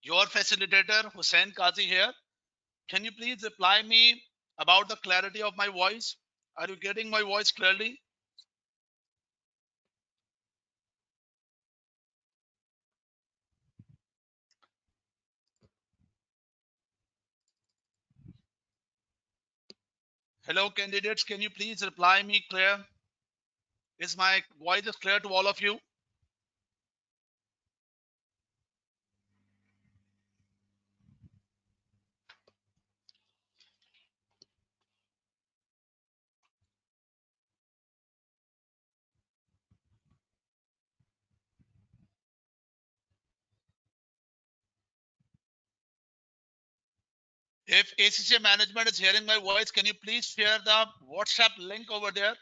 Your facilitator Hussain Qazi here. Can you please reply me about the clarity of my voice? Are you getting my voice clearly? Hello candidates, can you please reply me clear? Is my voice is clear to all of you? If ACCA management is hearing my voice, can you please share the WhatsApp link over there?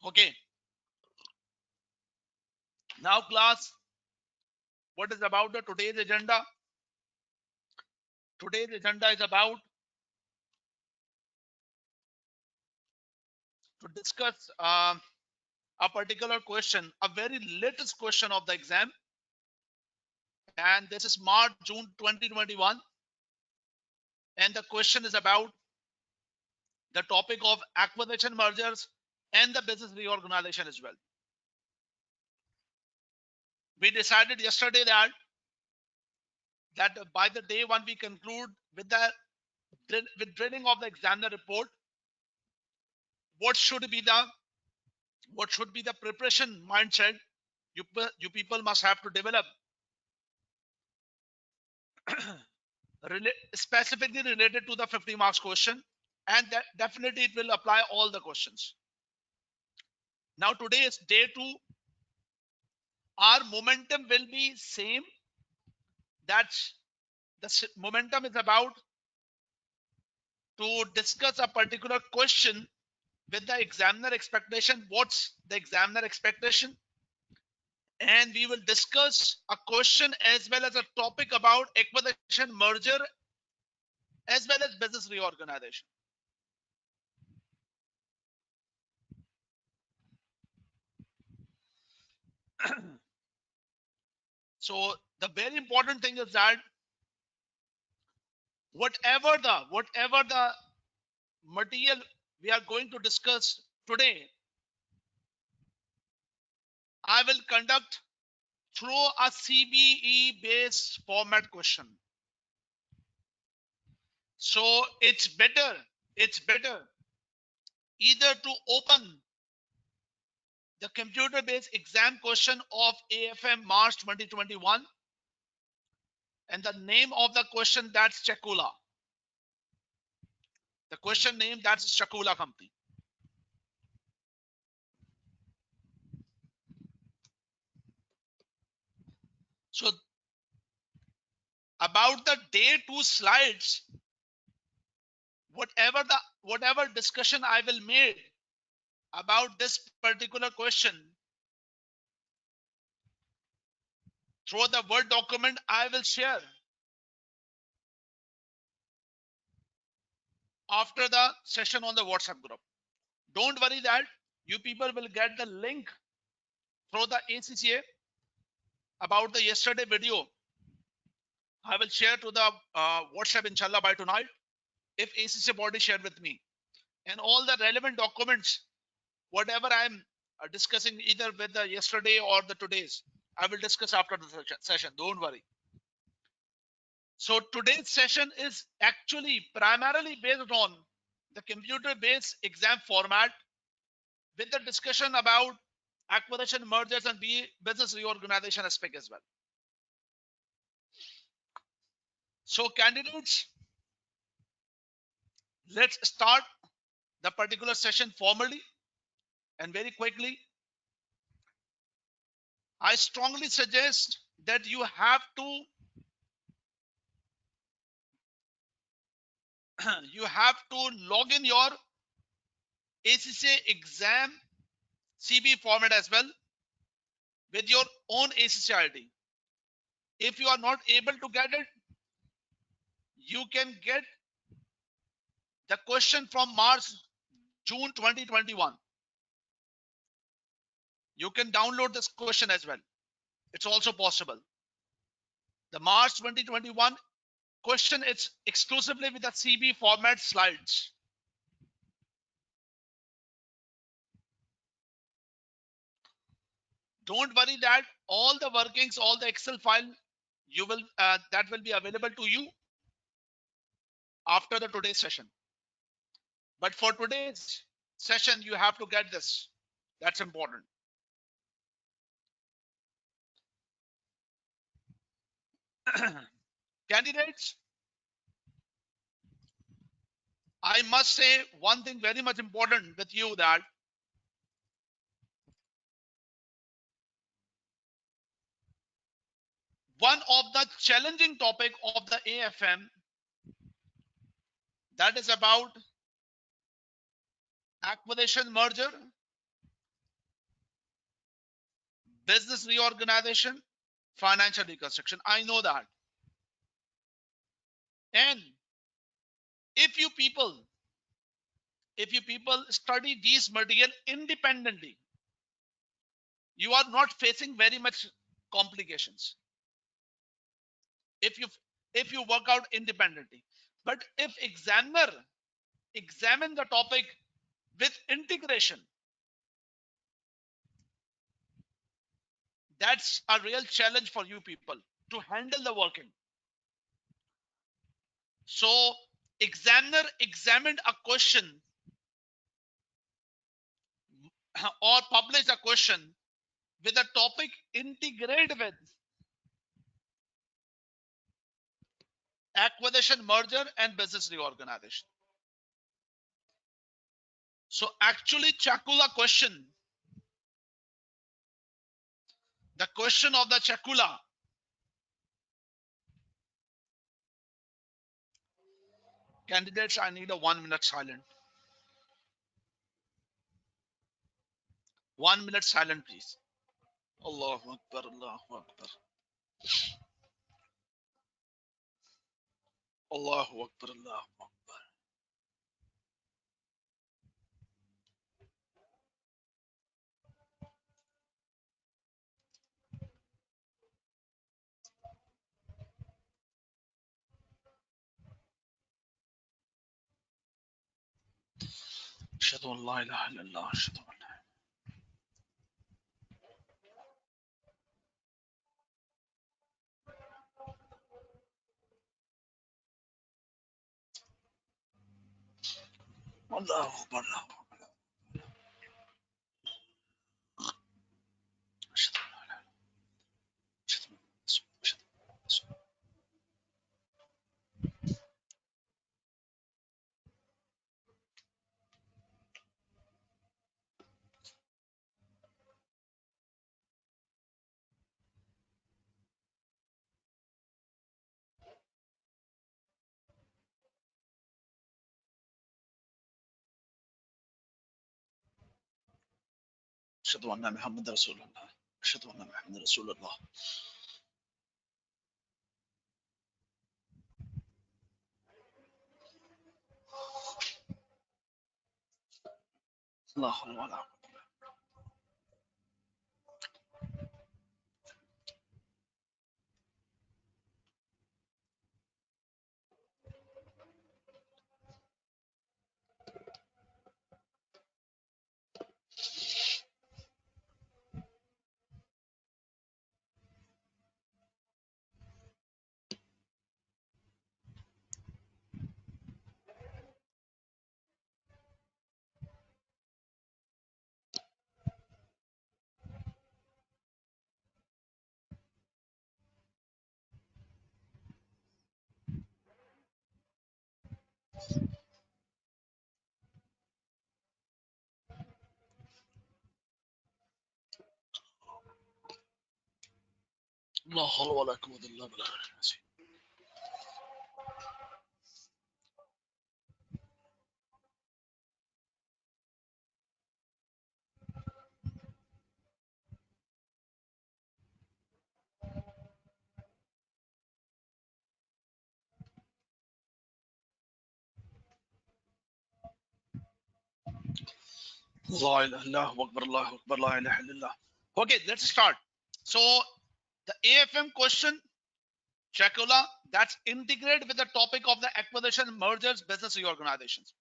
Okay. Now class, what is about the today's agenda? Today's agenda is about to discuss a particular question, a very latest question of the exam. And this is March, June 2021. And the question is about the topic of acquisition mergers and the business reorganization as well. We decided yesterday that by the day one we conclude with the drilling of the examiner report, what should be the preparation mindset you people must have to develop specifically related to the 50 marks question, and that definitely it will apply all the questions. Now today is day 2. Our momentum will be same. That's the momentum is about to discuss a particular question with the examiner expectation. What's the examiner expectation? And we will discuss a question as well as a topic about acquisition merger as well as business reorganization. So the very important thing is that whatever the material we are going to discuss today, I will conduct through a CBE based format question. So it's better either to open the computer based exam question of AFM March 2021, and the name of the question, that's Chakula. The question name, that's Chakula company. So about the day 2 slides, whatever discussion I will make about this particular question through the Word document, I will share after the session on the WhatsApp group. Don't worry that you people will get the link through the ACCA about the yesterday video. I will share to the WhatsApp inshallah by tonight, if ACCA body shared with me, and all the relevant documents, whatever I'm discussing either with the yesterday or the today's, I will discuss after the session. Don't worry. So today's session is actually primarily based on the computer-based exam format with the discussion about acquisition, mergers, and business reorganization aspect as well. So candidates, let's start the particular session formally and very quickly. I strongly suggest that you have to log in your ACCA exam CB format as well with your own ACCA ID. If you are not able to get it, you can get the question from March, June 2021. You can download this question as well. It's also possible. The March 2021 question is exclusively with the CB format slides. Don't worry that all the workings, all the Excel file, you will that will be available to you after the today's session. But for today's session, you have to get this. That's important. Candidates, I must say one thing very much important with you, that one of the challenging topic of the AFM, that is about acquisition merger, business reorganization, financial reconstruction. I know that. And if you people study these material independently, you are not facing very much complications if you work out independently. But if examiner examine the topic with integration, that's a real challenge for you people to handle the working. So examiner examined a question or published a question with a topic integrated with acquisition merger and business reorganization. So actually Chakula question, the question of the Chakula, candidates, I need a 1 minute silent. 1 minute silent, please. Allahu Akbar, Allahu Akbar. Allahu Akbar, Allahu Akbar. Ashhadu an la ilaha illallah, ashhadu an la Allahu Akbar, Allahu Akbar. Ashhadu an la ilaha illallah, ashhadu anna Rasulullah. أشهد أن محمد رسول الله. أشهد أن محمد رسول الله. لا حول ولا قوة. لا حول ولا قوة إلا بالله العظيم. لا إله إلا الله أكبر، الله أكبر، لا إله إلا الله. Okay, let's start. So the AFM question, Chakula, that's integrated with the topic of the acquisition, mergers, business reorganizations.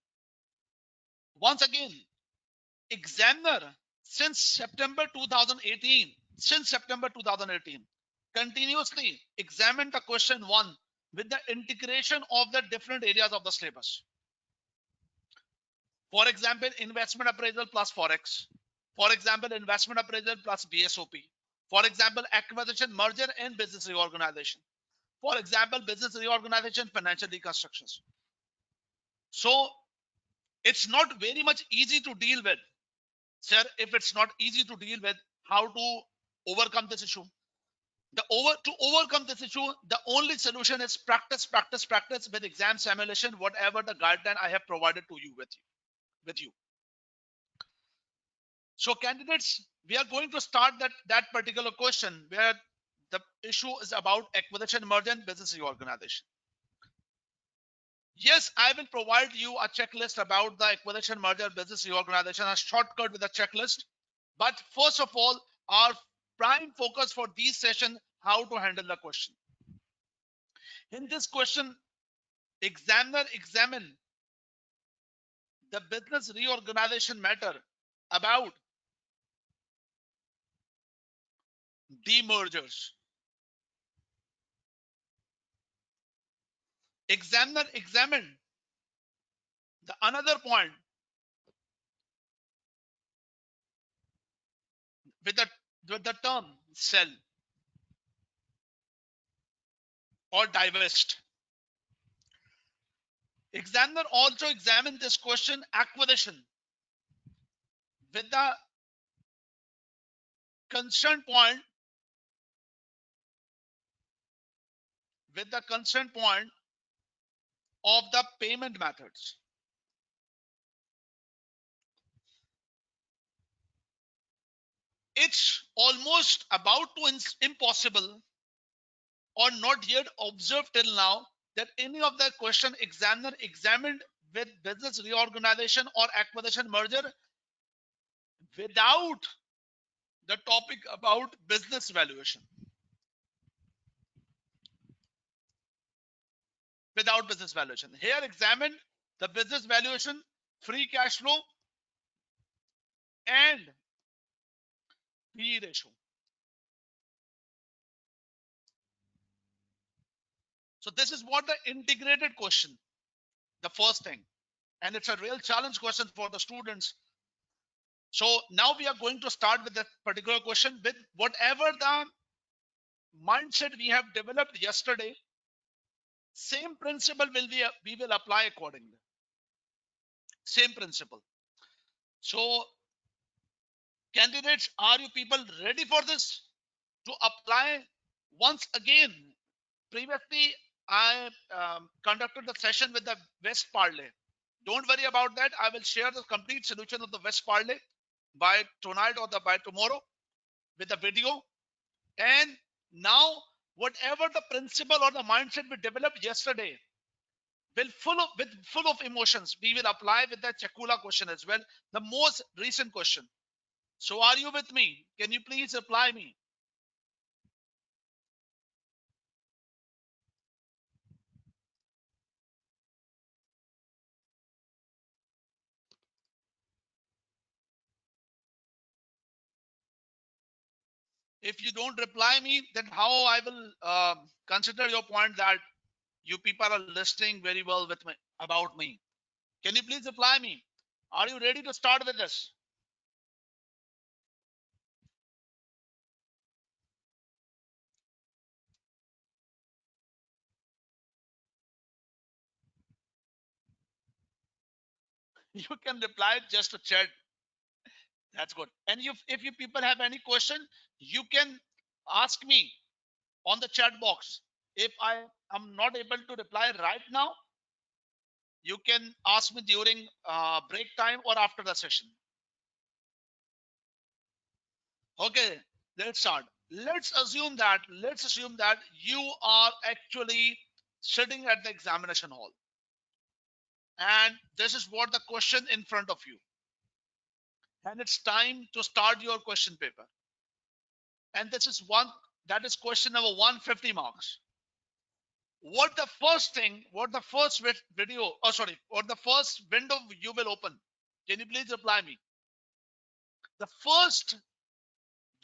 Once again, examiner since September 2018, continuously examine the question one with the integration of the different areas of the syllabus. For example, investment appraisal plus forex. For example, investment appraisal plus BSOP. For example, acquisition, merger, and business reorganization. For example, business reorganization, financial reconstructions. So it's not very much easy to deal with. Sir, if it's not easy to deal with, how to overcome this issue? To overcome this issue, the only solution is practice, practice, practice with exam simulation, whatever the guideline I have provided to you with you. So candidates, we are going to start that particular question where the issue is about acquisition, merger, and business reorganization. Yes, I will provide you a checklist about the acquisition, merger, business reorganization, a shortcut with a checklist. But first of all, our prime focus for this session, how to handle the question. In this question, examiner examine the business reorganization matter about demergers. Examiner examine the another point with the term sell or divest. Examiner also examine this question acquisition with the concern point of the payment methods. It's almost about to impossible or not yet observed till now that any of the question examiner examined with business reorganization or acquisition merger without the topic about business valuation. Without business valuation. Here examine the business valuation, free cash flow, and PE ratio. So this is what the integrated question, the first thing. And it's a real challenge question for the students. So now we are going to start with that particular question with whatever the mindset we have developed yesterday. Same principle we will apply accordingly. Same principle. So candidates, are you people ready for this? To apply once again. Previously, I conducted the session with the West Parlay. Don't worry about that. I will share the complete solution of the West Parlay by tonight or by tomorrow with the video. And now, whatever the principle or the mindset we developed yesterday, full of emotions, we will apply with the Chakula question as well, the most recent question. So, are you with me? Can you please reply me? If you don't reply me, then how I will consider your point that you people are listening very well with me about me. Can you please reply me? Are you ready to start with this? You can reply just to chat. That's good. And if you people have any question, you can ask me on the chat box. If I am not able to reply right now, you can ask me during break time or after the session. Okay, let's start. Let's assume that you are actually sitting at the examination hall, and this is what the question in front of you, and it's time to start your question paper. And this is one, that is question number 150 marks. What the first thing, what the first video, oh sorry, what the first window you will open? Can you please reply me? The first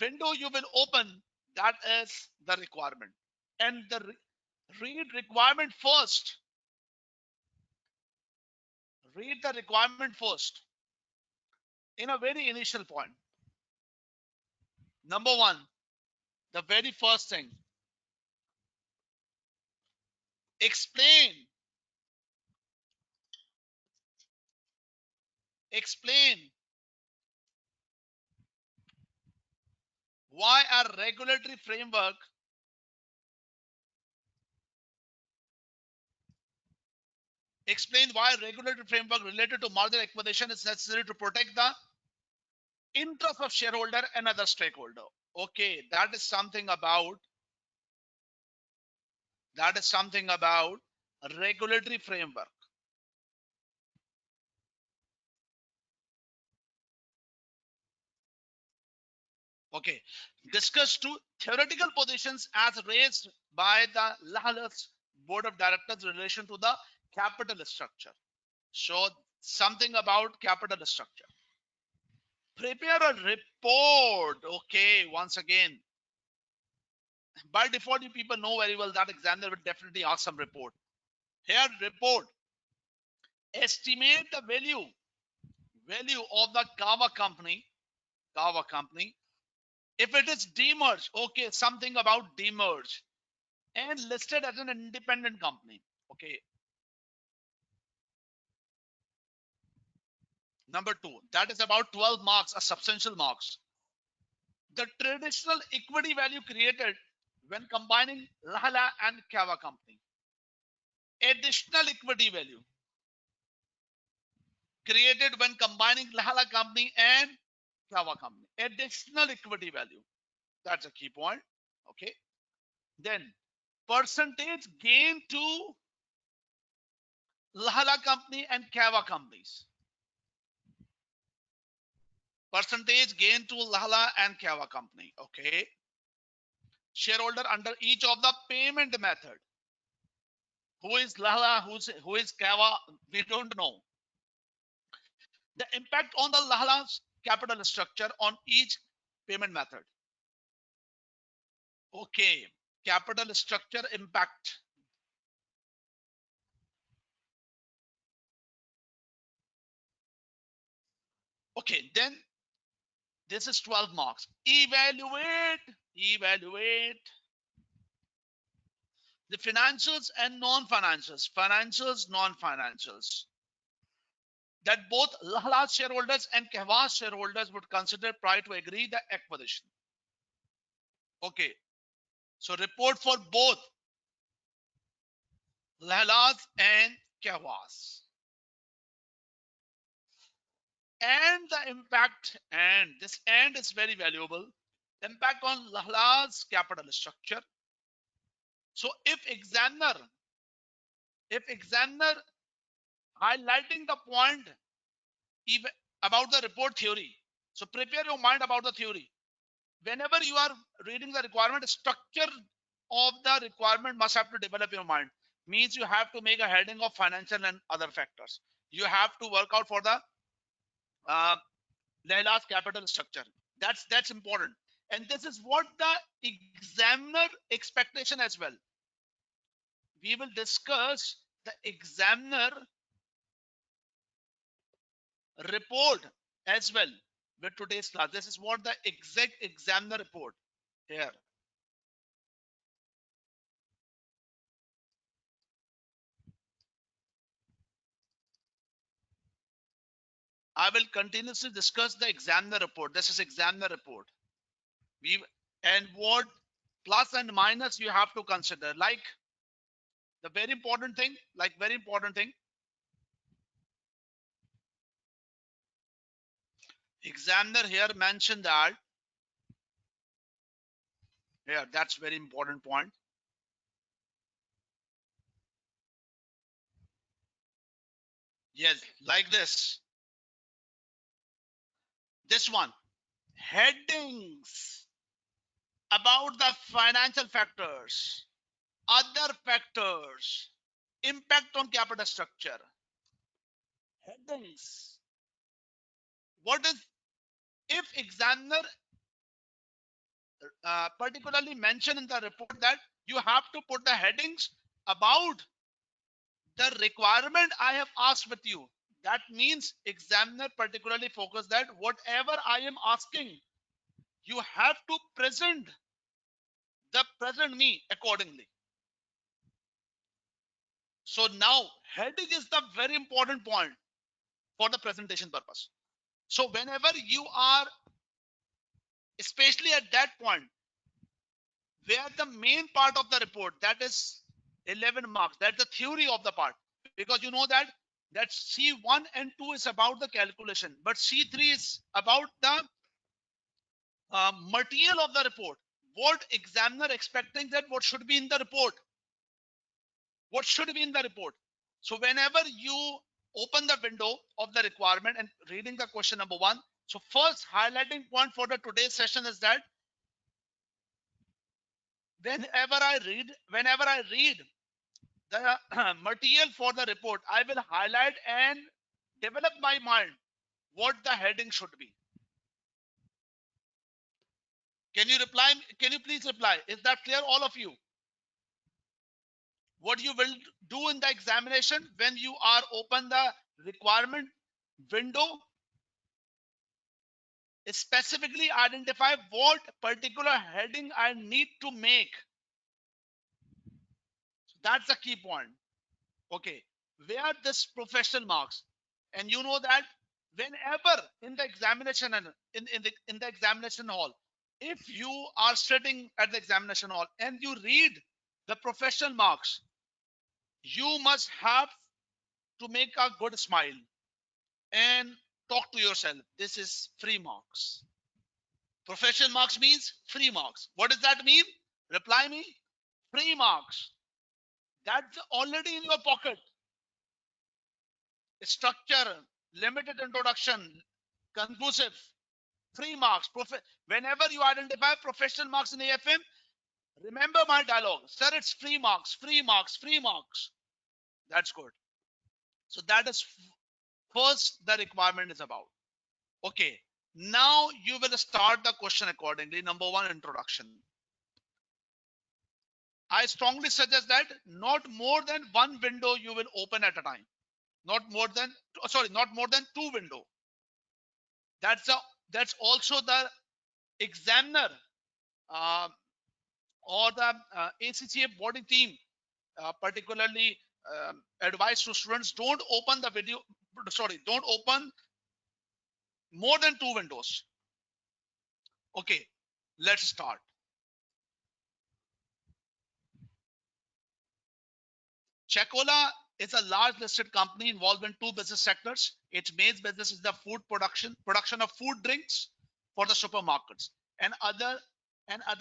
window you will open, that is the requirement. And the read requirement first. Read the requirement first. In a very initial point. Number one, the very first thing. Explain. Explain why a regulatory framework related to merger acquisition is necessary to protect the interest of shareholder and other stakeholder. Okay, that is something about a regulatory framework. Okay, discuss two theoretical positions as raised by the Lahala's board of directors in relation to the capital structure. So something about capital structure. Prepare a report. Okay, once again, by default, you people know very well that examiner will definitely ask some report. Here, report. Estimate the value of the Kava company. If it is demerged, okay, something about demerge and listed as an independent company. Okay. Number two, that is about 12 marks, a substantial marks. The traditional equity value created when combining Lahala and Kava company. Additional equity value created when combining Lahala company and Kava company. Additional equity value. That's a key point. Okay. Then percentage gain to Lahala company and Kava companies. Percentage gain to Lahala and Kava company. Okay. Shareholder under each of the payment method. Who is Lahala? Who is Kava? We don't know. The impact on the Lahala's capital structure on each payment method. Okay. Capital structure impact. Okay. Then this is 12 marks. Evaluate the financials and non-financials. Financials, non-financials. That both Lahala's shareholders and Kava's shareholders would consider prior to agree the acquisition. Okay. So report for both Lahala's and Kava's. And the impact, and this and is very valuable, impact on Lahala's capital structure. So if examiner highlighting the point even about the report theory, so prepare your mind about the theory. Whenever you are reading the requirement, structure of the requirement must have to develop your mind. Means you have to make a heading of financial and other factors. You have to work out for the Lahala's capital structure. That's important. And this is what the examiner expectation as well. We will discuss the examiner report as well with today's class. This is what the exact examiner report here. I will continuously discuss the examiner report. This is examiner report. And what plus and minus you have to consider. Like the very important thing, examiner here mentioned that. Here, that's very important point. Yes, like this. This one, headings. about the financial factors, other factors, impact on capital structure, headings. What is, if examiner particularly mention in the report that you have to put the headings about the requirement I have asked with you, that means examiner particularly focus that whatever I am asking, you have to present me accordingly. So now heading is the very important point for the presentation purpose. So whenever you are, especially at that point where the main part of the report, that is 11 marks, that's the theory of the part, because you know that C1 and 2 is about the calculation, but C3 is about the material of the report. What examiner expecting, that what should be in the report, what should be in the report. So whenever you open the window of the requirement and reading the question number 1, so first highlighting point for the today's session is that whenever I read the material for the report, I will highlight and develop my mind what the heading should be. Can you reply? Can you please reply? Is that clear, all of you? What you will do in the examination when you are open the requirement window, is specifically identify what particular heading I need to make. So that's the key point. Okay, where this professional marks, and you know that whenever in the examination and in the examination hall, if you are sitting at the examination hall and you read the professional marks, you must have to make a good smile and talk to yourself. This is free marks. Professional marks means free marks. What does that mean? Reply me. Free marks. That's already in your pocket. Structure, limited introduction, conclusive, free marks. Whenever you identify professional marks in AFM, remember my dialogue. Sir, it's free marks, free marks, free marks. That's good. So that is first the requirement is about. Okay. Now you will start the question accordingly. Number 1, introduction. I strongly suggest that not more than one window you will open at a time. Not more than 2 window. That's also the examiner or the ACCA body team particularly advise to students, don't open more than 2 windows. Okay, let's start. Chacola is a large listed company involved in 2 business sectors. Its main business is the food production of food drinks for the supermarkets and other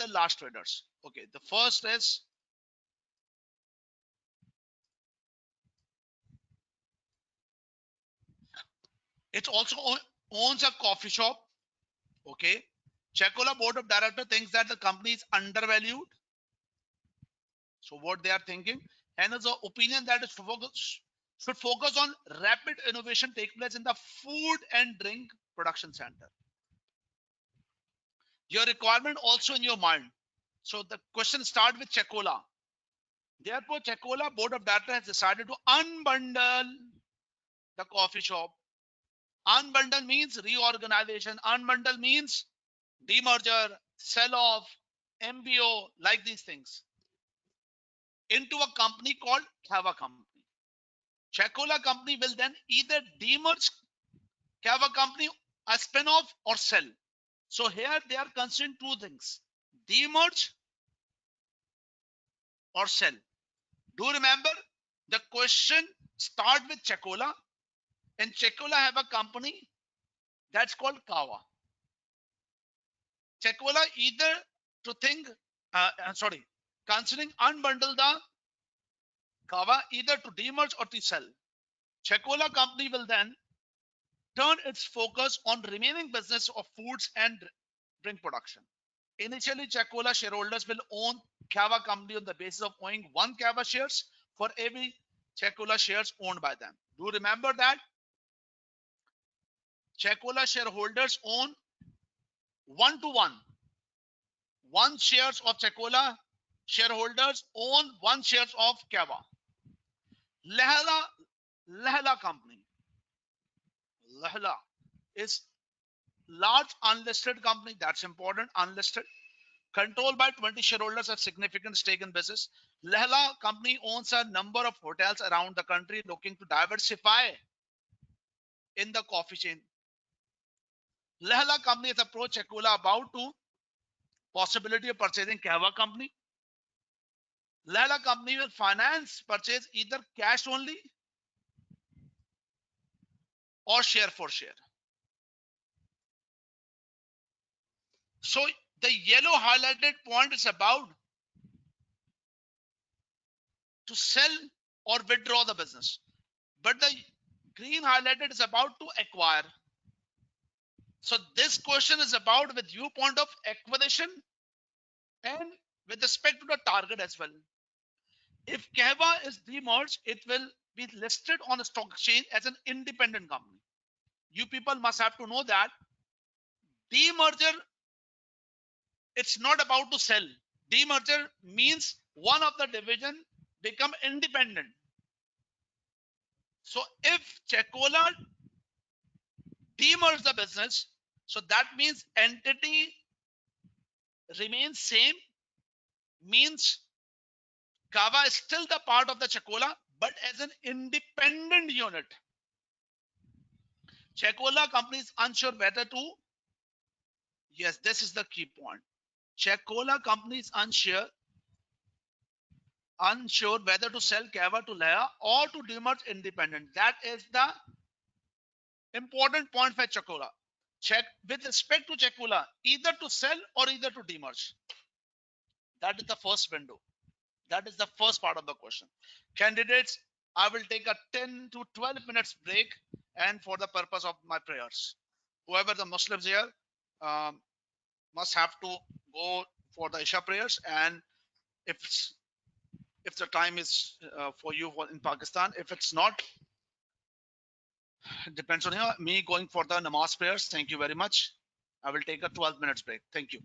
large traders. Okay, the first is it also owns a coffee shop. Okay, Chacola board of director thinks that the company is undervalued. So what they are thinking, and is the opinion that it should focus on rapid innovation take place in the food and drink production center. Your requirement also in your mind. So the question start with Chacola. Therefore, Chacola board of directors has decided to unbundle the coffee shop. Unbundle means reorganization. Unbundle means demerger, sell off, MBO, like these things, into a company called Kava Company. Chacola company will then either demerge Kava company, a spin-off, or sell. So here they are considering 2 things: demerge or sell. Do remember the question start with Chacola, and Chacola have a company that's called Kava. Chacola either to think, considering unbundle the Kava, either to demerge or to sell. Chacola company will then turn its focus on remaining business of foods and drink production. Initially, Chacola shareholders will own Kava company on the basis of owning one Kava shares for every Chacola shares owned by them. Do you remember that? Chacola shareholders own 1 to 1. One shares of Chacola shareholders own one shares of Kava. Lehla company. Lehla is large unlisted company. That's important. Unlisted. Controlled by 20 shareholders have significant stake in business. Lehla company owns a number of hotels around the country looking to diversify in the coffee chain. Lehla company has approached Chacola about to possibility of purchasing Kahwa company. Lehla company will finance purchase either cash only or share for share. So the yellow highlighted point is about to sell or withdraw the business, but the green highlighted is about to acquire. So this question is about with viewpoint of acquisition and with respect to the target as well. If Kahwa is demerged, it will be listed on a stock exchange as an independent company. You people must have to know that demerger, it's not about to sell. Demerger means one of the division become independent. So if Chacola demerge the business, so that means entity remains same, means Kava is still the part of the Chacola, but as an independent unit. Chacola company is unsure whether to, yes, this is the key point. Chacola company is unsure whether to sell Kava to Leia or to demerge independent. That is the important point for Chacola. Check with respect to Chacola, either to sell or either to demerge. That is the first window. That is the first part of the question. Candidates, I will take a 10 to 12 minutes break and for the purpose of my prayers. Whoever the Muslims here must have to go for the Isha prayers, and if the time is for you in Pakistan, if it's not, it depends on you. Me going for the namaz prayers. Thank you very much. I will take a 12 minutes break. Thank you.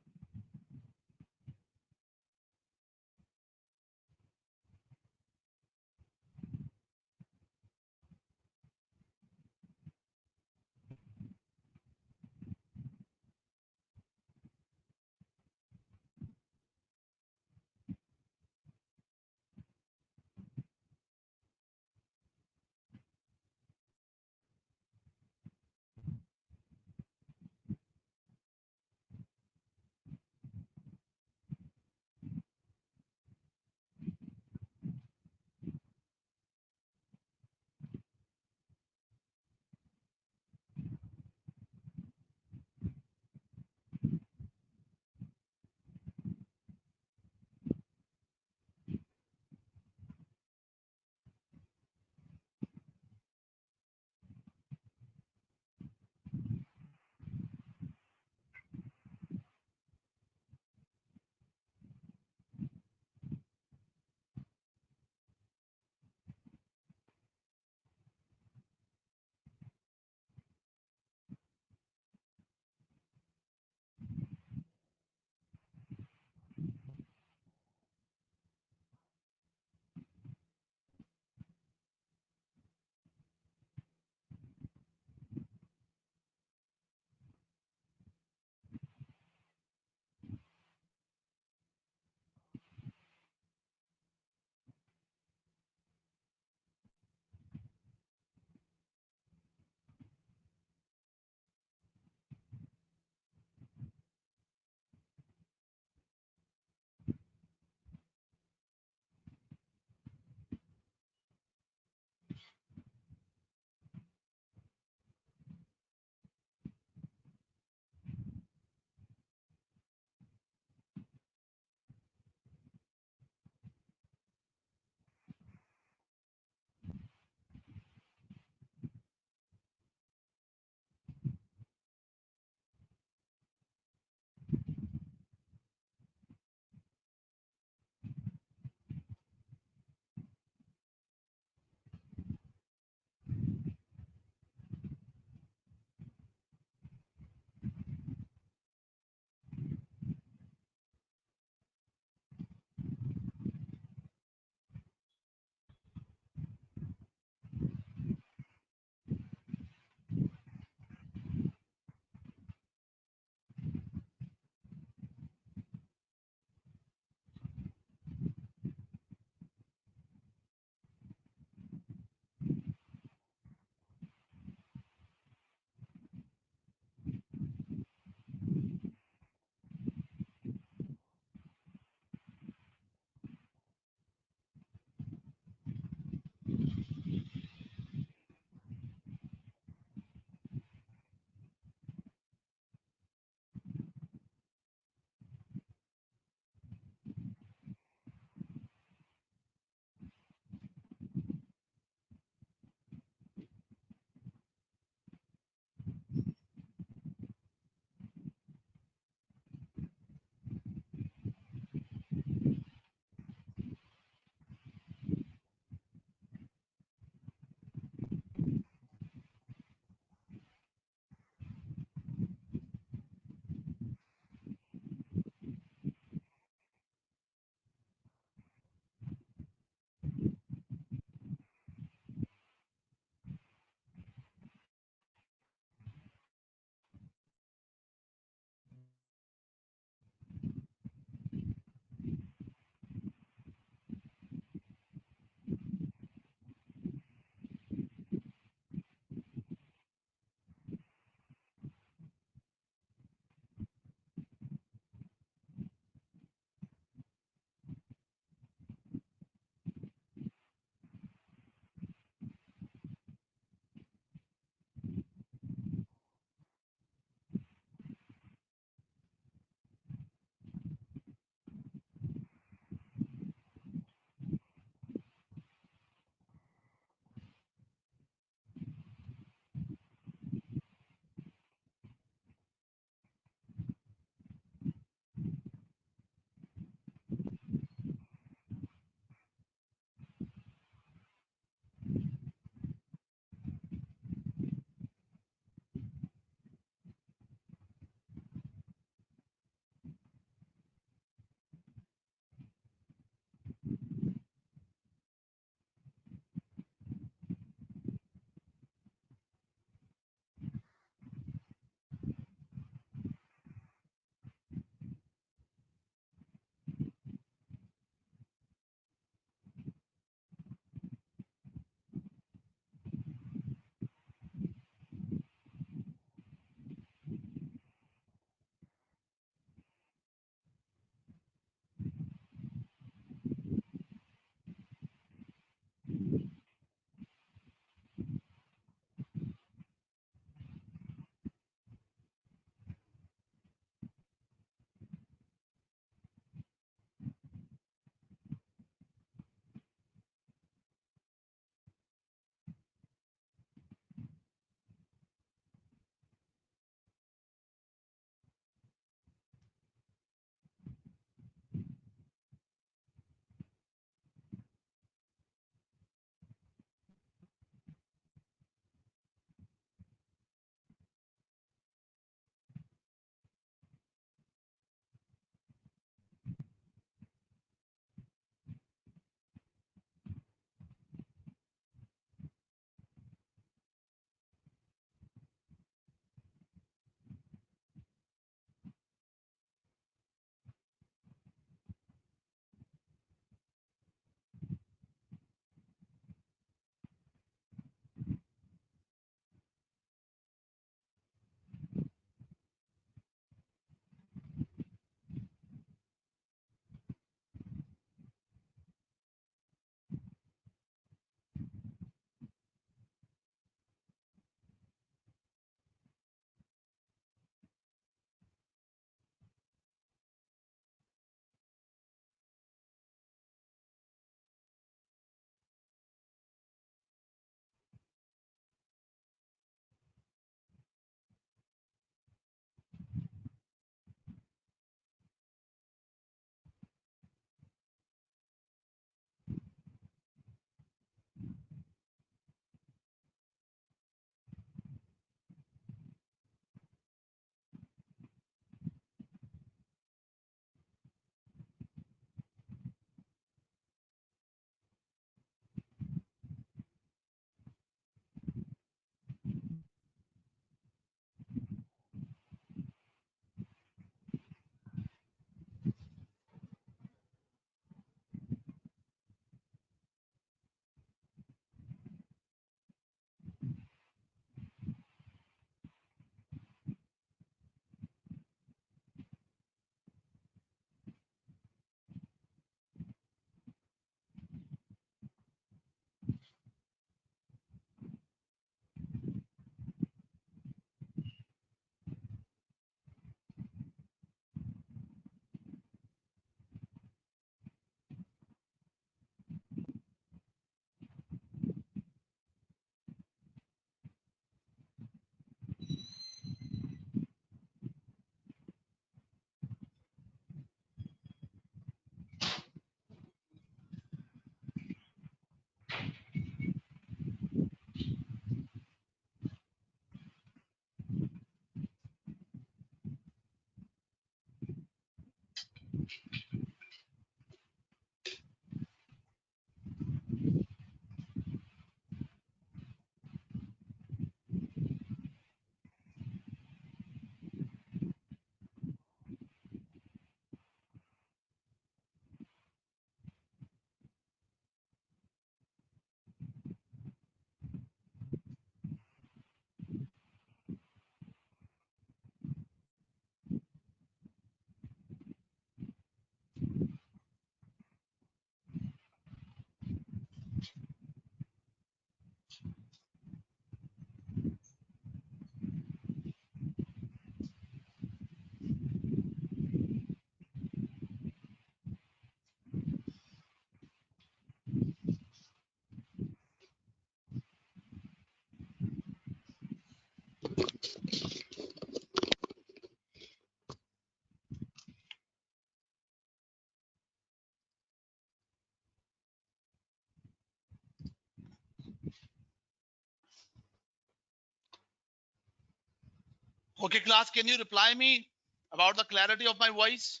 Okay, class, can you reply me about the clarity of my voice?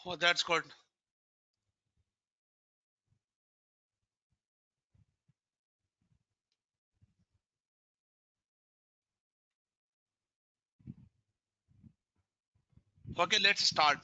Oh, that's good. Okay, let's start.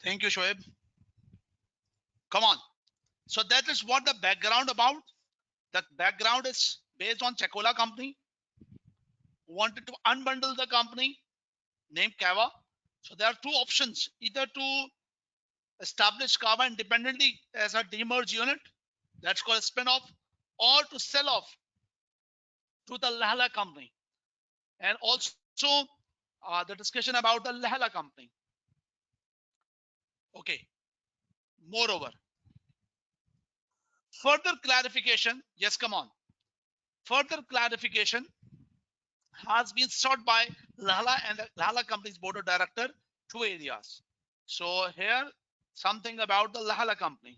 Thank you, Shoaib. Come on. So that is what the background about. The background is based on Chacola company wanted to unbundle the company named Kava. So there are two options: either to establish Kava independently as a demerged unit, that's called a spin-off, or to sell off to the Lahala company. And also the discussion about the Lahala company. Okay. Moreover, further clarification. Yes, come on. Further clarification has been sought by Lahala and the Lahala company's board of director, two areas. So here, something about the Lahala company.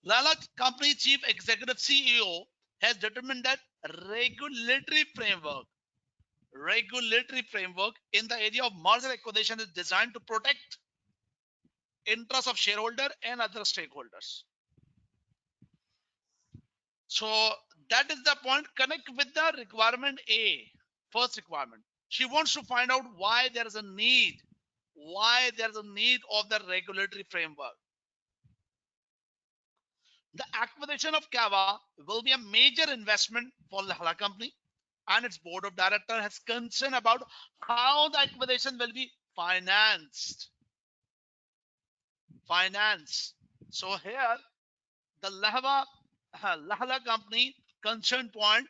Lahala company chief executive CEO has determined that regulatory framework regulatory framework in the area of merger acquisition is designed to protect interests of shareholder and other stakeholders. So that is the point. Connect with the requirement A, first requirement. She wants to find out why there is a need, of the regulatory framework. The acquisition of Kava will be a major investment for the Hala company, and its board of directors has concern about how the acquisition will be financed. So here, the Lahala company concern point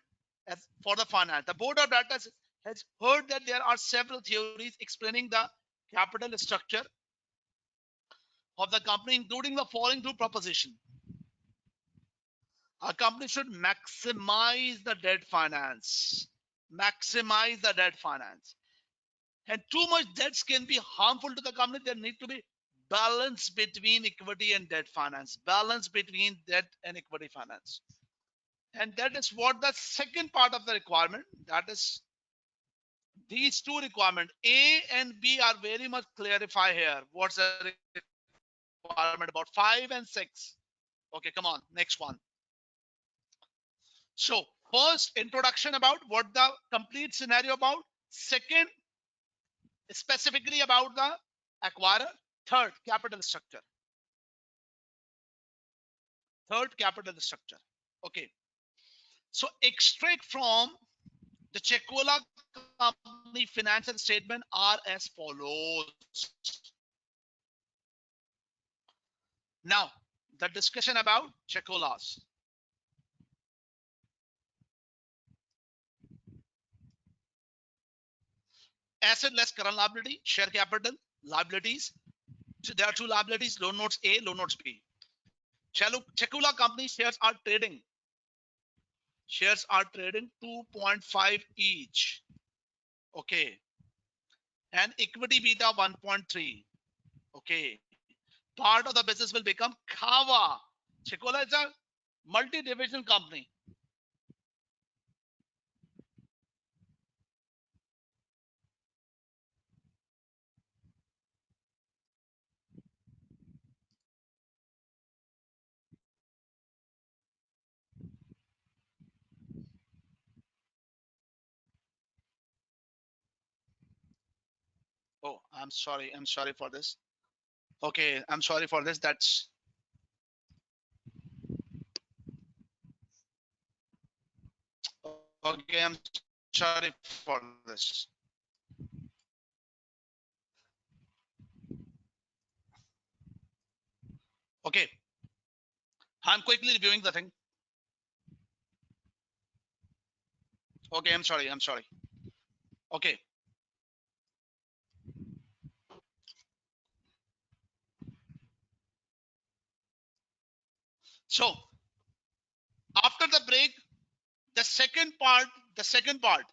as for the finance. The board of directors has heard that there are several theories explaining the capital structure of the company, including the following two proposition. A company should maximize the debt finance. Maximize the debt finance. And too much debts can be harmful to the company. There need to be balance between equity and debt finance. Balance between debt and equity finance. And that is what the second part of the requirement, that is these two requirements, A and B, are very much clarify here. What's the requirement about 5 and 6? Okay, come on, next one. So first, introduction about what the complete scenario about. Second, specifically about the acquirer. Third, capital structure. Okay. So extract from the Checola company financial statement are as follows. Now, the discussion about Checola's. Asset less current liability, share capital, liabilities. So there are two liabilities, loan notes A, loan notes B. Checola company shares are trading. 2.5 each. Okay. And equity beta 1.3. Okay. Part of the business will become Kava. Checola is a multi-division company. Oh, I'm sorry for this. Okay, I'm sorry for this. That's okay. I'm sorry for this. Okay, I'm quickly reviewing the thing. Okay, I'm sorry. I'm sorry. Okay, so after the break, the second part, the second part.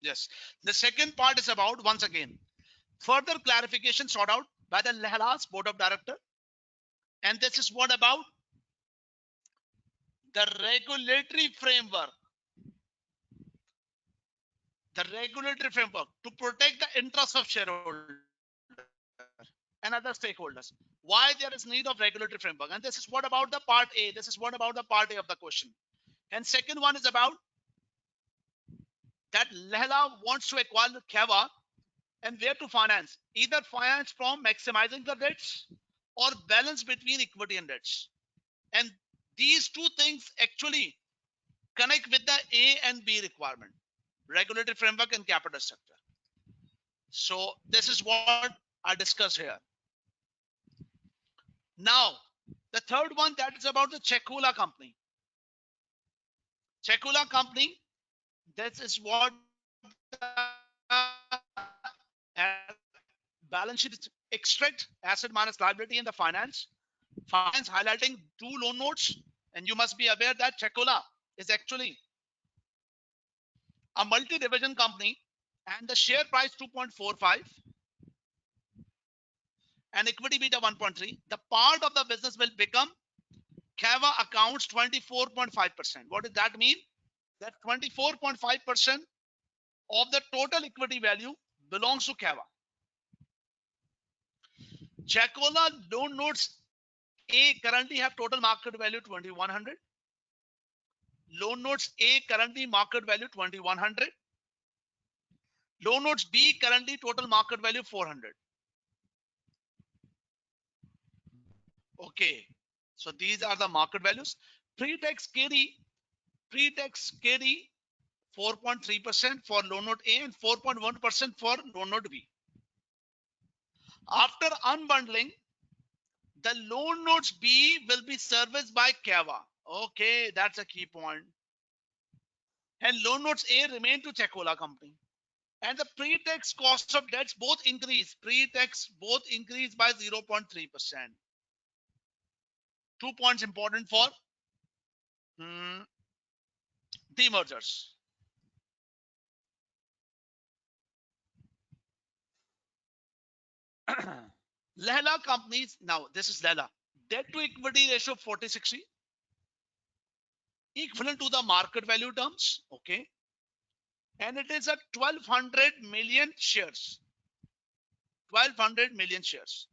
Yes, the second part is about once again further clarification sought out by the Lehlas Board of Director, and this is what about the regulatory framework. The regulatory framework to protect the interests of shareholders and other stakeholders. Why there is need of regulatory framework, and this is what about the part A. This is what about the part A of the question. And second one is about that Lehla wants to acquire Keva and where to finance. Either finance from maximizing the debts or balance between equity and debts. And these two things actually connect with the A and B requirement, regulatory framework and capital structure. So this is what I discussed here. Now, the third one that is about the Chekula company. Chekula company, this is what balance sheet is extract asset minus liability in the finance. Finance highlighting two loan notes, and you must be aware that Chekula is actually a multi-division company, and the share price 2.45 and equity beta 1.3. The part of the business will become Kava accounts 24.5%. What does that mean? That 24.5% of the total equity value belongs to Kava. Chacola loan notes A currently have total market value 2100. Loan notes A currently market value 2100. Loan notes B currently total market value 400. Okay, so these are the market values. Pre-tax carry 4.3% for loan note A and 4.1% for loan note B. After unbundling, the loan notes B will be serviced by Kava. Okay, that's a key point. And loan notes A remain to Chacola company. And the pre-tax cost of debts both increase. Pre-tax both increase by 0.3%. 2 points important for demergers. Lehla companies, now this is Lehla. Debt to equity ratio 40-60, equivalent to the market value terms. Okay. And it is a 1200 million shares. 1200 million shares.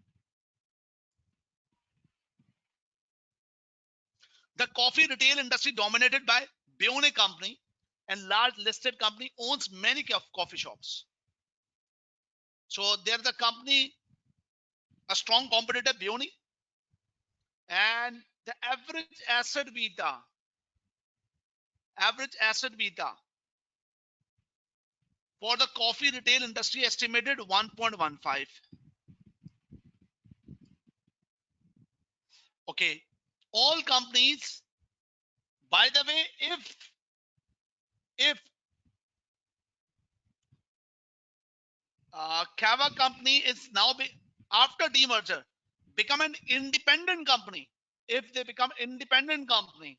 The coffee retail industry dominated by Bione company and large listed company owns many coffee shops. So they're the company, a strong competitor, Bione, and the average asset beta for the coffee retail industry estimated 1.15. Okay, all companies, by the way, if Kava company is now after demerger become an independent company, if they become independent company,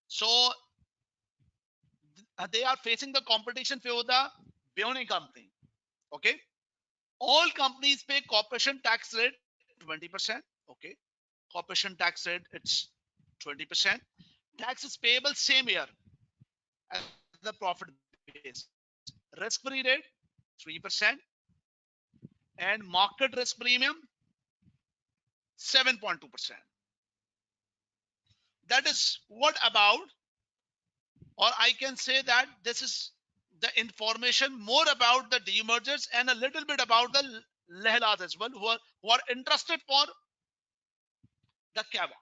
so they are facing the competition for the Bione company. Okay, all companies pay corporation tax rate 20%. Okay, corporation tax rate it's 20%. Tax is payable same year as the profit base. Risk free rate 3%. and market risk premium 7.2%. That is what about, or I can say that this is the information more about the demergers and a little bit about the Lehlas as well, who are interested for the Kava.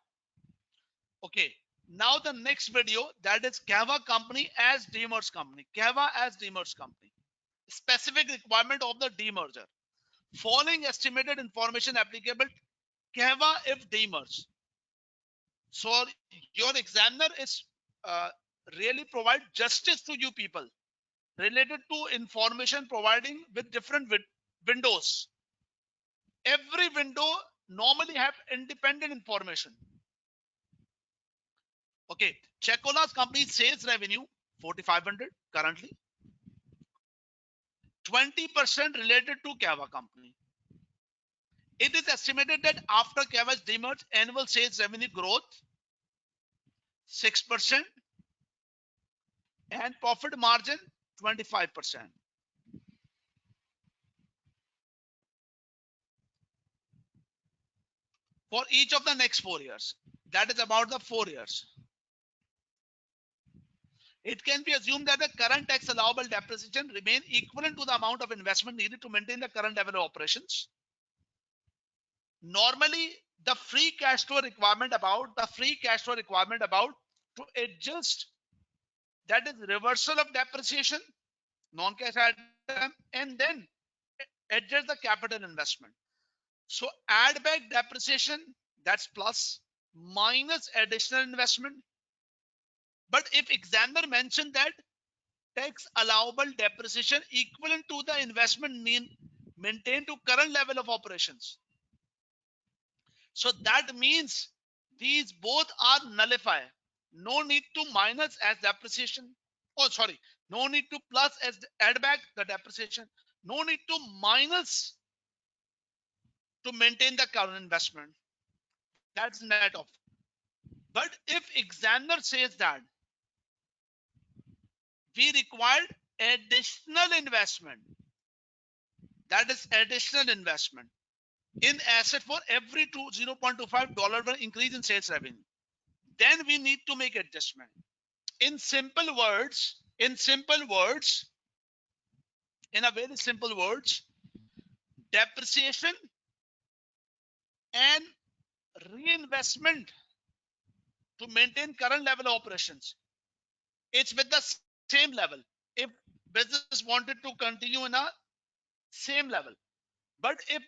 Okay. Now the next video, that is Kava company as demerged company. Kava as demerged company. Specific requirement of the demerger. Following estimated information applicable Kava if demerged. So your examiner is uh, really provide justice to you people related to information providing with different windows. Every window normally have independent information. Okay, Checola's company sales revenue 4,500 currently, 20% related to Kava company. It is estimated that after Kava's demerge, annual sales revenue growth 6% and profit margin 25%. For each of the next 4 years. That is about the 4 years. It can be assumed that the current tax allowable depreciation remain equivalent to the amount of investment needed to maintain the current level of operations. Normally, the free cash flow requirement about to adjust, that is reversal of depreciation, non-cash item, and then adjust the capital investment. So add back depreciation, that's plus, minus additional investment. But if examiner mentioned that tax allowable depreciation equivalent to the investment maintained to current level of operations, so that means these both are nullify. No need to minus as depreciation. Oh, sorry. No need to plus as add back the depreciation. No need to minus to maintain the current investment. That's net off. But if examiner says that we required additional investment, that is additional investment in asset for every $0.25 increase in sales revenue, then we need to make adjustment. In a very simple words, depreciation and reinvestment to maintain current level of operations, it's with the same level. If business wanted to continue in a same level, but if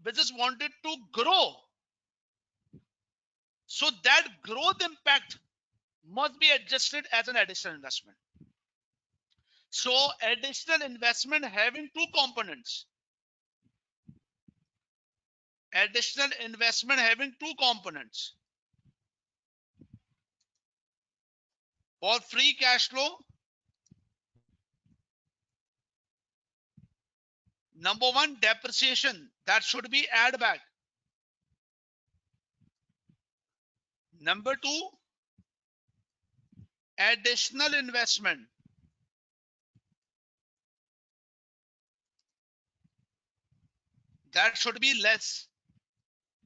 business wanted to grow, so that growth impact must be adjusted as an additional investment. So additional investment having two components. Additional investment having two components. For free cash flow, number one, depreciation, that should be add back. Number two, additional investment. That should be less.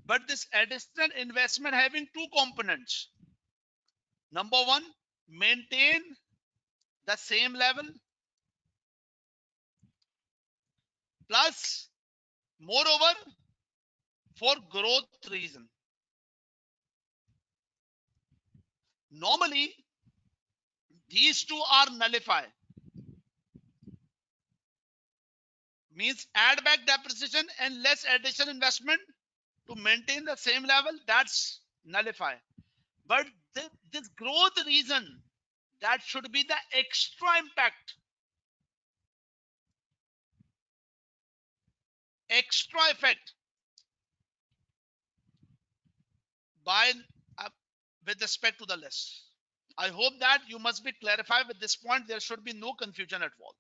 But this additional investment having two components. Number one, maintain the same level, plus moreover for growth reason. Normally, these two are nullified. Means add back depreciation and less additional investment to maintain the same level, that's nullify. But this growth reason, that should be the extra impact. Extra effect by with respect to the less. I hope that you must be clarified with this point. There should be no confusion at all.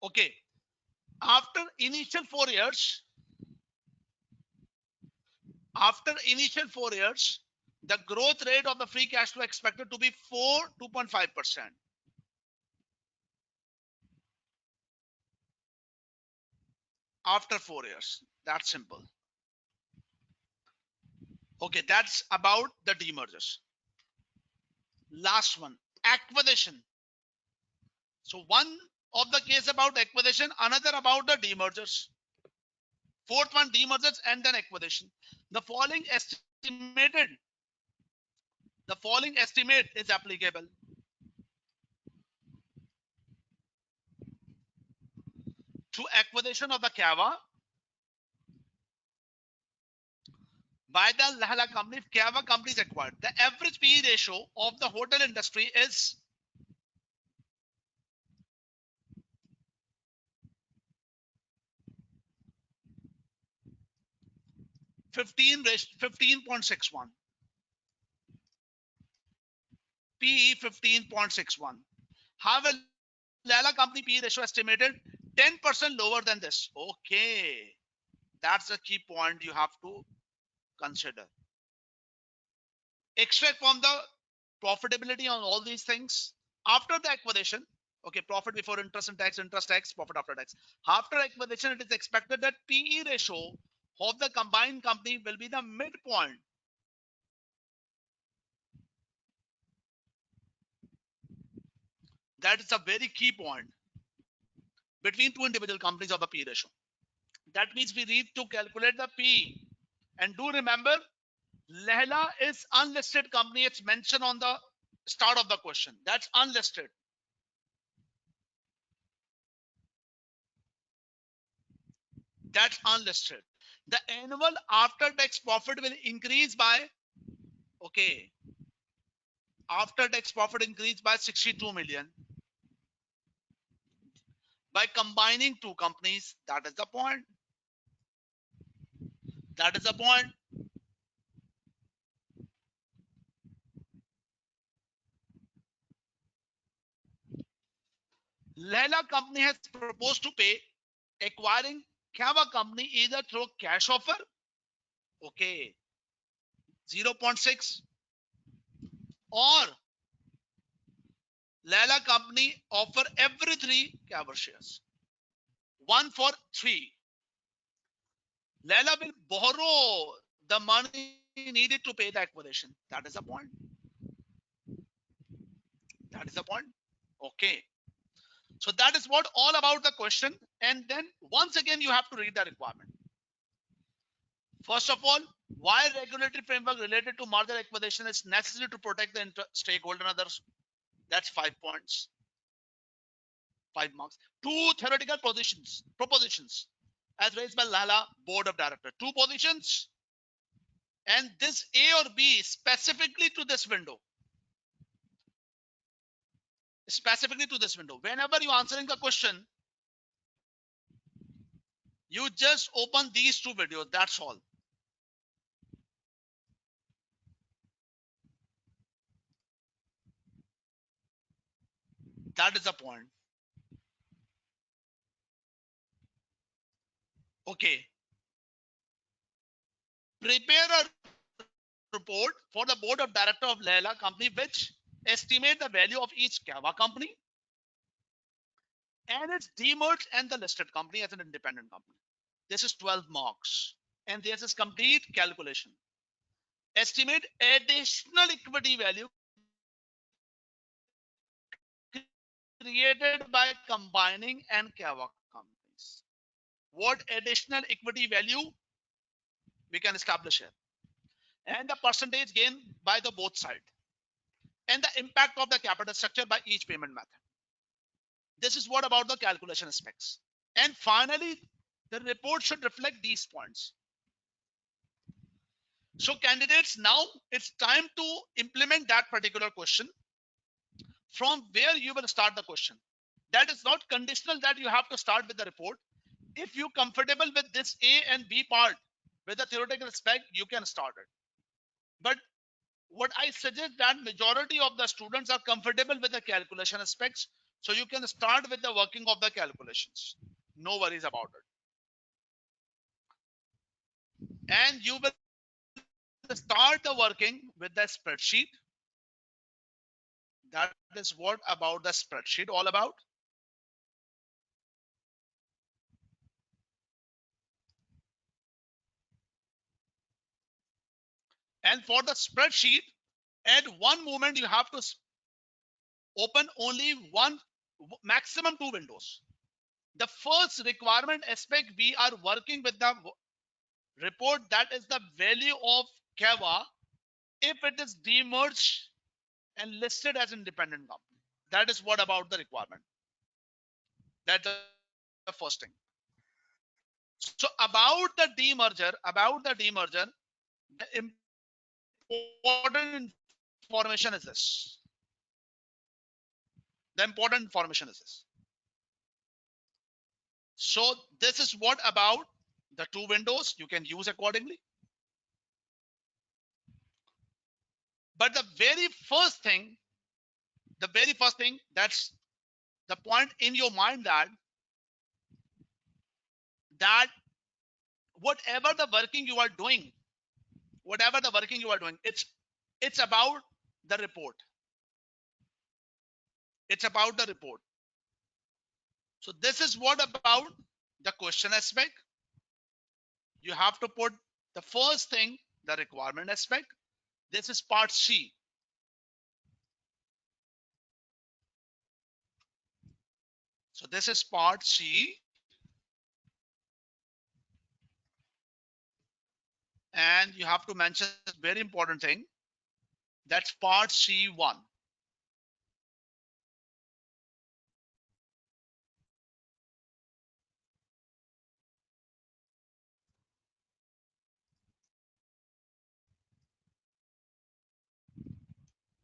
Okay. After initial 4 years, the growth rate of the free cash flow expected to be 2.5%. after 4 years. That's simple. Okay, that's about the demergers. Last one, acquisition. So one of the case about acquisition, another about the demergers. Fourth one, demergers and then acquisition. The following estimate is applicable to acquisition of the Kava by the Lahala company. If Kava company is acquired, the average PE ratio of the hotel industry is 15.61. PE 15.61. However, Lala company PE ratio estimated 10% lower than this. Okay, that's a key point you have to consider. Extract from the profitability on all these things after the acquisition. Okay, profit before interest and tax, interest tax, profit after tax. After acquisition, it is expected that PE ratio of the combined company will be the midpoint. That is a very key point between two individual companies of the PE ratio. That means we need to calculate the PE. And do remember, Lehla is unlisted company. It's mentioned on the start of the question. That's unlisted. That's unlisted. The annual after tax profit will increase by, okay, after tax profit increase by 62 million by combining two companies. That is the point. That is the point. Lehla company has proposed to pay acquiring Kava company either through cash offer, okay, 0.6, or Lehla company offer every 3 Kava shares, 1 for 3. Lehla will borrow the money needed to pay the acquisition. That is the point. That is the point. Okay. So that is what all about the question. And then once again, you have to read the requirement. First of all, why regulatory framework related to merger acquisition is necessary to protect the stakeholder and others. That's 5 points. 5 marks. 2 theoretical propositions as raised by Lala board of directors. 2 positions. And this A or B specifically to this window. Specifically to this window. Whenever you're answering the question, you just open these 2 videos. That's all. That is the point. Okay. Prepare a report for the board of director of Leela company, which estimate the value of each Kava company and its demerged and the listed company as an independent company. This is 12 marks. And this is complete calculation. Estimate additional equity value created by combining and Kava companies. What additional equity value we can establish here? And the percentage gain by the both sides. And the impact of the capital structure by each payment method. This is what about the calculation aspects. And finally, the report should reflect these points. So candidates, now it's time to implement that particular question. From where you will start the question. That is not conditional that you have to start with the report. If you're comfortable with this A and B part with the theoretical aspect, you can start it. But what I suggest that majority of the students are comfortable with the calculation aspects. So you can start with the working of the calculations. No worries about it. And you will start the working with the spreadsheet. That is what about the spreadsheet all about. And for the spreadsheet, at one moment you have to open only one, maximum two windows. The first requirement aspect, we are working with the report, that is the value of Kava if it is demerged and listed as independent company. That is what about the requirement. That's the first thing. So about the demerger, the important information is this. The important information is this. So this is what about the two windows you can use accordingly. But the very first thing, that's the point in your mind, that whatever the working you are doing, it's about the report. It's about the report. So this is what about the question aspect. You have to put the first thing, the requirement aspect. This is part C. So this is part C. And you have to mention this very important thing. That's part C1.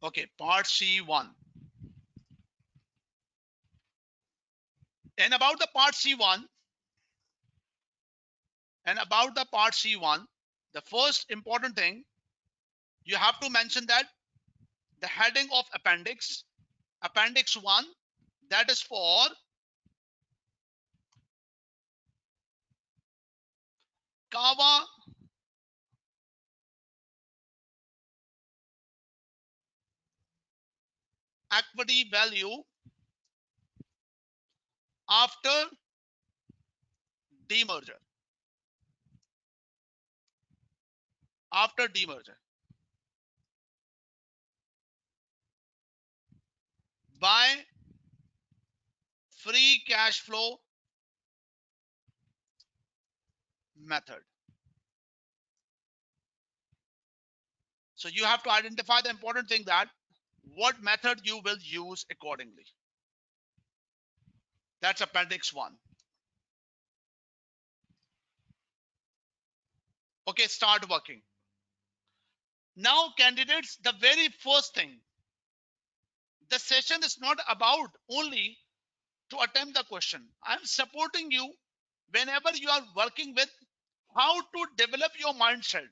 Okay, part C1. And about the part C1, the first important thing, you have to mention that the heading of appendix 1, that is for Kava equity value after demerger. After demerger by free cash flow method. So you have to identify the important thing, that what method you will use accordingly. That's appendix 1. Okay, start working. Now, candidates, the very first thing, the session is not about only to attempt the question. I'm supporting you whenever you are working with how to develop your mindset.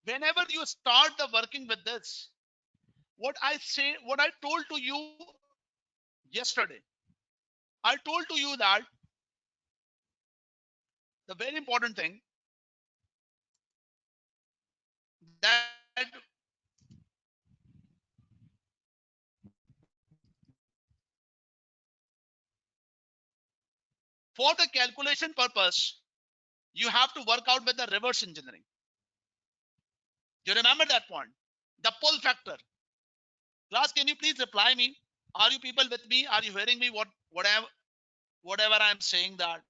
Whenever you start the working with this, what I told to you yesterday, I told to you that the very important thing, that for the calculation purpose, you have to work out with the reverse engineering. Do you remember that point? The pull factor. Class, can you please reply me? Are you people with me? Are you hearing me? Whatever I'm saying, that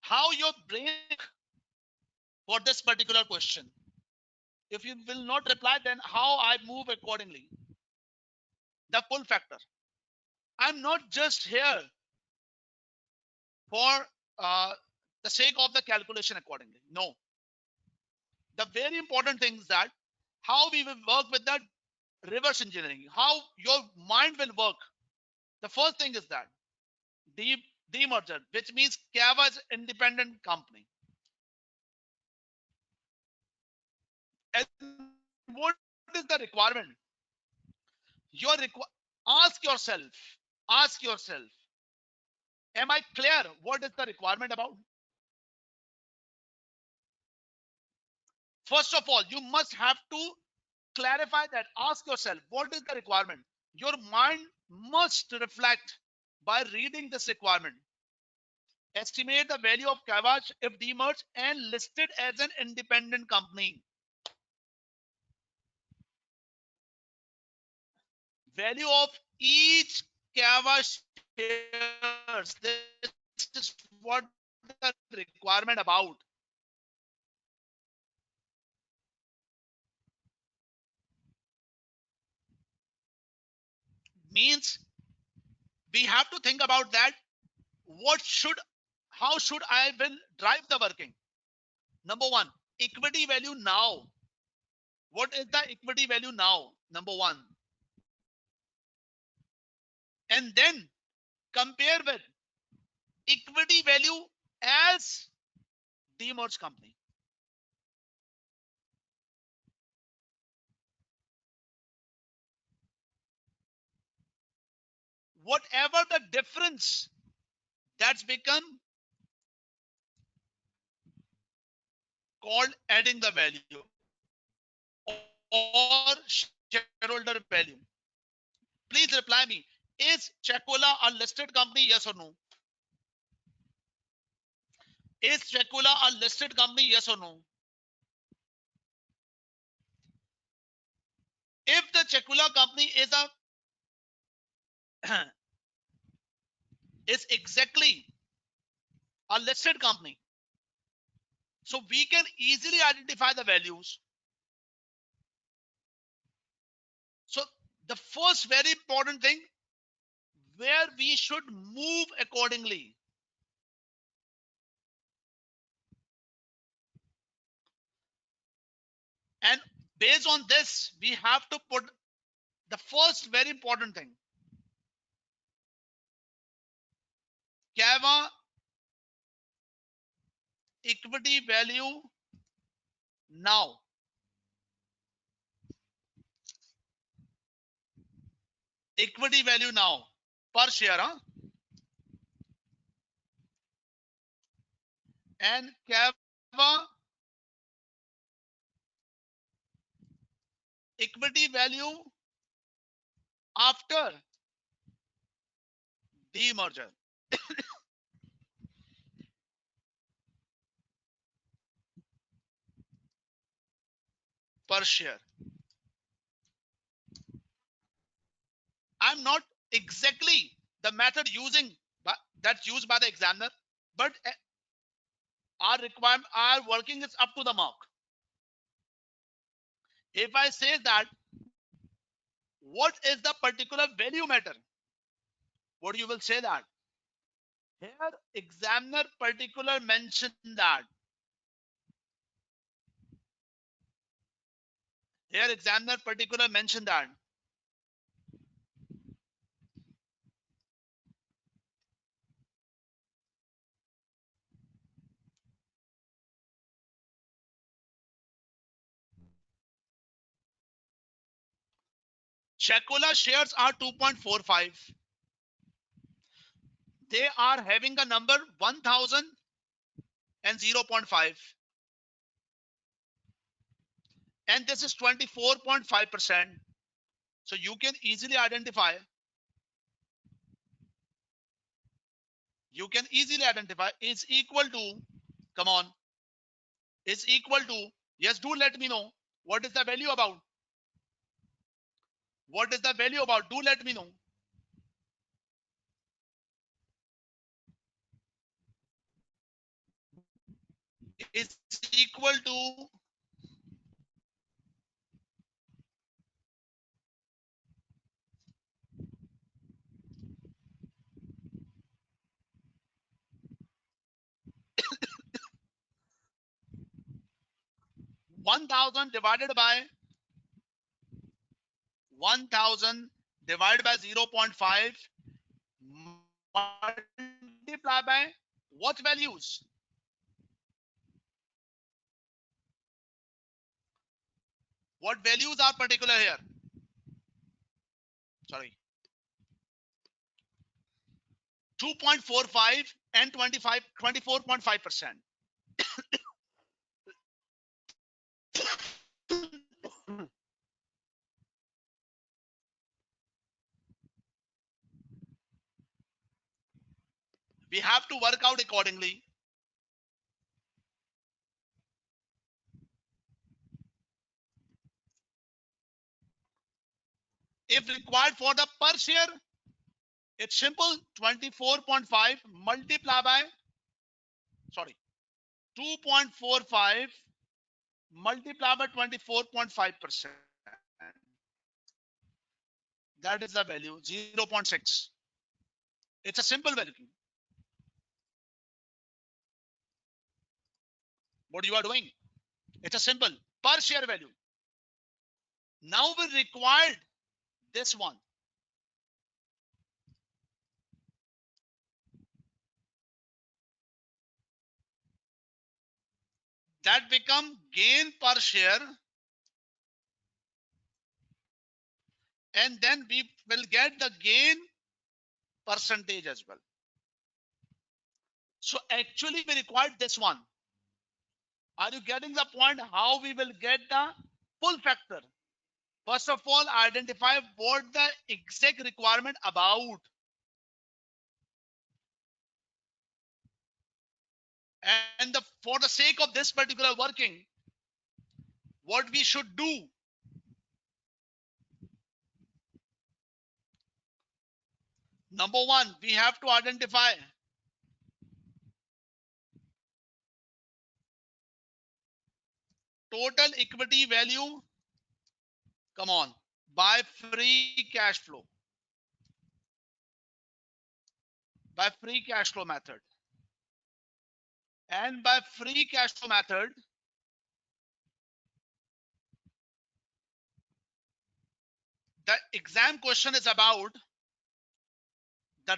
how your brain for this particular question. If you will not reply, then how I move accordingly. The pull factor. I'm not just here for the sake of the calculation accordingly. No. The very important thing is that how we will work with that reverse engineering, how your mind will work. The first thing is that demerger, which means Kava is independent company. And what is the requirement? Ask yourself, ask yourself, am I clear what is the requirement about? First of all, you must have to clarify that. Ask yourself, what is the requirement? Your mind must reflect by reading this requirement. Estimate the value of Kavash if demerged and listed as an independent company. Value of each Kavash shares. This is what the requirement about. Means we have to think about that. How should I will drive the working? Number one, equity value now. What is the equity value now? Number one. And then compare with equity value as demerged company. Whatever the difference, that's become called adding the value or shareholder value. Please reply me. Is Chacola a listed company? Yes or no? Is Chacola a listed company? Yes or no? If the Chacola company is a is exactly a listed company, so we can easily identify the values. So the first very important thing, where we should move accordingly. And based on this, we have to put the first very important thing. Kava equity value now. Equity value now per share, huh? And Kava equity value after demerger. Per share. I'm not exactly the method that's used by the examiner, but our requirement, our working is up to the mark. If I say that, what is the particular value matter? What you will say that? Here, examiner particular mention that. Here, examiner particular mention that. Chacola shares are 2.45. They are having a number 1000 and 0.5. And this is 24.5%. So you can easily identify. Is equal to, come on, is equal to, yes, do let me know what is the value about. What is the value about? Do let me know. Is equal to one thousand divided by 0.5 multiply by what values? What values are particular here? Sorry. 2.45 and 24.5%. We have to work out accordingly. If required for the per share, it's simple. 24.5 multiply by, sorry, 2.45 multiply by 24.5%. That is the value, 0.6. It's a simple value. What you are doing? It's a simple per share value. Now we required this one. That become gain per share. And then we will get the gain percentage as well. So actually we required this one. Are you getting the point? How we will get the full factor? First of all, identify what the exact requirement about. And for the sake of this particular working, what we should do. Number one, we have to identify total equity value, come on, by free cash flow. By free cash flow method. And by free cash flow method, the exam question is about the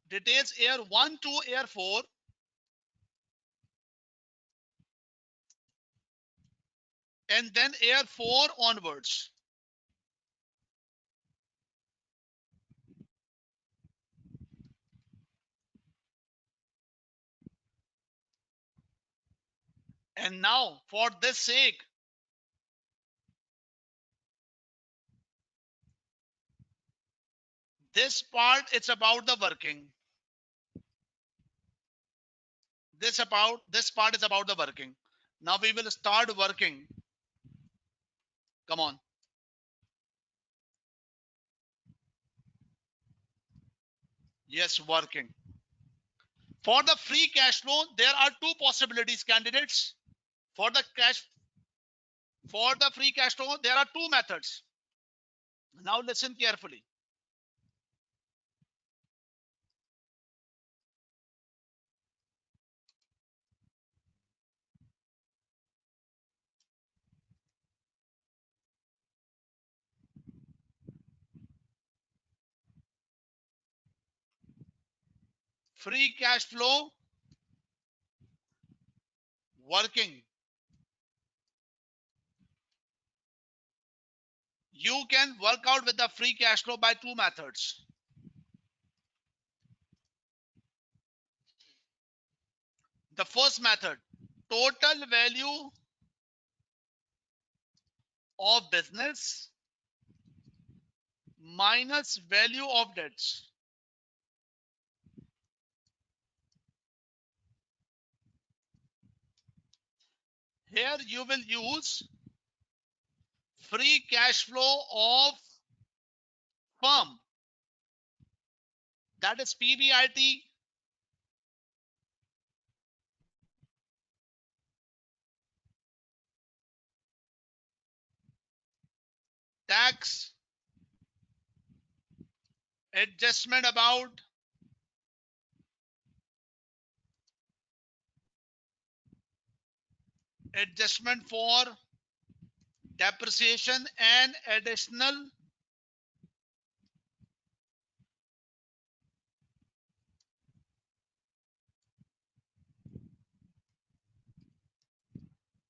details year 1 to year 4. And then year 4 onwards. And now for this sake, this part, it's about the working. This part is about the working. Now we will start working. Come on. Yes, working. For the free cash flow, there are two possibilities, candidates. For the free cash flow, there are two methods. Now listen carefully. Free cash flow working. You can work out with the free cash flow by two methods. The first method, total value of business minus value of debts. Here you will use free cash flow of firm, that is PBIT, tax, adjustment about adjustment for depreciation and additional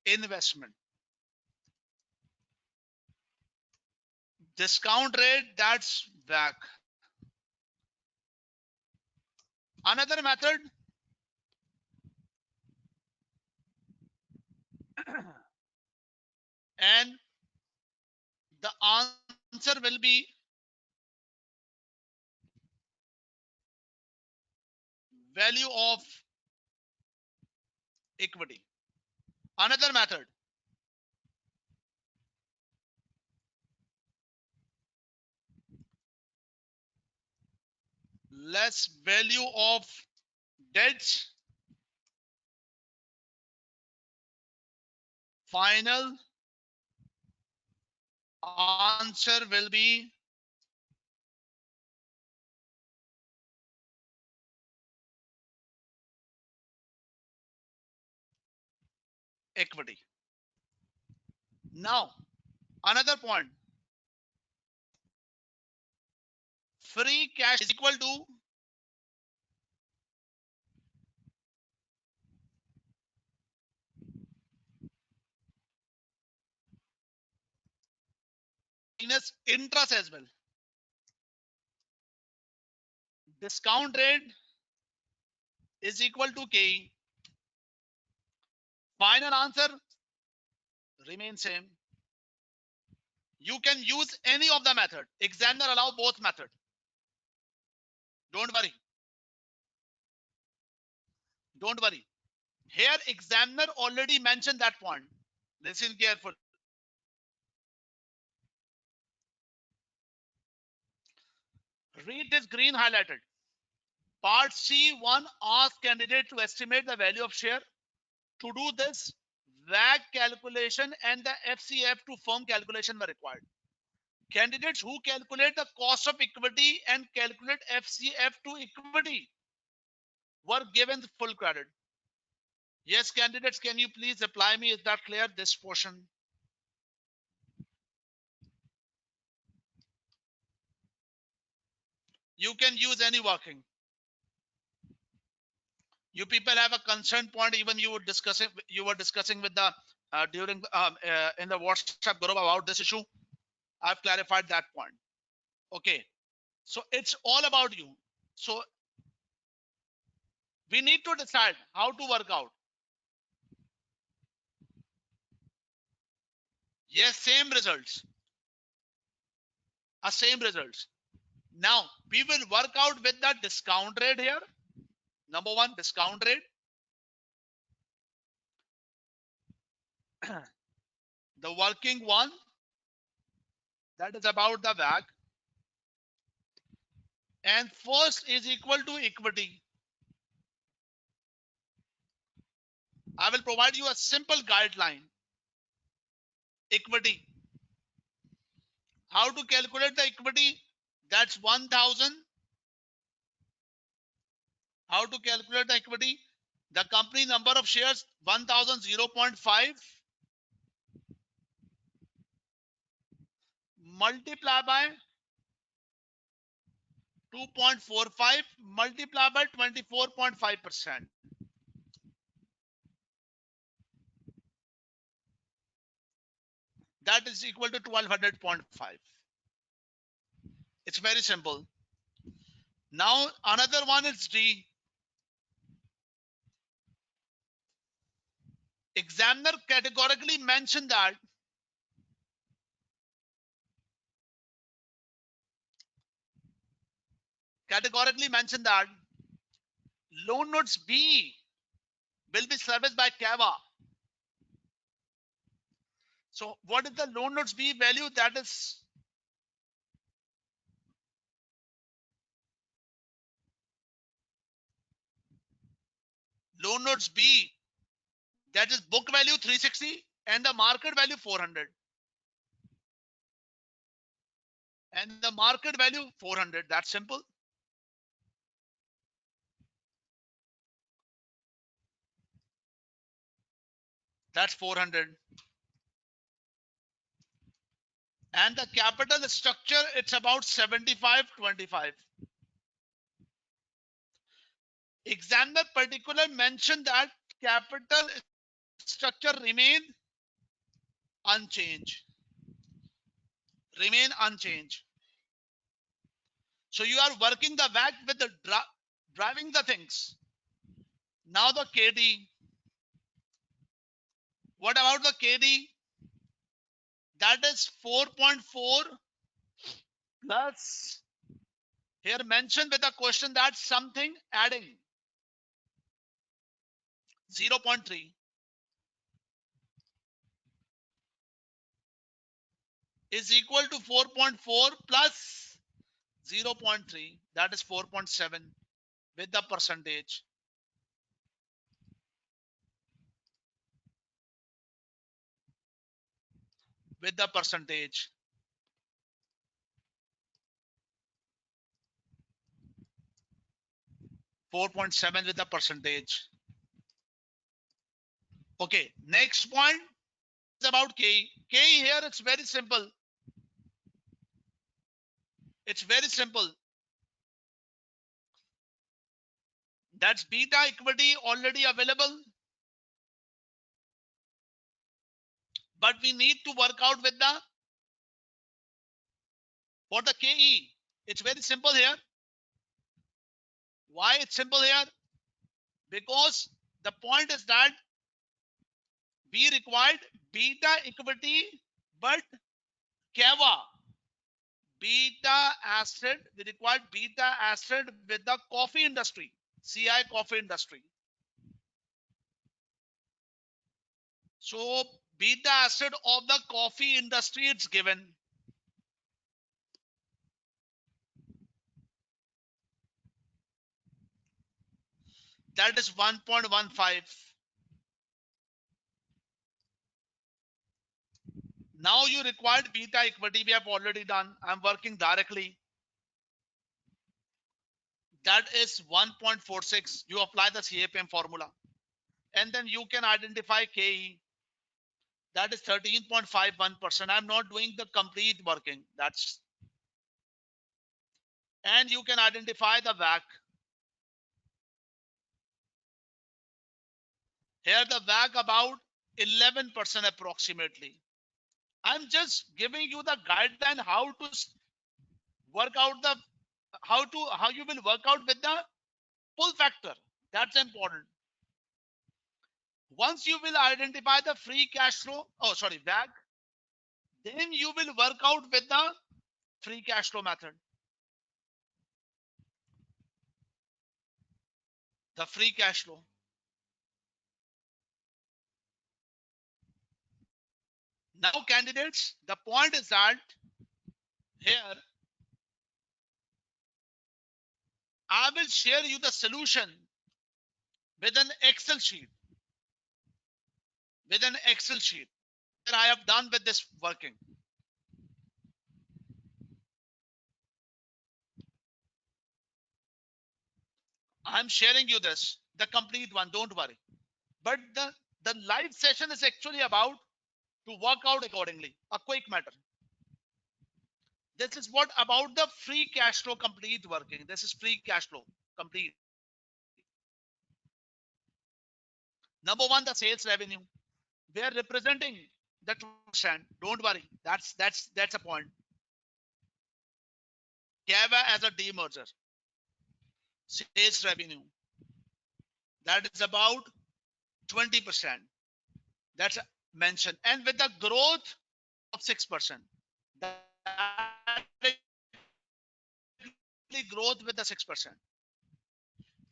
investment. Discount rate, that's back. Another method, and the answer will be value of equity. Another method. Less value of debts. Final answer will be equity. Now, another point. Free cash is equal to minus interest as well. Discount rate is equal to K. Final answer remains same. You can use any of the method. Examiner allow both method. Don't worry. Don't worry. Here examiner already mentioned that point. Listen careful. Read this green highlighted. Part C1 asks candidate to estimate the value of share. To do this, WAC calculation and the FCF to firm calculation were required. Candidates who calculate the cost of equity and calculate FCF to equity were given full credit. Yes, candidates, can you please reply me? Is that clear? This portion. You can use any working. You people have a concern point. Even you were discussing with the during in the WhatsApp group about this issue. I've clarified that point. Okay, so it's all about you. So we need to decide how to work out. Yes, same results. Same results. Now we will work out with the discount rate here. Number one, discount rate. The working one, that is about the WAC. And first is equal to equity. I will provide you a simple guideline. Equity. How to calculate the equity? That's 1000. How to calculate the equity? The company number of shares 1000 0.5 multiply by 2.45 multiply by 24.5%. That is equal to 1200.5. It's very simple. Now another one is D. Examiner categorically mentioned that loan notes B will be serviced by CAVA. So what is the loan notes B value? That is loan notes B, that is book value 360 and the market value 400. And the market value 400. That's simple. That's 400. And the capital structure, it's about 75-25. Examiner particular mentioned that capital structure remain unchanged. So you are working the WAC with the driving the things. Now the KD. What about the KD? That is 4.4 plus here mentioned with a question that something adding. 0.3 is equal to 4.4 plus 0.3, that is 4.7 with the percentage. With the percentage. .7 with the percentage. Okay, next point is about K. K here, it's very simple. It's very simple. That's beta equity already available. But we need to work out with the, for the KE. It's very simple here. Why it's simple here? Because the point is that we required beta equity, but KEVA, beta acid, we required beta acid with the coffee industry, CI coffee industry. So beta acid of the coffee industry, it's given. That is 1.15. Now you required beta equity, we have already done. I'm working directly. That is 1.46. You apply the CAPM formula. And then you can identify KE. That is 13.51%. I'm not doing the complete working. That's, and you can identify the WAC. Here the WAC about 11% approximately. I'm just giving you the guideline how to work out the, how you will work out with the pull factor. That's important. Once you will identify the free cash flow, WAC, then you will work out with the free cash flow method. The free cash flow. Now, candidates, the point is that here I will share you the solution with an Excel sheet. With an Excel sheet that I have done with this working. I'm sharing you this, the complete one, don't worry. But the live session is actually about to work out accordingly. A quick matter. This is what about the free cash flow complete working. This is free cash flow complete. Number one, the sales revenue. We are representing the 2%. Don't worry. That's a point. KEVA as a demerger. Sales revenue. That is about 20%. That's mentioned. And with the growth of 6%. That growth with the 6%.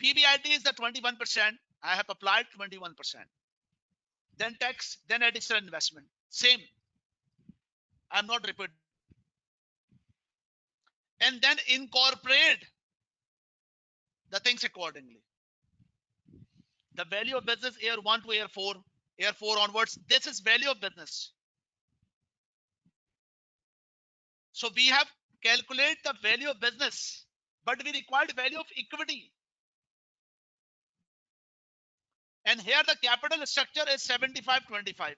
PBIT is the 21%. I have applied 21%. Then tax, then additional investment. Same. I'm not repeating. And then incorporate the things accordingly. The value of business year 1 to year 4 onwards. This is value of business. So we have calculated the value of business, but we required value of equity. And here the capital structure is 75-25.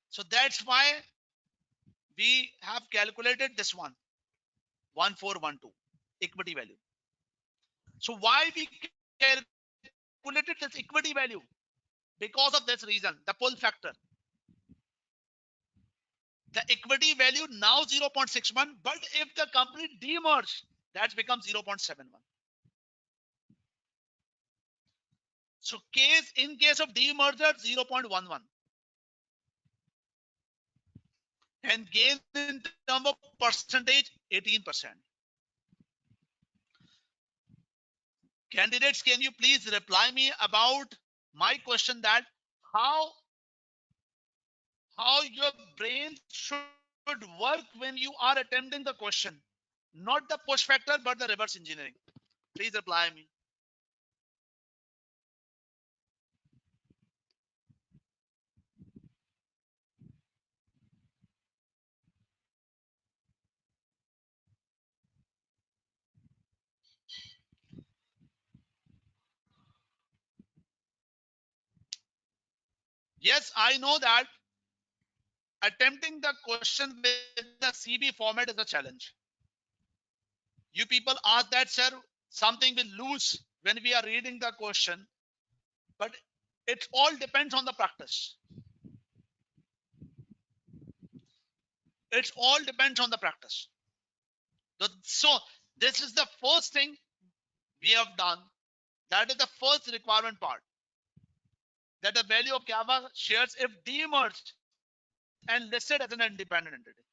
So that's why we have calculated this one, 1412 equity value. So why we calculated this equity value? Because of this reason, the pull factor. The equity value now 0.61, but if the company demerge, that becomes 0.71. So in case of demerger, 0.11. And gain in terms of percentage, 18%. Candidates, can you please reply me about my question that how your brain should work when you are attempting the question, not the push factor but the reverse engineering. Please reply me. Yes, I know that attempting the question with the CB format is a challenge. You people ask that, sir, something will lose when we are reading the question, but it all depends on the practice. It all depends on the practice. So this is the first thing we have done. That is the first requirement part. That the value of Java shares if demerged and listed as an independent entity.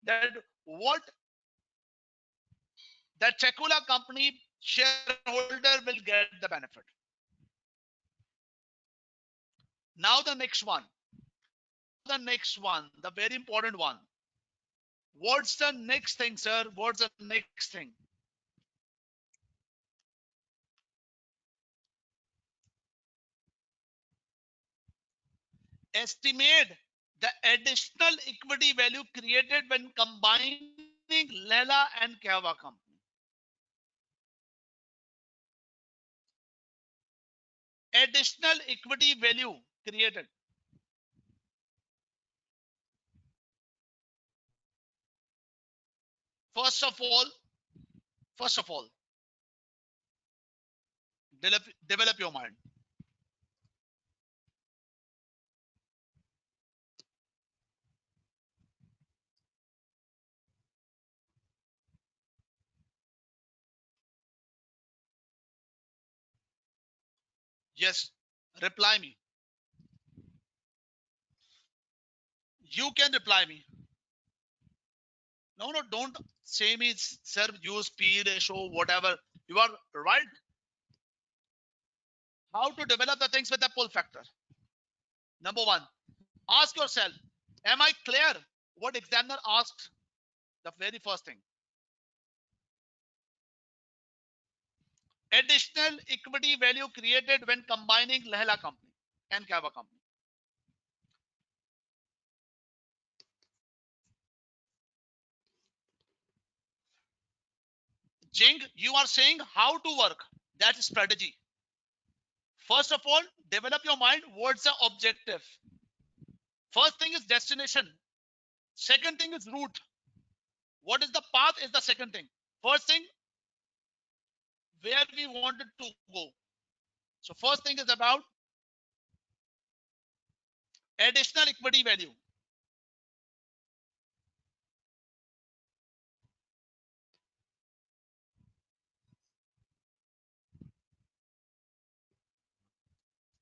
That what that Chekula company shareholder will get the benefit. Now the next one. The very important one. What's the next thing, sir? What's the next thing? Estimate the additional equity value created when combining Lela and Kava company. Additional equity value created. First of all, develop your mind. Yes, reply me. You can reply me. No, don't say me, sir, use P ratio, whatever. You are right. How to develop the things with the pull factor. Number one, ask yourself, am I clear what examiner asked? The very first thing. Additional equity value created when combining Lehla company and Kava company. Jing, you are saying how to work. That's strategy. First of all, develop your mind. What's the objective? First thing is destination. Second thing is route. What is the path is the second thing. First thing, where we wanted to go. So first thing is about additional equity value.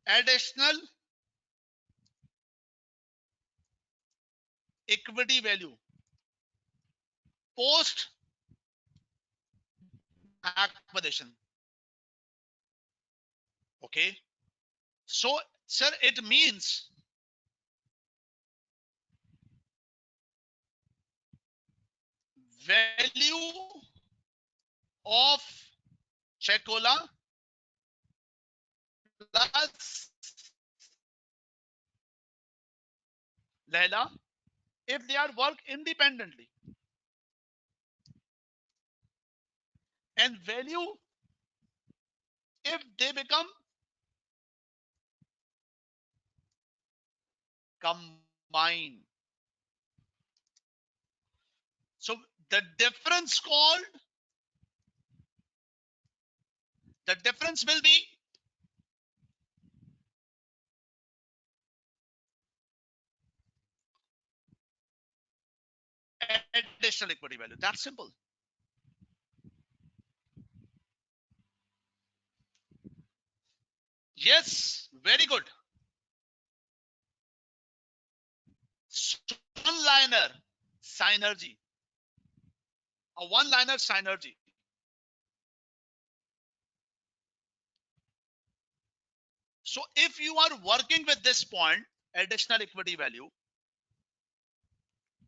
Additional equity value post acquisition. Okay. So, sir, it means value of Checola plus Lela if they are work independently, and value if they become combined. So the difference will be additional equity value. That's simple. Yes, very good. One liner synergy. A one liner synergy. So if you are working with this point, additional equity value,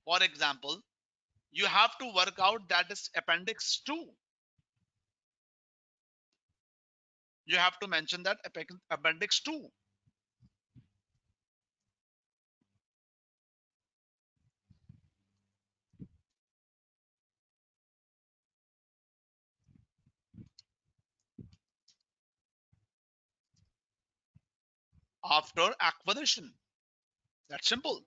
for example, you have to work out that is appendix 2. You have to mention that appendix 2. After acquisition. That's simple.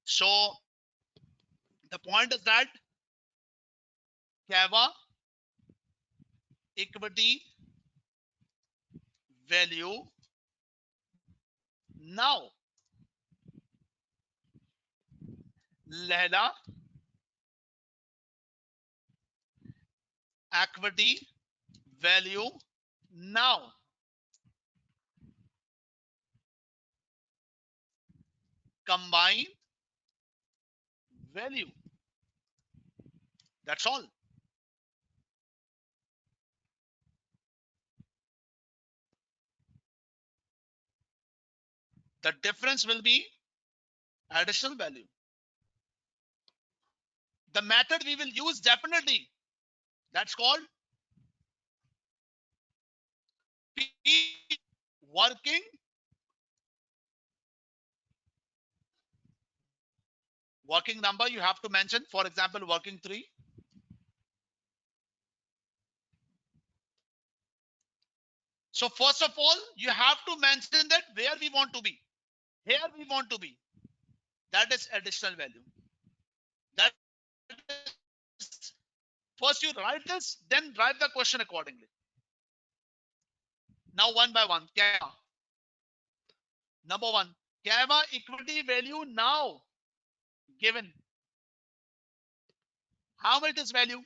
So the point is that CAVA equity value now. Lehla equity value now. Combine value. That's all. The difference will be additional value. The method we will use definitely, that's called P working number. You have to mention, for example, working 3. So first of all, you have to mention that where we want to be. Here we want to be. That is additional value. That is, first you write this, then write the question accordingly. Now one by one. Number 1, CAVA equity value now given. How much is value?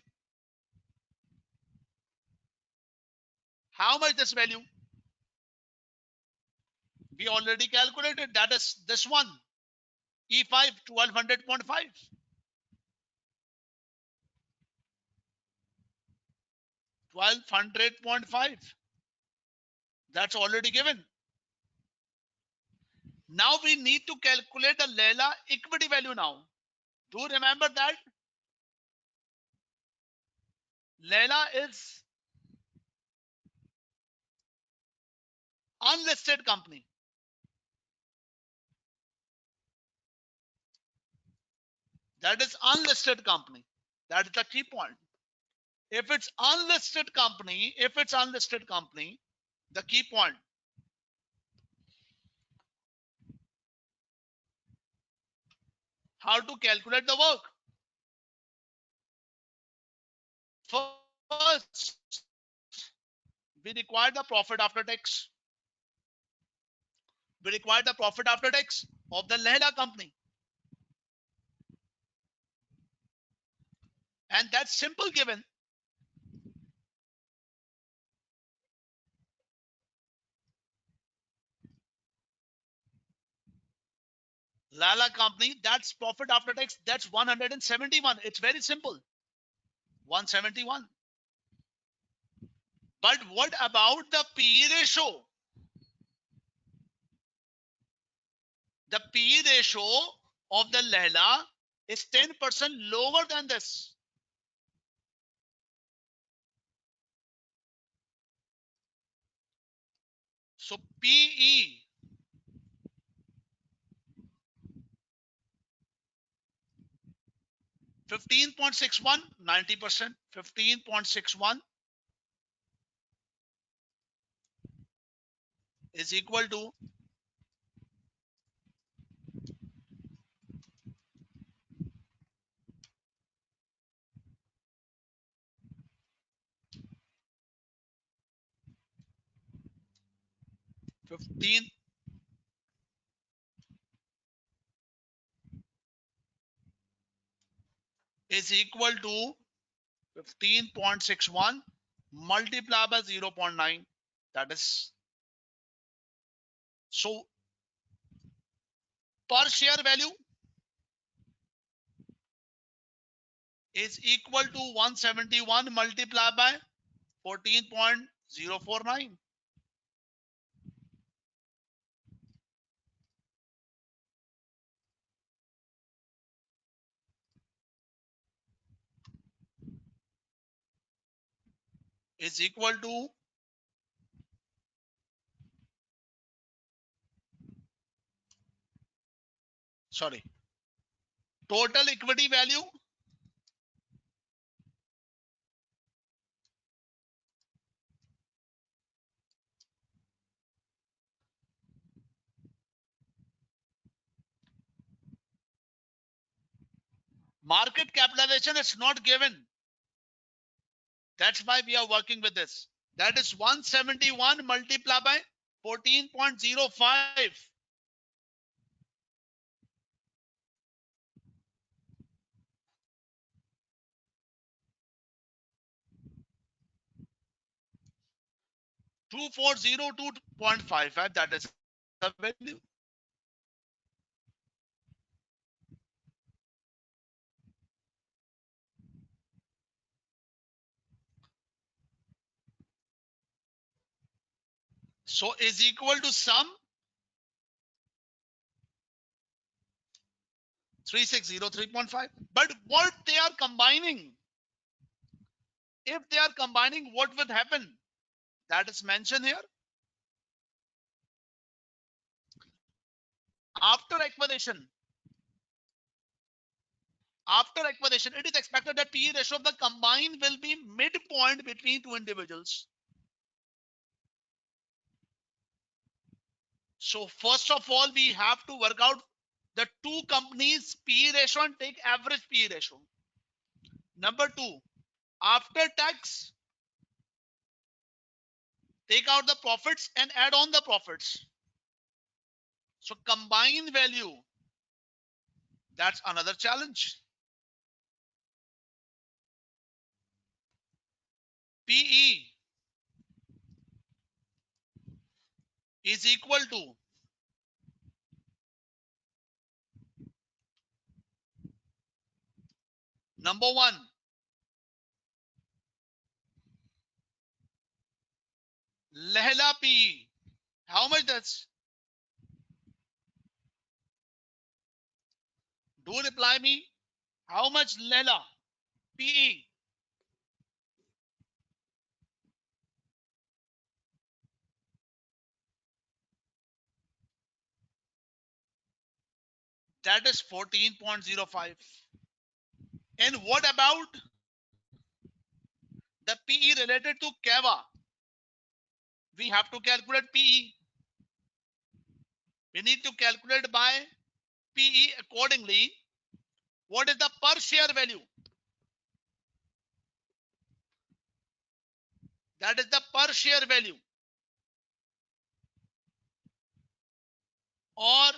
How much is value? We already calculated. That is this one. E5 1200.5. 1200.5. That's already given. Now we need to calculate the Leila equity value now. Do you remember that? Leila is unlisted company. That is unlisted company. That is the key point. If it's unlisted company, the key point. How to calculate the work? First, we require the profit after tax. We require the profit after tax of the Leila company. And that's simple given. Lala company, that's profit after tax, that's 171. It's very simple. 171. But what about the PE ratio? The PE ratio of the Lehla is 10% lower than this. So PE 15.61, 90%, 15.61 is equal to 15 is equal to 15.61 multiplied by 0.9. That is, so per share value is equal to 171 multiplied by 14.049. Is equal to, sorry, total equity value market capitalization is not given. That's why we are working with this. That is 171 multiplied by 14.05. 2402.55. That is the value. So is equal to sum 3603.5. But what they are combining, if they are combining, what would happen? That is mentioned here. After acquisition, it is expected that PE ratio of the combined will be midpoint between two individuals. So first of all, we have to work out the two companies' PE ratio and take average PE ratio. Number two, after tax, take out the profits and add on the profits. So combined value, that's another challenge. PE is equal to number one, Lehla PE. How much that's? Do reply me. How much Lehla PE? That is 14.05. And what about the PE related to Kava? We have to calculate PE. We need to calculate by PE accordingly. What is the per share value? That is the per share value. Or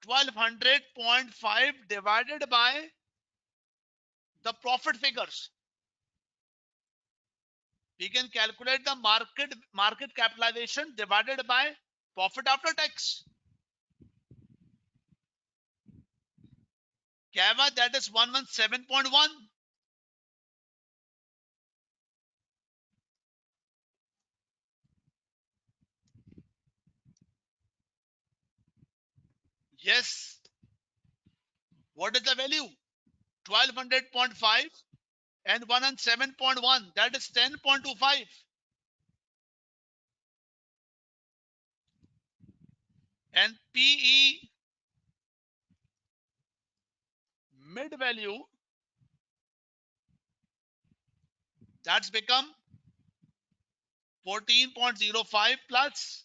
1200.5 divided by the profit figures. We can calculate the market capitalization divided by profit after tax. Kava, that is 117.1. Yes. What is the value? 1200.5 and 107.1. That is 10.25. And PE mid value, that's become 14.05 plus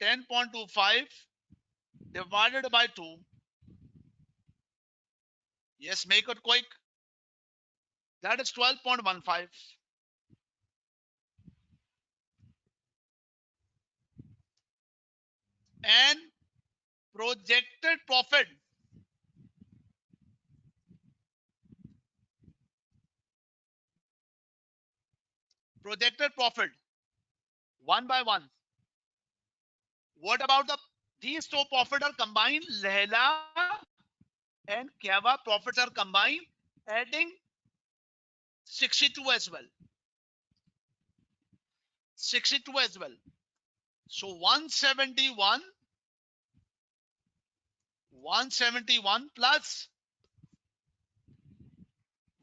10.25 divided by 2. Yes, make it quick. That is 12.15. And projected profit, one by one. What about these two profit are combined? Lehla and Kava profits are combined. adding 62 as well. 62 as well. So 171 plus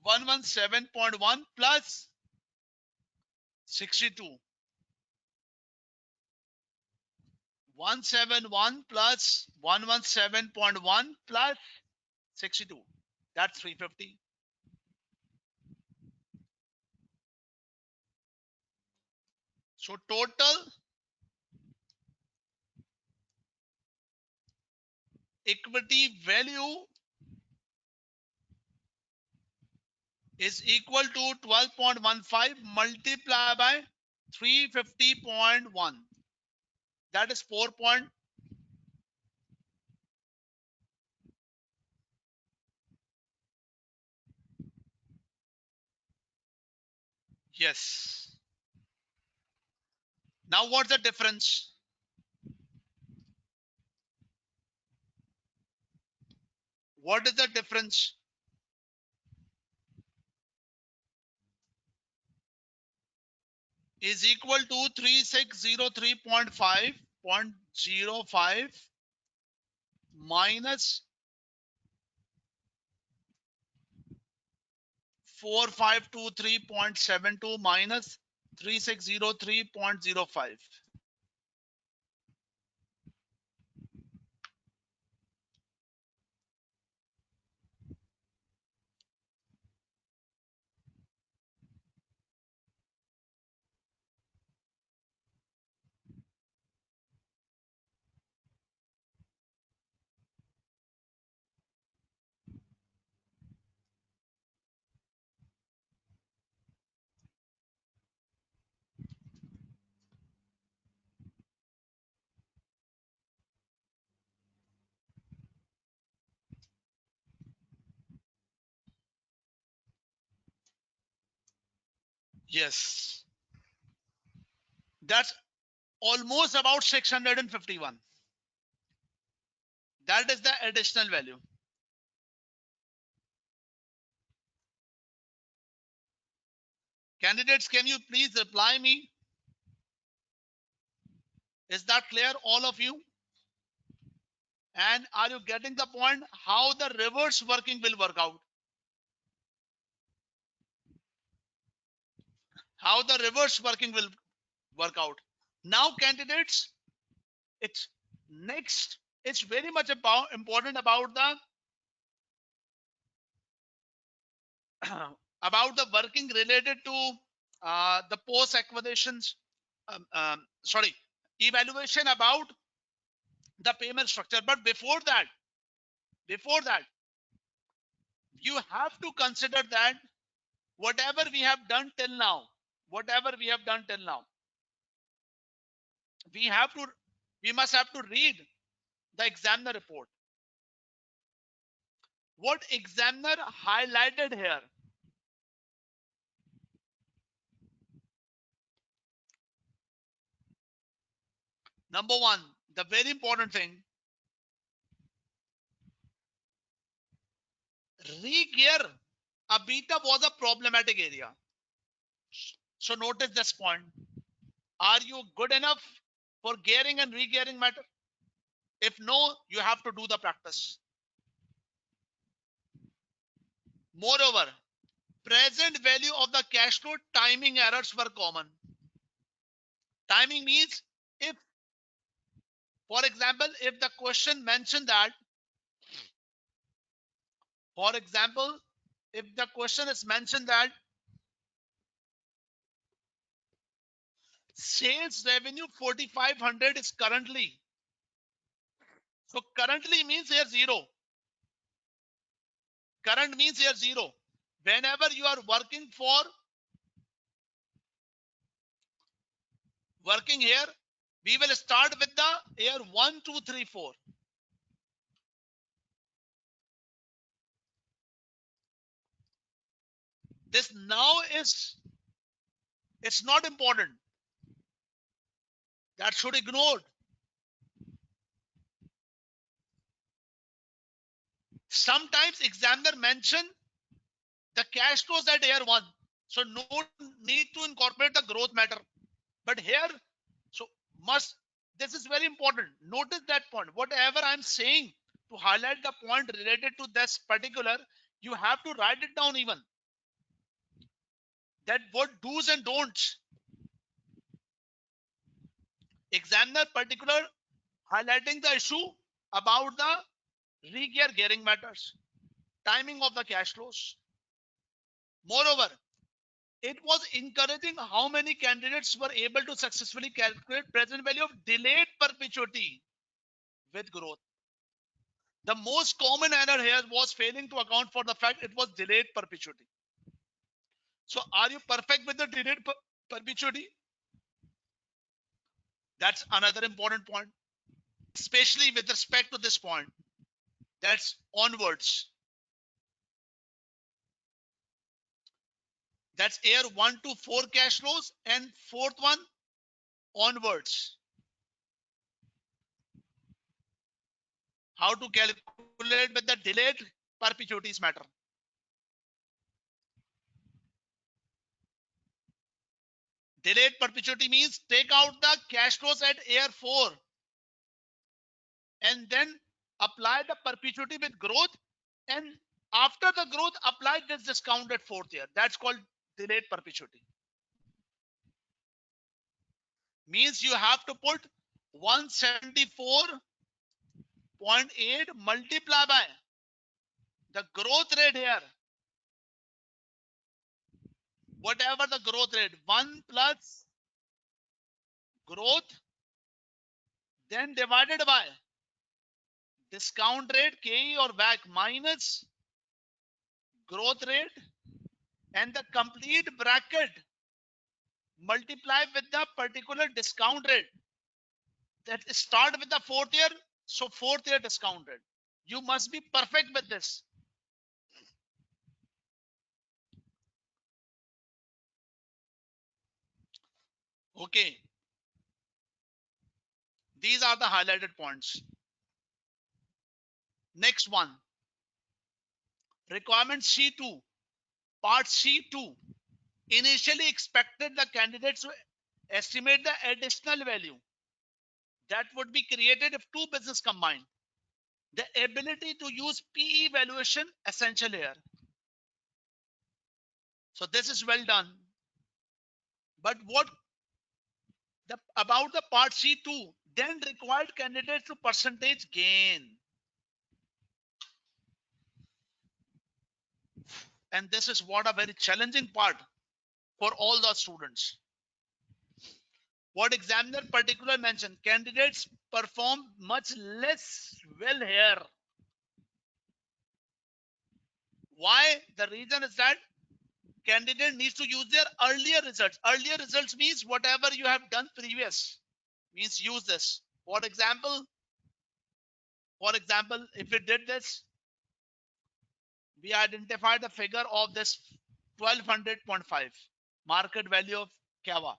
117.1 plus 62. 171 plus 117.1 plus 62. That's 350. So total equity value is equal to 12.15 multiplied by 350.1. That is 4. Yes. Now what's the difference? What is the difference? Is equal to 3603.5.05 minus 4523.72 minus 3603.05. Yes. That's almost about 651. That is the additional value. Candidates, can you please reply me? Is that clear, all of you? And are you getting the point how the reverse working will work out? How the reverse working will work out. Now, candidates, it's next. It's very much important about the about the working related to the post acquisitions. Sorry, evaluation about the payment structure. But before that, you have to consider that whatever we have done till now, we have to, we must have to read the examiner report. What examiner highlighted here? Number one, the very important thing, re-gear beta was a problematic area. So notice this point. Are you good enough for gearing and re-gearing matter? If no, you have to do the practice. Moreover, present value of the cash flow timing errors were common. Timing means if, for example, if the question mentioned that, for example, if the question is mentioned that sales revenue 4,500 is currently, so currently means here zero. Current means here zero. Whenever you are working here, we will start with the year 1, 2, 3, 4. This now is, it's not important. That should ignore. Sometimes examiner mention The cash flows at year one. So no need to incorporate the growth matter. But here, so must, this is very important. Notice that point. Whatever I'm saying to highlight the point related to this particular, you have to write it down even. That what do's and don'ts. Examiner particular highlighting the issue about the re-gear gearing matters, timing of the cash flows. Moreover, it was encouraging how many candidates were able to successfully calculate present value of delayed perpetuity with growth. The most common error here was failing to account for the fact it was delayed perpetuity. So are you perfect with the delayed perpetuity? That's another important point, especially with respect to this point. That's onwards. That's year 1 to 4 cash flows, and fourth one onwards. How to calculate with the delayed perpetuities matter. Delayed perpetuity means take out the cash flows at year 4 and then apply the perpetuity with growth, and after the growth apply this discount at fourth year. That's called delayed perpetuity. Means you have to put 174.8 multiply by the growth rate here, whatever the growth rate, 1 plus growth, then divided by discount rate KE or WACC minus growth rate, and the complete bracket multiply with the particular discount rate that start with the fourth year. So fourth year discount rate. You must be perfect with this. Okay. These are the highlighted points. Next one. Requirement C2. Part C2. Initially expected the candidates to estimate the additional value that would be created if two businesses combine. The ability to use PE valuation essential here. So this is well done. But what about the part C2? Then required candidates to percentage gain. And this is what a very challenging part for all the students. What examiner particular mentioned, candidates perform much less well here. Why? The reason is that candidate needs to use their earlier results. Earlier results means whatever you have done previous. Means use this. For example, if we did this, we identified the figure of this 1200.5 market value of Kava.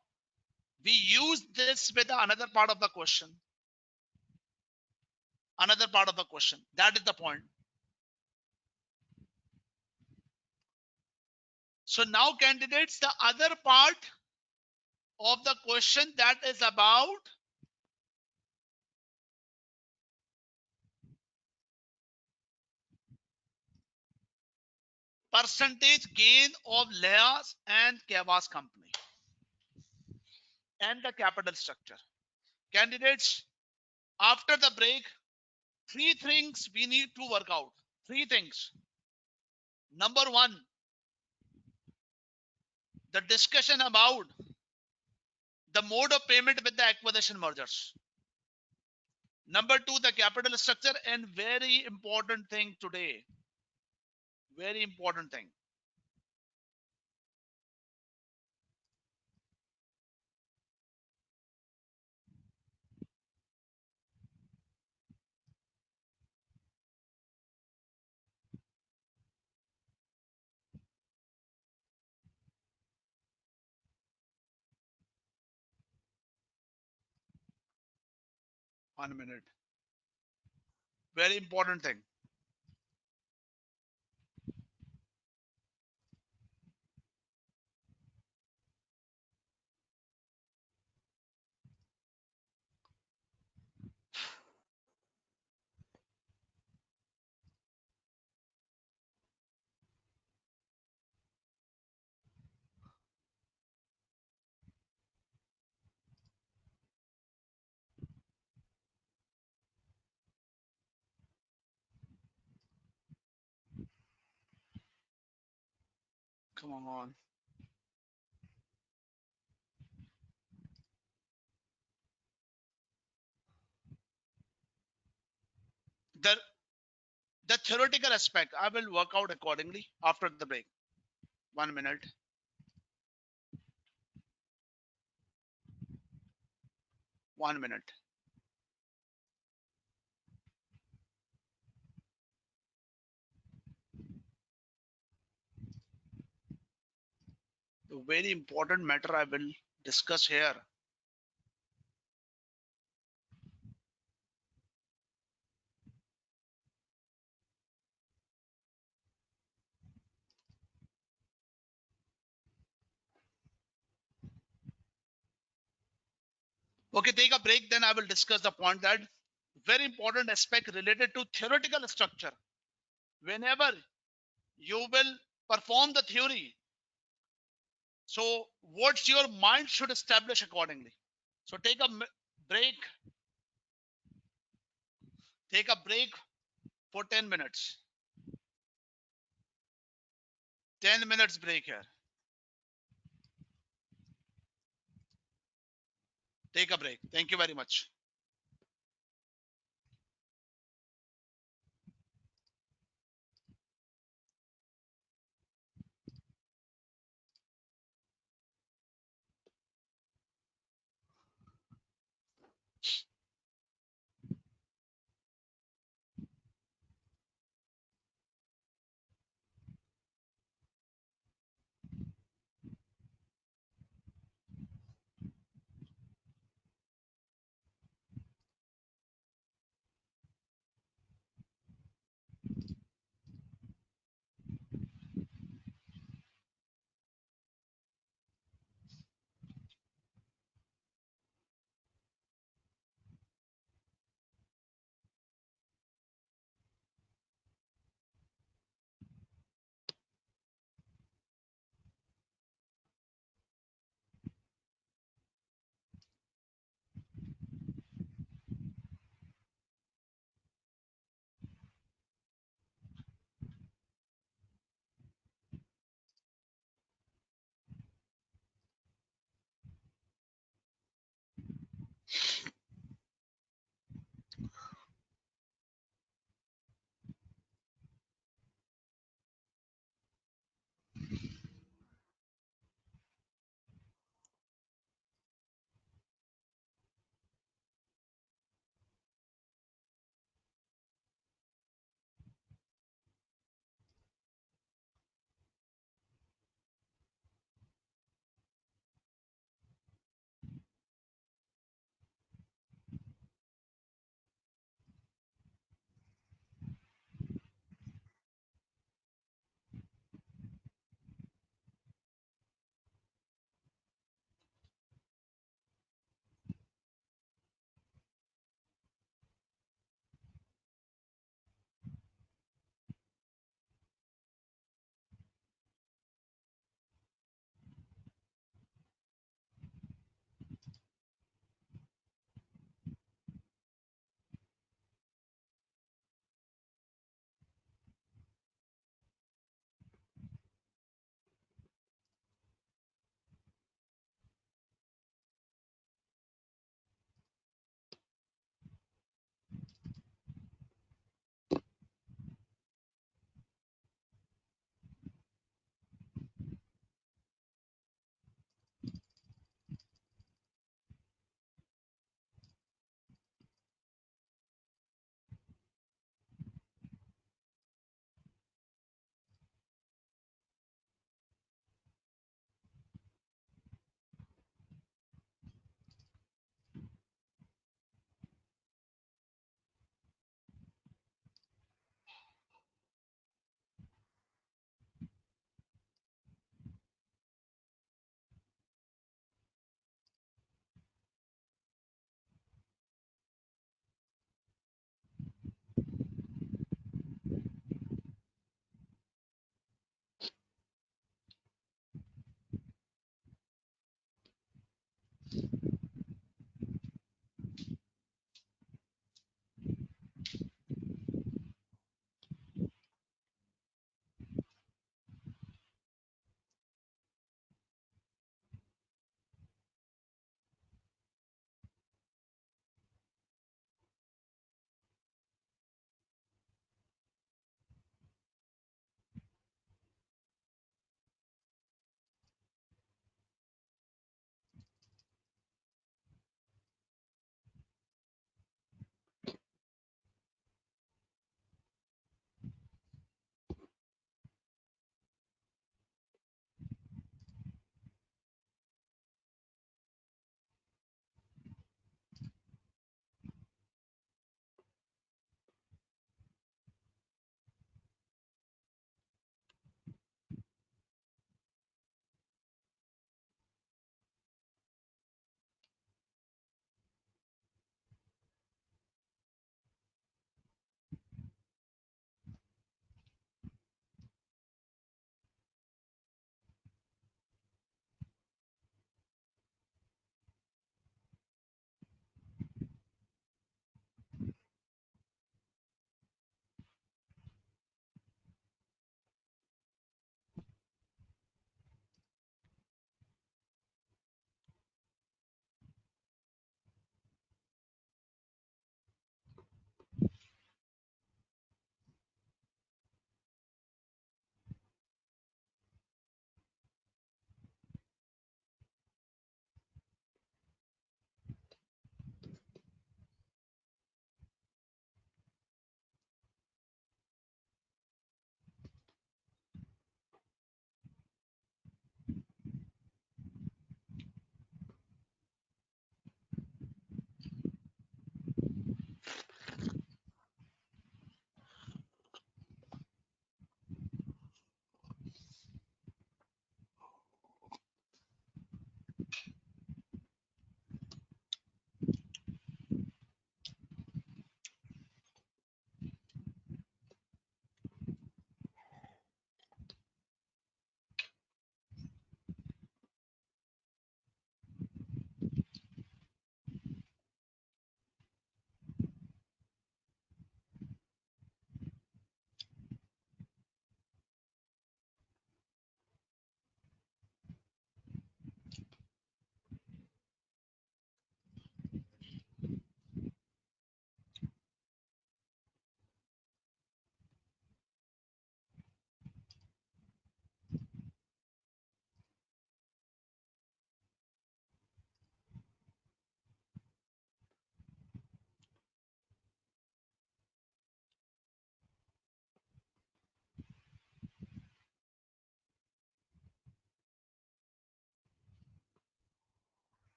We use this with another part of the question. Another part of the question. That is the point. So now candidates, the other part of the question that is about percentage gain of Lea's and Kava's company and the capital structure. Candidates, after the break, three things we need to work out. Three things. Number one, the discussion about the mode of payment with the acquisition mergers. Number two, the capital structure, and very important thing today. Very important thing. One minute. Very important thing. Come on. The the theoretical aspect, I will work out accordingly after the break. 1 minute. 1 minute. The very important matter I will discuss here. Okay, take a break, then I will discuss the point that very important aspect related to theoretical structure. Whenever you will perform the theory, so what your mind should establish accordingly. So break, take a break for 10 minutes. 10 minutes break here. Take a break. Thank you very much.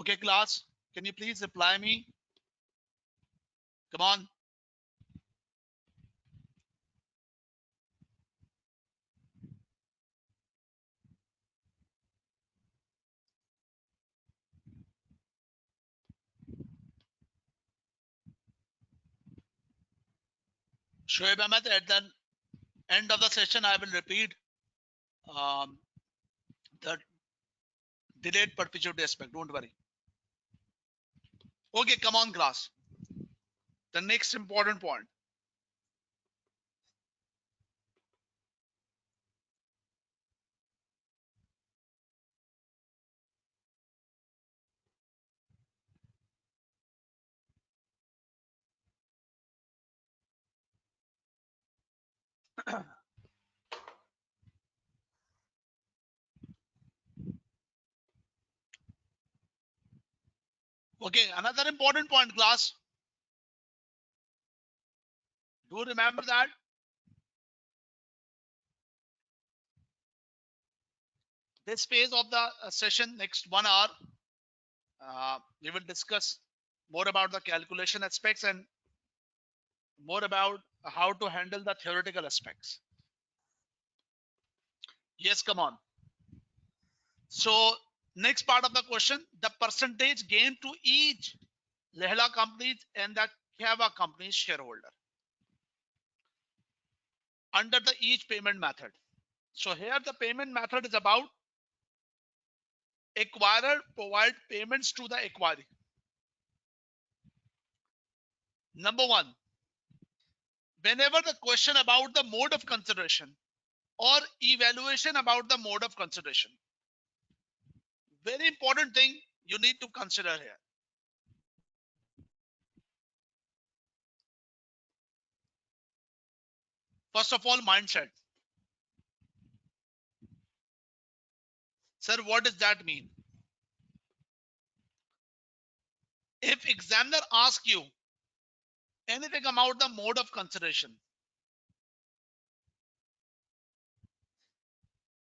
Okay, class, can you please reply me? Come on. Shoaib Ahmed, at the end of the session, I will repeat um, the delayed perpetuity aspect. Don't worry. Okay, come on, class. The next important point. Okay, another important point, class. Do remember that this phase of the session, next 1 hour, we will discuss more about the calculation aspects and more about how to handle the theoretical aspects. Yes, come on. So next part of the question, the percentage gain to each Lehla companies and the Kava companies shareholder under the each payment method. So here the payment method is about acquirer provide payments to the acquiree. Number one, whenever the question about the mode of consideration or evaluation about the mode of consideration, very important thing you need to consider here. First of all, mindset. Sir, what does that mean? If examiner asks you anything about the mode of consideration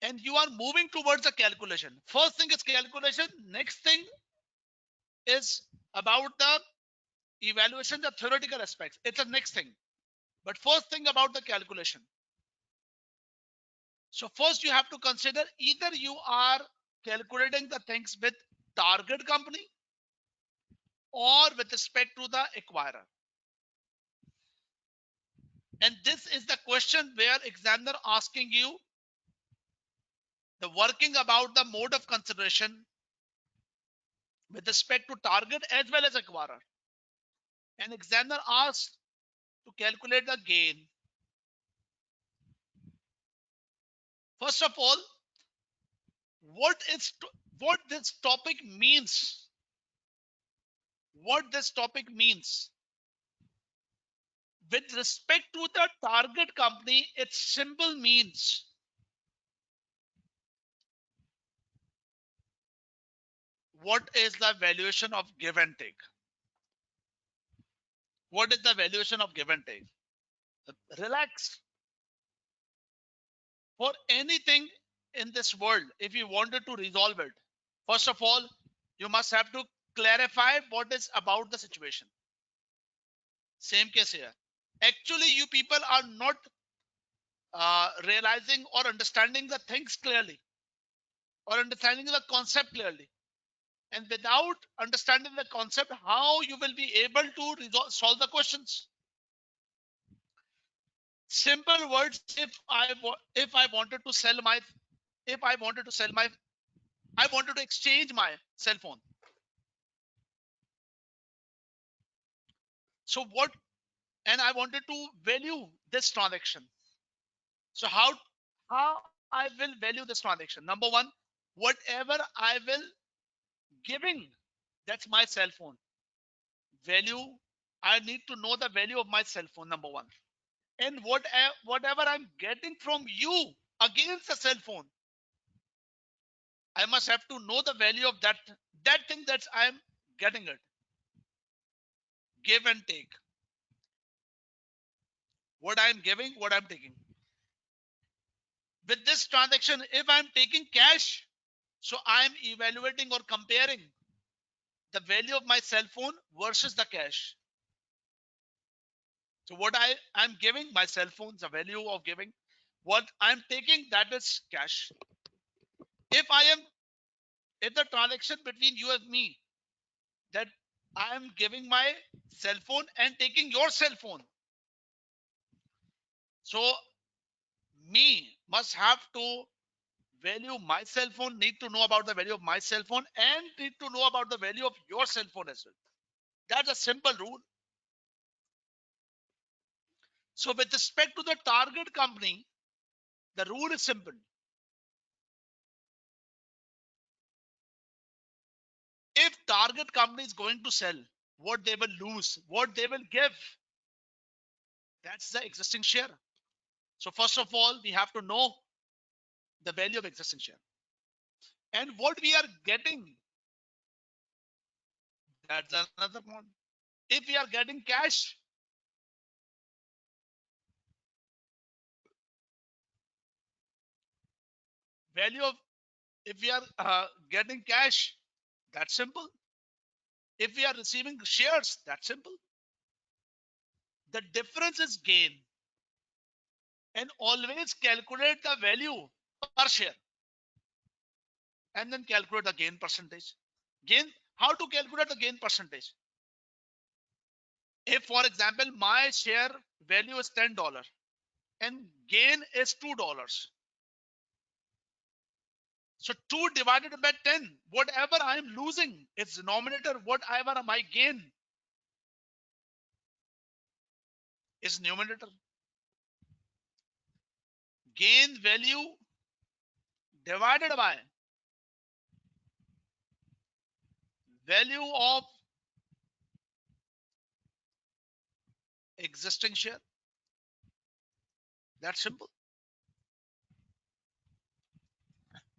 and you are moving towards the calculation, first thing is calculation, next thing is about the evaluation, the theoretical aspects. It's the next thing. But first thing about the calculation. So first you have to consider either you are calculating the things with target company or with respect to the acquirer. And this is the question where examiner asking you the working about the mode of consideration with respect to target as well as acquirer. And examiner asks to calculate the gain. First of all, what this topic means. What this topic means. With respect to the target company, its symbol means what is the valuation of give and take? What is the valuation of give and take? Relax. For anything in this world, if you wanted to resolve it, first of all, you must have to clarify what is about the situation. Same case here. Actually, you people are not realizing or understanding the things clearly or understanding the concept clearly. And without understanding the concept, how you will be able to solve the questions? Simple words. If I wanted to sell my, if I wanted to sell my, I wanted to exchange my cell phone. So what? And I wanted to value this transaction. So how I will value this transaction? Number one, whatever I will giving, that's my cell phone. Value. I need to know the value of my cell phone. Number one. And whatever I'm getting from you against the cell phone, I must have to know the value of that thing that I'm getting it. Give and take. What I'm giving, what I'm taking. With this transaction, if I'm taking cash, so I'm evaluating or comparing the value of my cell phone versus the cash. So what I'm giving, my cell phone, the value of giving. What I'm taking, that is cash. If the transaction between you and me, that I am giving my cell phone and taking your cell phone. So me must have to value my cell phone, need to know about the value of my cell phone, and need to know about the value of your cell phone as well. That's a simple rule. So with respect to the target company, the rule is simple. If target company is going to sell, what they will lose, what they will give, that's the existing share. So first of all, we have to know the value of existing share. And what we are getting, that's another point. If we are getting cash, value of, if we are getting cash, that's simple. If we are receiving shares, that's simple. The difference is gain. And always calculate the value per share and then calculate the gain percentage. Gain, how to calculate the gain percentage? If, for example, my share value is $10 and gain is $2. So 2 divided by 10, whatever I am losing, its denominator, whatever my gain is numerator. Gain value divided by value of existing share. That's simple.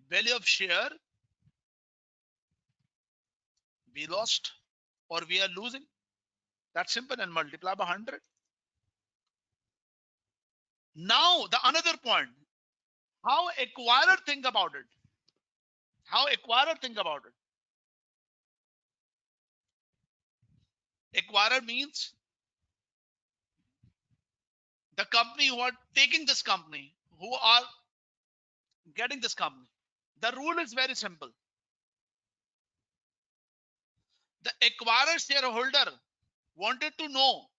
Value of share we lost or we are losing. That's simple, and multiply by 100. Now the another point, how acquirer think about it. How acquirer think about it. Acquirer means the company who are taking this company, who are getting this company. The rule is very simple. The acquirer shareholder wanted to know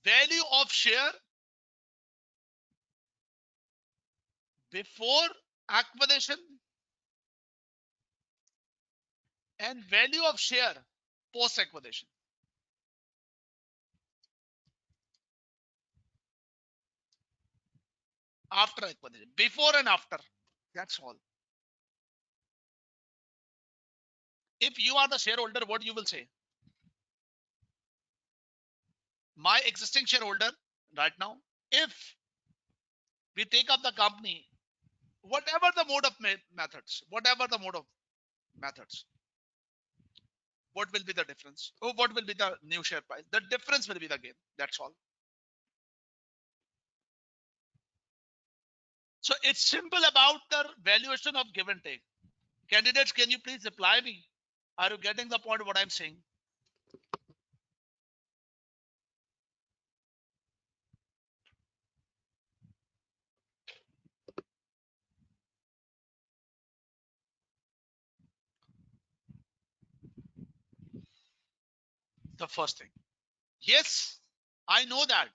value of share before acquisition and value of share post acquisition. After acquisition, before and after. That's all. If you are the shareholder, what you will say? My existing shareholder right now, if we take up the company, whatever the mode of methods, what will be the difference? Or what will be the new share price? The difference will be the gain. That's all. So it's simple about the valuation of give and take. Candidates, can you please reply me? Are you getting the point of what I'm saying? The first thing. Yes, I know that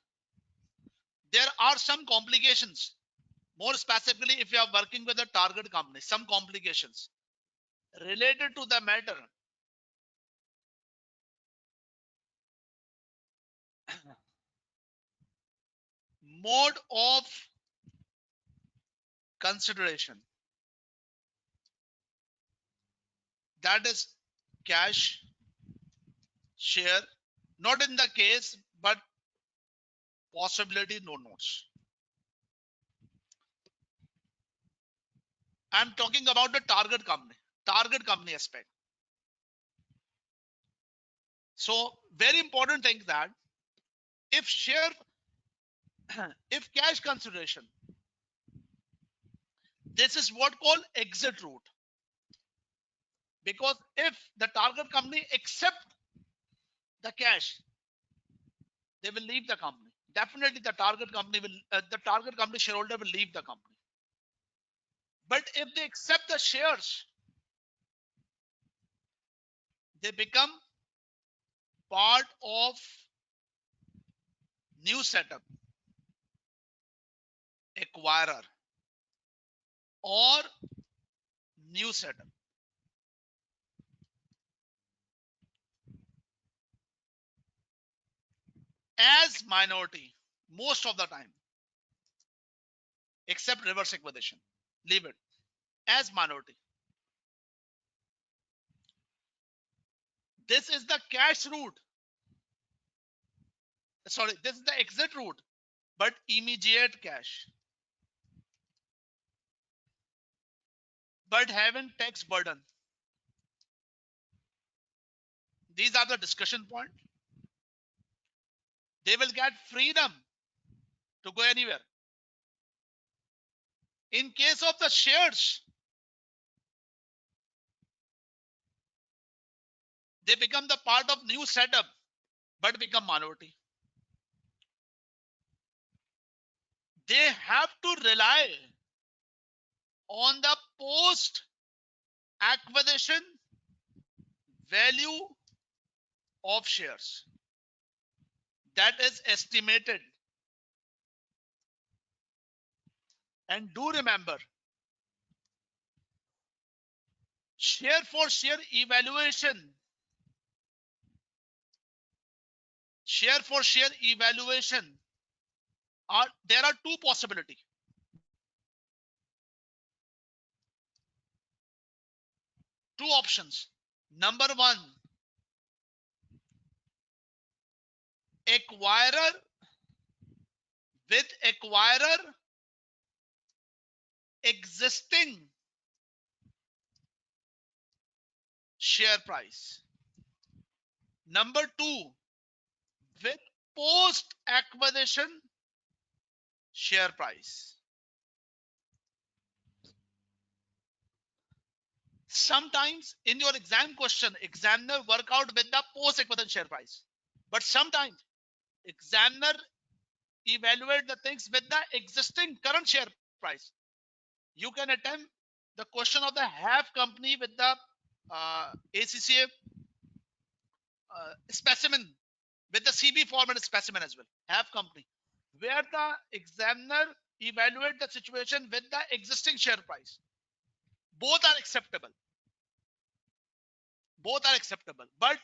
there are some complications. More specifically, if you are working with a target company, some complications related to the matter. Mode of consideration. That is cash, share, not in the case, but possibility no notes. I'm talking about the target company aspect. So very important thing that if share, if cash consideration, this is what called exit route. Because if the target company accept the cash, they will leave the company. Definitely the target company shareholder will leave the company. But if they accept the shares, they become part of new setup, acquirer, or new setup. As minority, most of the time, except reverse acquisition. Leave it as minority. This is the cash route. Sorry, this is the exit route, but immediate cash. But having tax burden. These are the discussion point. They will get freedom to go anywhere. In case of the shares, they become the part of new setup, but become minority. They have to rely on the post acquisition value of shares that is estimated. And do remember, share for share evaluation, there are two possibilities. Two options. Number one, acquirer with acquirer existing share price. Number two, with post acquisition share price. Sometimes in your exam question, examiner work out with the post acquisition share price, but sometimes examiner evaluate the things with the existing current share price. You can attempt the question of the half company with the ACCA specimen, with the CB format specimen as well, half company, where the examiner evaluate the situation with the existing share price. Both are acceptable. But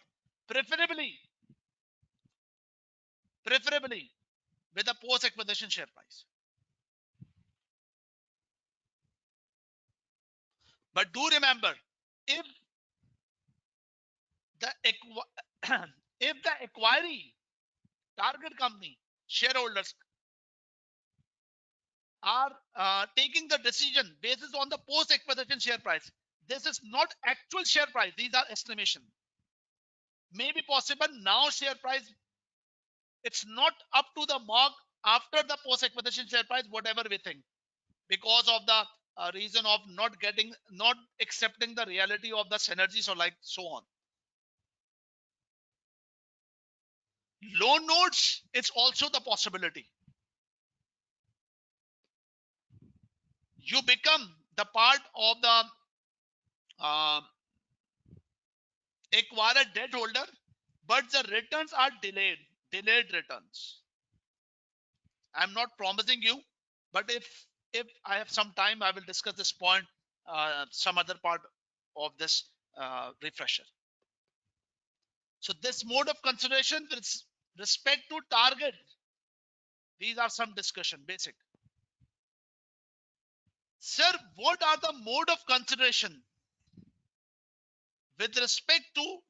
preferably with a post acquisition share price. But do remember, if the if the acquiree target company shareholders are taking the decision based on the post acquisition share price, this is not actual share price. These are estimation. Maybe possible now share price, it's not up to the mark after the post acquisition share price, whatever we think, because of the reason of not accepting the reality of the synergies or like so on. Loan notes, it's also the possibility. You become the part of the acquired debt holder, but the returns are delayed returns. I'm not promising you, but if I have some time, I will discuss this point some other part of this refresher. So this mode of consideration with respect to target, these are some discussion basic. Sir, what are the mode of consideration with respect to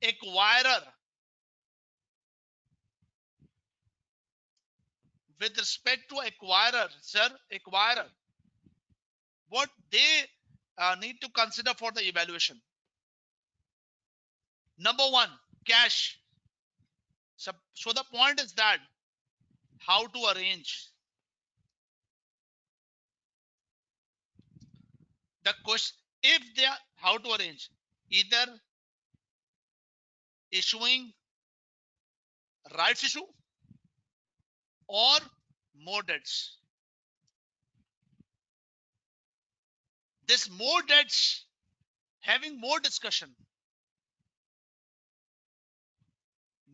acquirer? With respect to acquirer, sir, acquirer, what they need to consider for the evaluation. Number one, cash. So the point is that how to arrange. The question, if they are How to arrange? Either issuing rights issue or more debts. This more debts, having more discussion,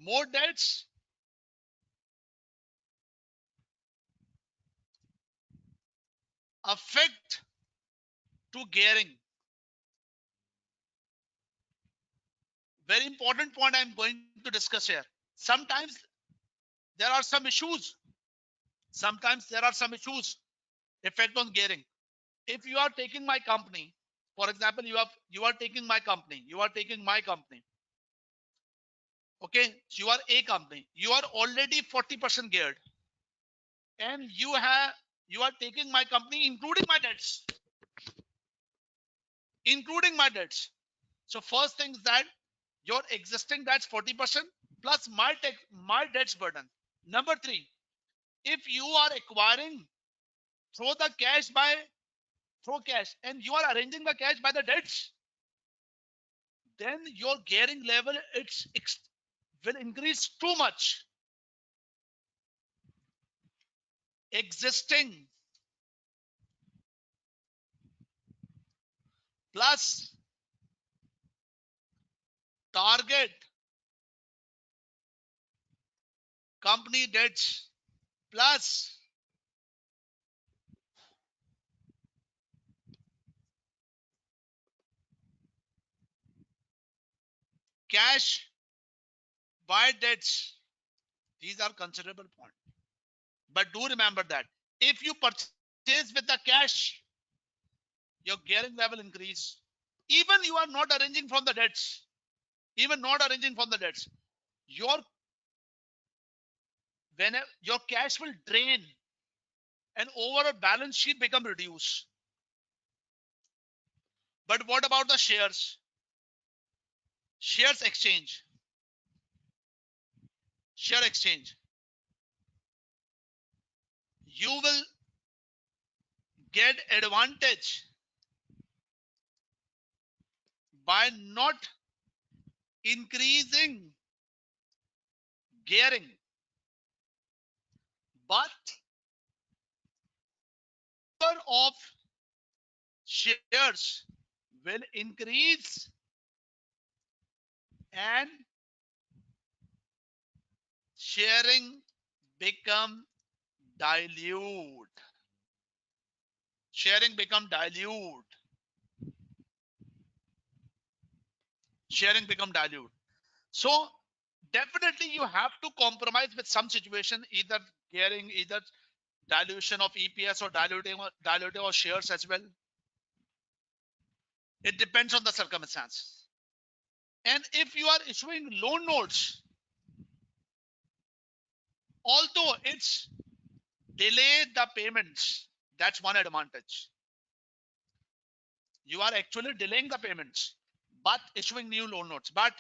more debts affect to gearing. Very important point I'm going to discuss here. Sometimes there are some issues. Sometimes there are some issues effect on gearing. If you are taking my company, for example, you are taking my company, you are taking my company. Okay, you are a company. You are already 40% geared, and you are taking my company, including my debts, including my debts. So first thing is that your existing debts 40% plus my debts burden. Number three, if you are acquiring through the cash by through cash and you are arranging the cash by the debts, then your gearing level will increase too much. Existing plus target company debts plus cash by debts. These are considerable points. But do remember that if you purchase with the cash, your gearing level increase. Even you are not arranging from the debts. Even not arranging from the debts. Your whenever your cash will drain and overall balance sheet become reduced. But what about the shares? Shares exchange. Share exchange. You will get advantage by not increasing gearing, but number of shares will increase and sharing become dilute. Sharing become dilute. Sharing become dilute. So definitely you have to compromise with some situation, either gearing, either dilution of EPS or diluting of shares as well. It depends on the circumstance. And if you are issuing loan notes, although it's delayed the payments, that's one advantage. You are actually delaying the payments, but issuing new loan notes, but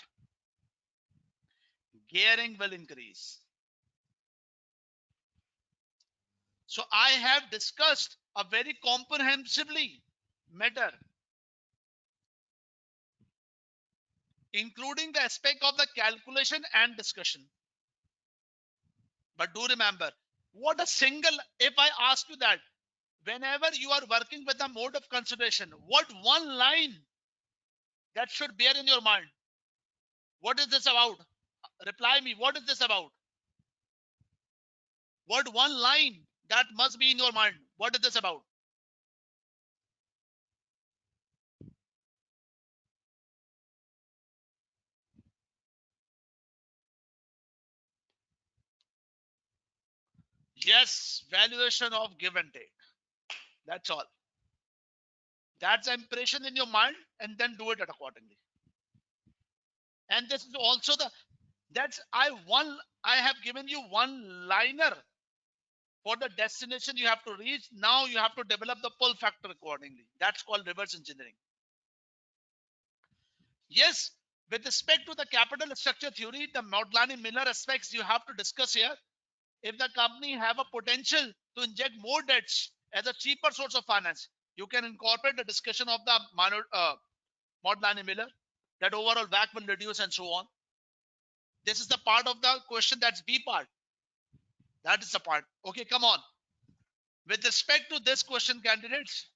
gearing will increase. So I have discussed a very comprehensively matter, including the aspect of the calculation and discussion. But do remember, what a single, if I ask you that, whenever you are working with a mode of consideration, what one line that should bear in your mind? What is this about? Reply me, what is this about? What one line that must be in your mind? What is this about? Yes, valuation of give and take. That's all. That's the impression in your mind, and then do it accordingly. And this is also the I have given you one liner for the destination you have to reach. Now you have to develop the pull factor accordingly. That's called reverse engineering. Yes, with respect to the capital structure theory, the Maudlin Miller aspects you have to discuss here. If the company have a potential to inject more debts as a cheaper source of finance, you can incorporate the discussion of the Modigliani Miller, that overall WACC will reduce and so on. This is the part of the question that's B part. That is the part. Okay, come on. With respect to this question, candidates,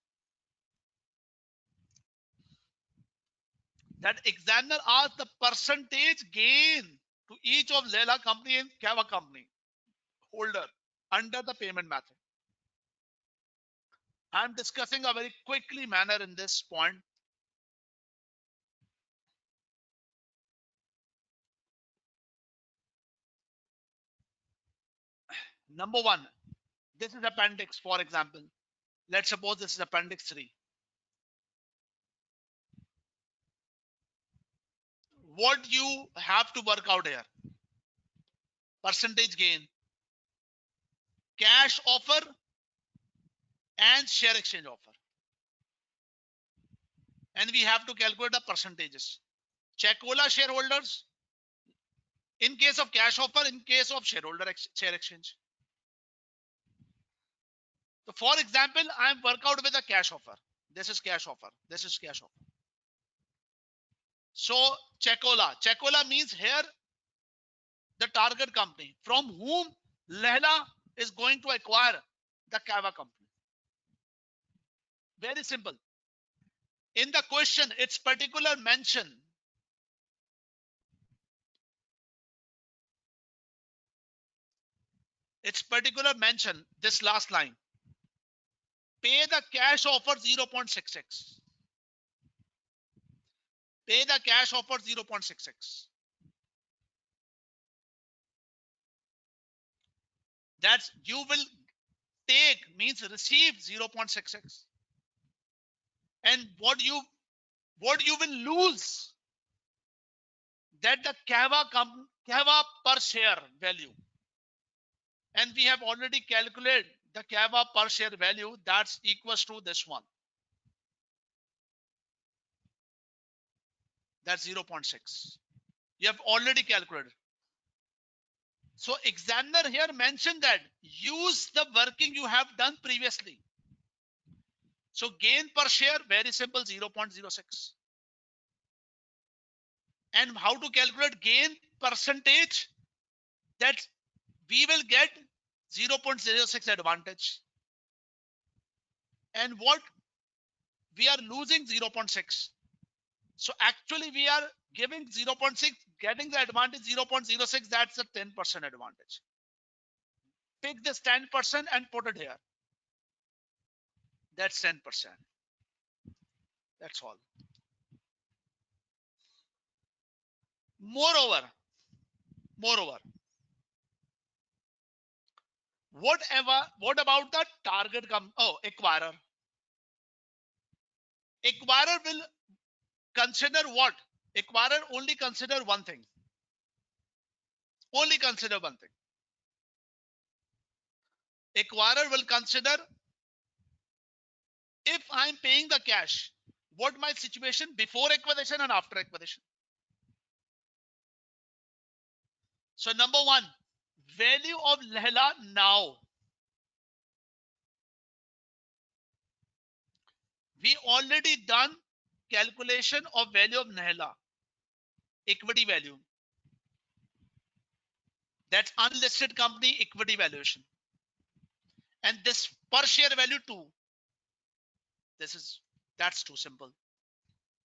that examiner asked the percentage gain to each of Lela company and Kava company holder under the payment method. I'm discussing a very quickly manner in this point. Number one, this is appendix, for example. Let's suppose this is appendix 3. What you have to work out here? Percentage gain, cash offer, and share exchange offer. And we have to calculate the percentages. Checkola shareholders, in case of cash offer, in case of share exchange. So for example, I'm work out with a cash offer. This is cash offer. This is cash offer. So Checkola means here the target company from whom Lehla is going to acquire the Kava company. Very simple. In the question, it's particular mention. It's particular mention, this last line. Pay the cash offer 0.66. Pay the cash offer 0.66. That's you will take means receive 0.66. And what you will lose, that the Kava per share value. And we have already calculated the Kava per share value, that's equals to this one. That's 0.6. You have already calculated. So examiner here mentioned that use the working you have done previously. So gain per share, very simple, 0.06. And how to calculate gain percentage? That we will get 0.06 advantage. And what we are losing 0.6. So actually we are giving 0.6, getting the advantage 0.06, that's a 10% advantage. Pick this 10% and put it here. That's 10%. That's all. Moreover, what about the target acquirer? Acquirer will consider what? Acquirer only consider one thing. Only consider one thing. Acquirer will consider if I'm paying the cash, what my situation before acquisition and after acquisition. So number one, value of Lehla now. We already done calculation of value of Lehla. Equity value. That's unlisted company equity valuation. And this per share value too. That's too simple.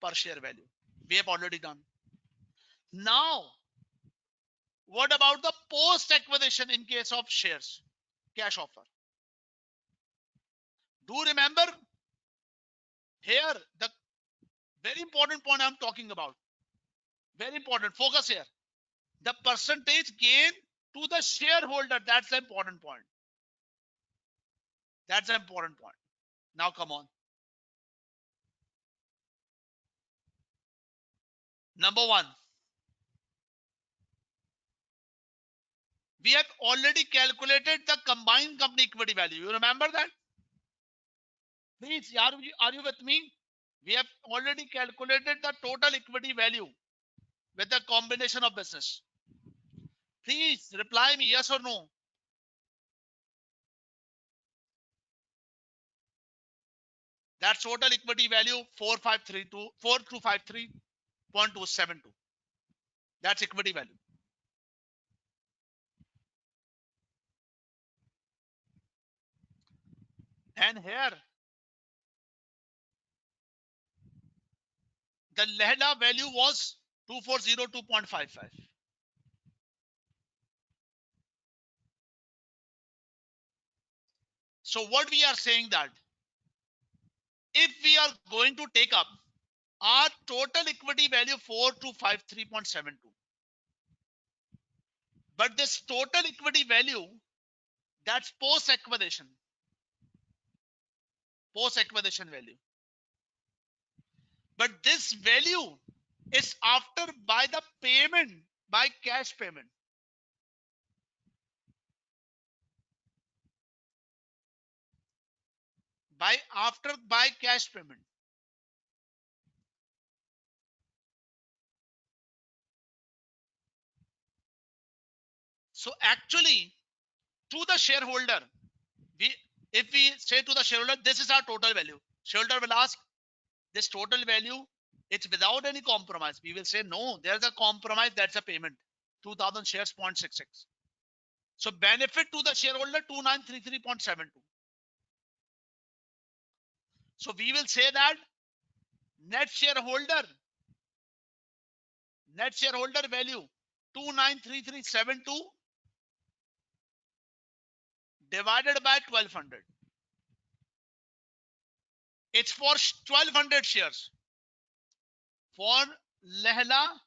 Per share value. We have already done. Now, what about the post acquisition in case of shares? Cash offer. Do remember here the very important point I'm talking about. Very important. Focus here. The percentage gain to the shareholder. That's the important point. That's the important point. Now come on. Number one. We have already calculated the combined company equity value. You remember that? Please, are you with me? We have already calculated the total equity value with the combination of business. Please reply me yes or no. That's total equity value 4253.272. That's equity value. And here the Lehla value was 2402.55. So what we are saying that if we are going to take up our total equity value 4253.72, but this total equity value, that's post acquisition value. But this value is after by the payment, by cash payment. By cash payment. So actually, to the shareholder, we if we say to the shareholder, this is our total value. Shareholder will ask, this total value, it's without any compromise. We will say, no, there's a compromise, that's a payment. 2000 shares 0.66. So benefit to the shareholder 2933.72. So we will say that net shareholder value 293372 divided by 1200. It's for 1200 shares. For Lehla,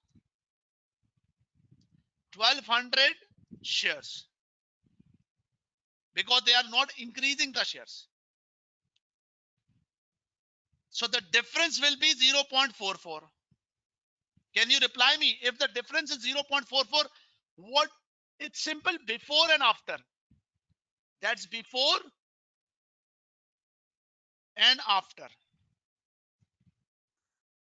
1200 shares. Because they are not increasing the shares. So the difference will be 0.44. Can you reply me? If the difference is 0.44, what? It's simple, before and after. That's before and after.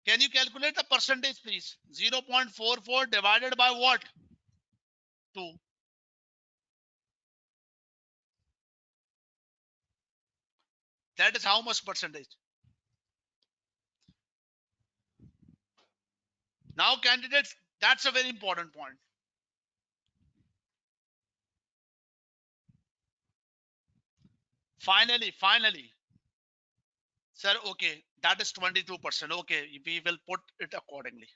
Can you calculate the percentage, please? 0.44 divided by what? 2. That is how much percentage? Now, candidates, that's a very important point. Finally, sir, okay, that is 22%. Okay, we will put it accordingly.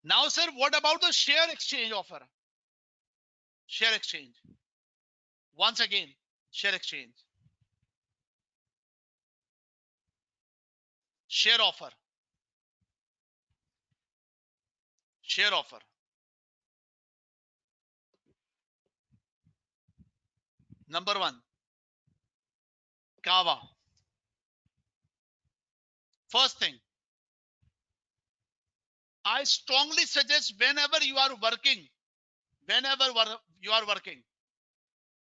Now, sir, what about the share exchange offer? Share exchange. Once again, share exchange. Share offer. Share offer. Number 1, Kawa. First thing, I strongly suggest whenever you are working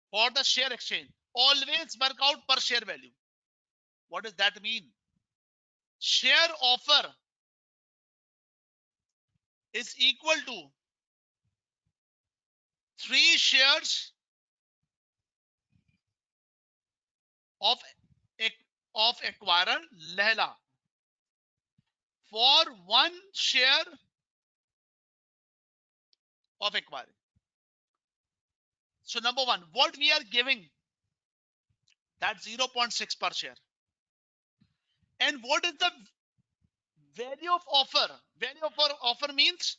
for the share exchange, always work out per share value. What does that mean? Share offer is equal to 3 shares of acquirer Lehla for 1 share of acquirer. So number 1, what we are giving, that's 0.6 per share. And what is the value of offer? Value of offer means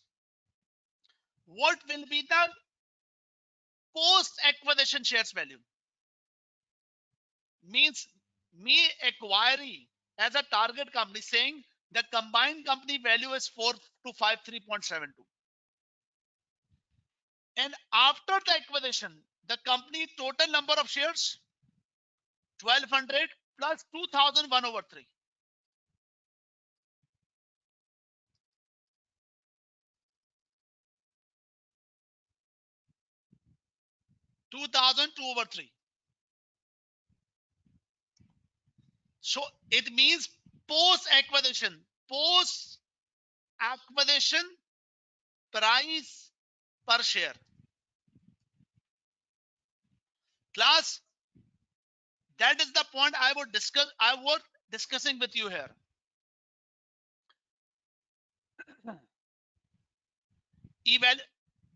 what will be the post acquisition shares value? Means me acquiring as a target company saying the combined company value is 4253.72. And after the acquisition, the company total number of shares 1200 plus 2001 over 3. 2002 over 3. So it means post acquisition price per share plus That is the point I was discussing with you here.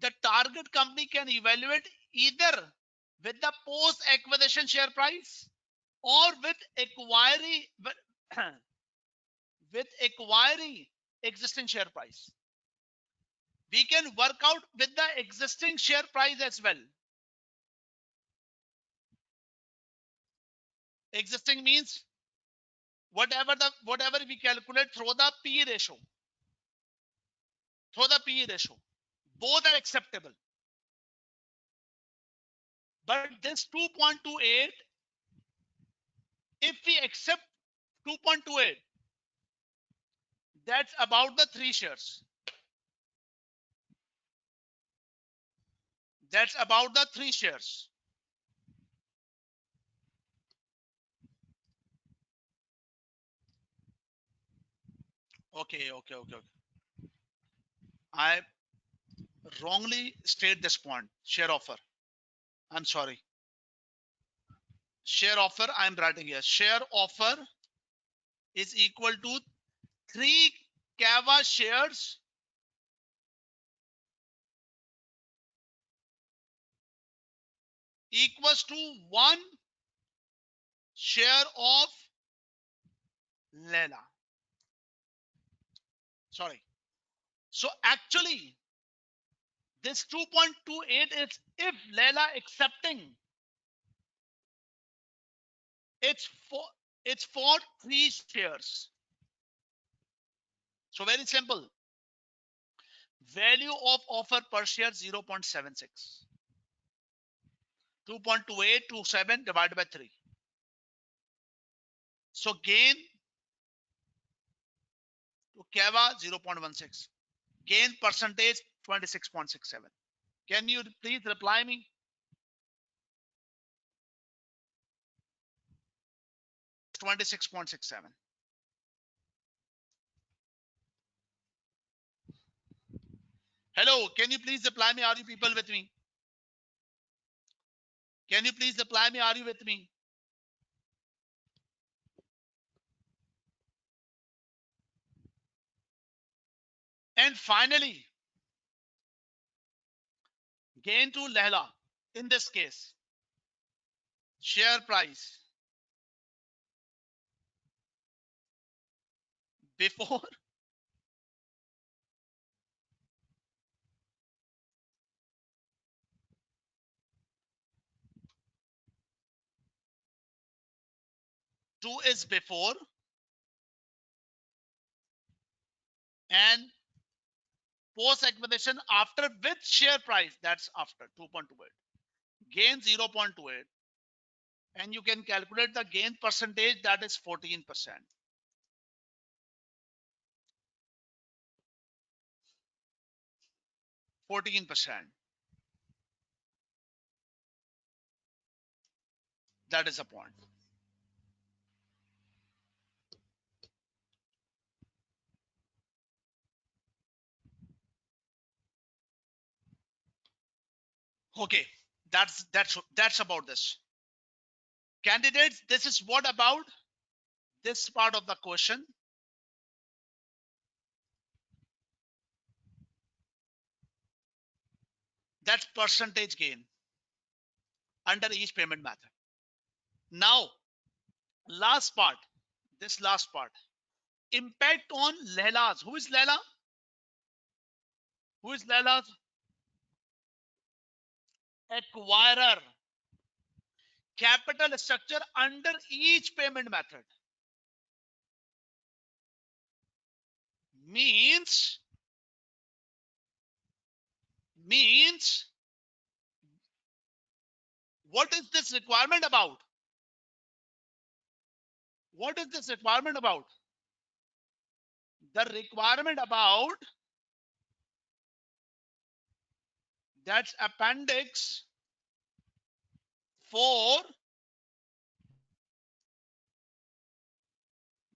The target company can evaluate either with the post acquisition share price or with acquiring with acquiring existing share price. We can work out with the existing share price as well. Existing means whatever we calculate through the P ratio. Both are acceptable. But this 2.28, if we accept 2.28, that's about the 3 shares. That's about the 3 shares. Okay. I wrongly state this point. Share offer. I'm sorry. Share offer, I'm writing here. Share offer is equal to 3 Kava shares equals to 1 share of Lela. Sorry. So actually, this 2.28 is if Lela accepting, it's for 3 shares. So very simple. Value of offer per share 0.76. 2.2827 divided by 3. So gain to Kava 0.16. Gain percentage 26.67. Can you please reply me? $26.67. Hello, can you please reply me? Are you people with me? Can you please reply me? Are you with me? And finally, gain to Lehla. In this case, share price before two is before and post acquisition after with share price, that's after 2.28. Gain 0.28. And you can calculate the gain percentage, that is 14%. 14%. That is the point. Okay, that's about this. Candidates, this is what about this part of the question. That's percentage gain under each payment method. Now, last part, this last part. Impact on Lehlas. Who is Lehla? Who is Lehlas? Acquirer. Capital structure under each payment method. Means what is this requirement about? What is this requirement about? The requirement about that's appendix 4,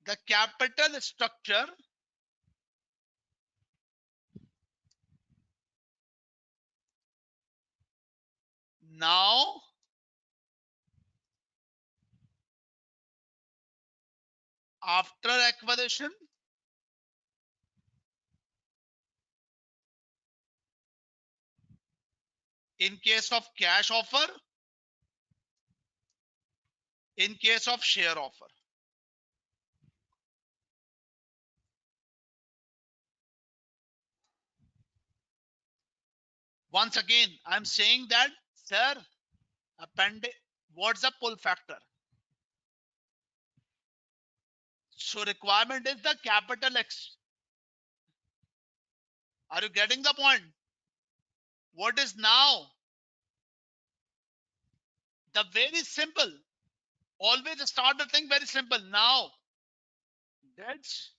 the capital structure now after acquisition, in case of cash offer, in case of share offer. Once again, I'm saying that, sir, what's the pull factor? So requirement is the capital X. Are you getting the point? What is now? The very simple. Always start the thing very simple. Now, debts,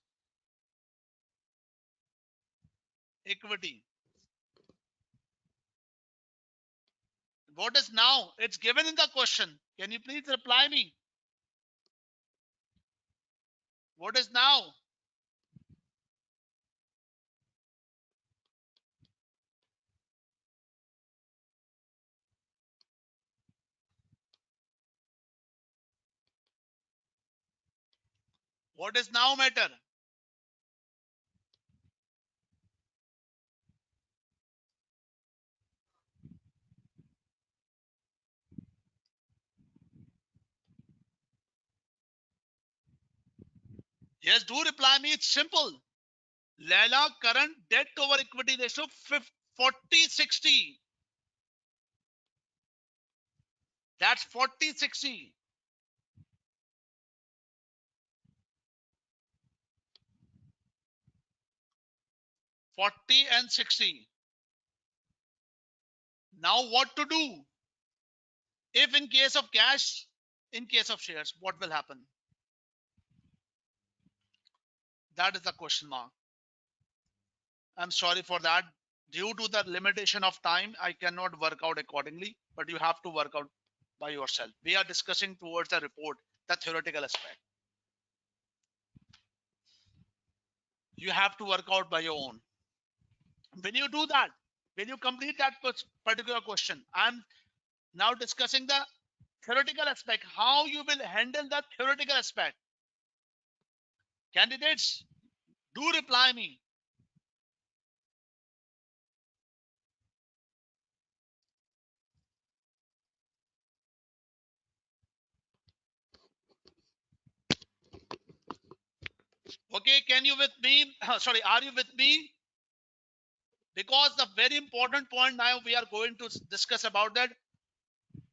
equity. What is now? It's given in the question. Can you please reply me? What is now? What is now matter? Yes, do reply me. It's simple. Leila, current debt over equity ratio 40-60. That's 40-60. 40 and 60. Now what to do? If in case of cash, in case of shares, what will happen? That is the question mark. I'm sorry for that. Due to the limitation of time, I cannot work out accordingly, but you have to work out by yourself. We are discussing towards the report, the theoretical aspect. You have to work out by your own. When you do that, when you complete that particular question, I'm now discussing the theoretical aspect, how you will handle that theoretical aspect. Candidates, do reply me. Okay, can you with me? Sorry, are you with me? Because the very important point now we are going to discuss about that,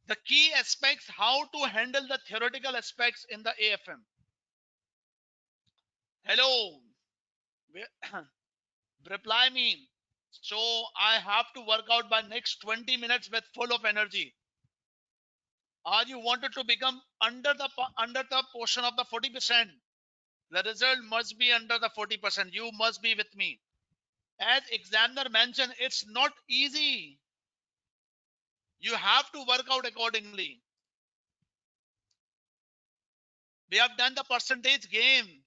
the key aspects, how to handle the theoretical aspects in the AFM. Hello, reply me. So I have to work out by next 20 minutes with full of energy. Are you wanted to become under the portion of the 40%? The result must be under the 40%. You must be with me. As examiner mentioned, it's not easy. You have to work out accordingly. We have done the percentage game.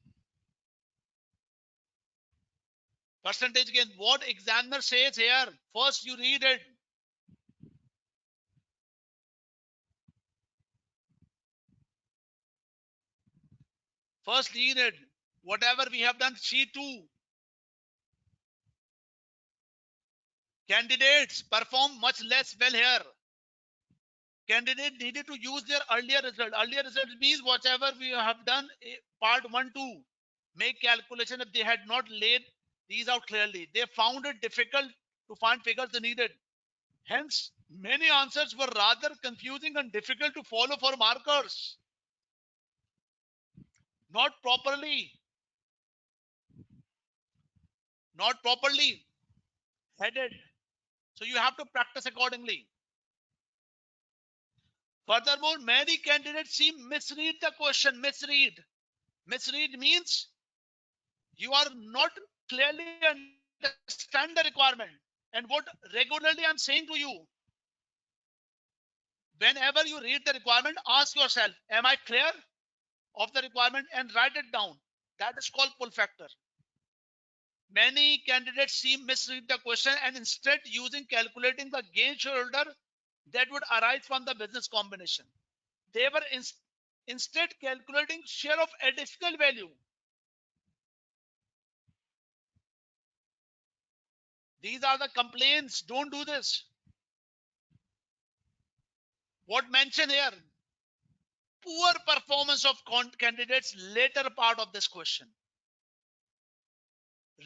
Percentage gain. What examiner says here, first you read it. First read it. Whatever we have done, C2. Candidates perform much less well here. Candidate needed to use their earlier result. Earlier result means whatever we have done, part 1, 2. Make calculation if they had not laid these out clearly. They found it difficult to find figures they needed. Hence, many answers were rather confusing and difficult to follow for markers. Not properly headed. So you have to practice accordingly. Furthermore, many candidates seem misread the question. Misread means you are not clearly understand the requirement. And what regularly I'm saying to you, whenever you read the requirement, ask yourself, am I clear of the requirement, and write it down. That is called pull factor. Many candidates seem misread the question and instead using calculating the gain shareholder that would arise from the business combination. They were Instead, calculating share of additional value. These are the complaints. Don't do this. What mentioned here? Poor performance of candidates later part of this question.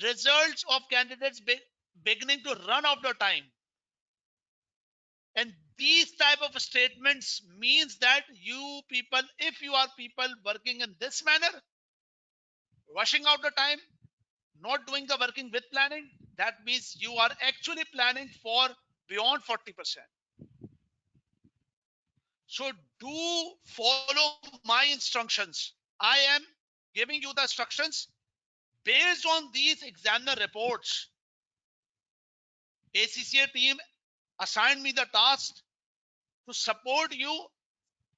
Results of candidates beginning to run out of time. And these type of statements means that you people, if you are people working in this manner, rushing out the time, not doing the working with planning, that means you are actually planning for beyond 40%. So do follow my instructions. I am giving you the instructions based on these examiner reports. ACCA team assigned me the task to support you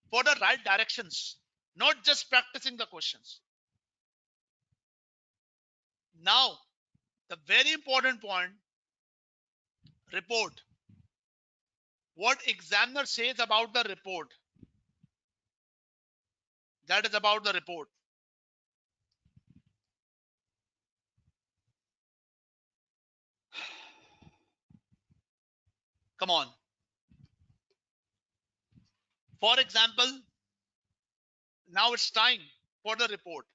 for the right directions, not just practicing the questions. Now, the very important point, report. What examiner says about the report. That is about the report. Come on. For example, now it's time for the report.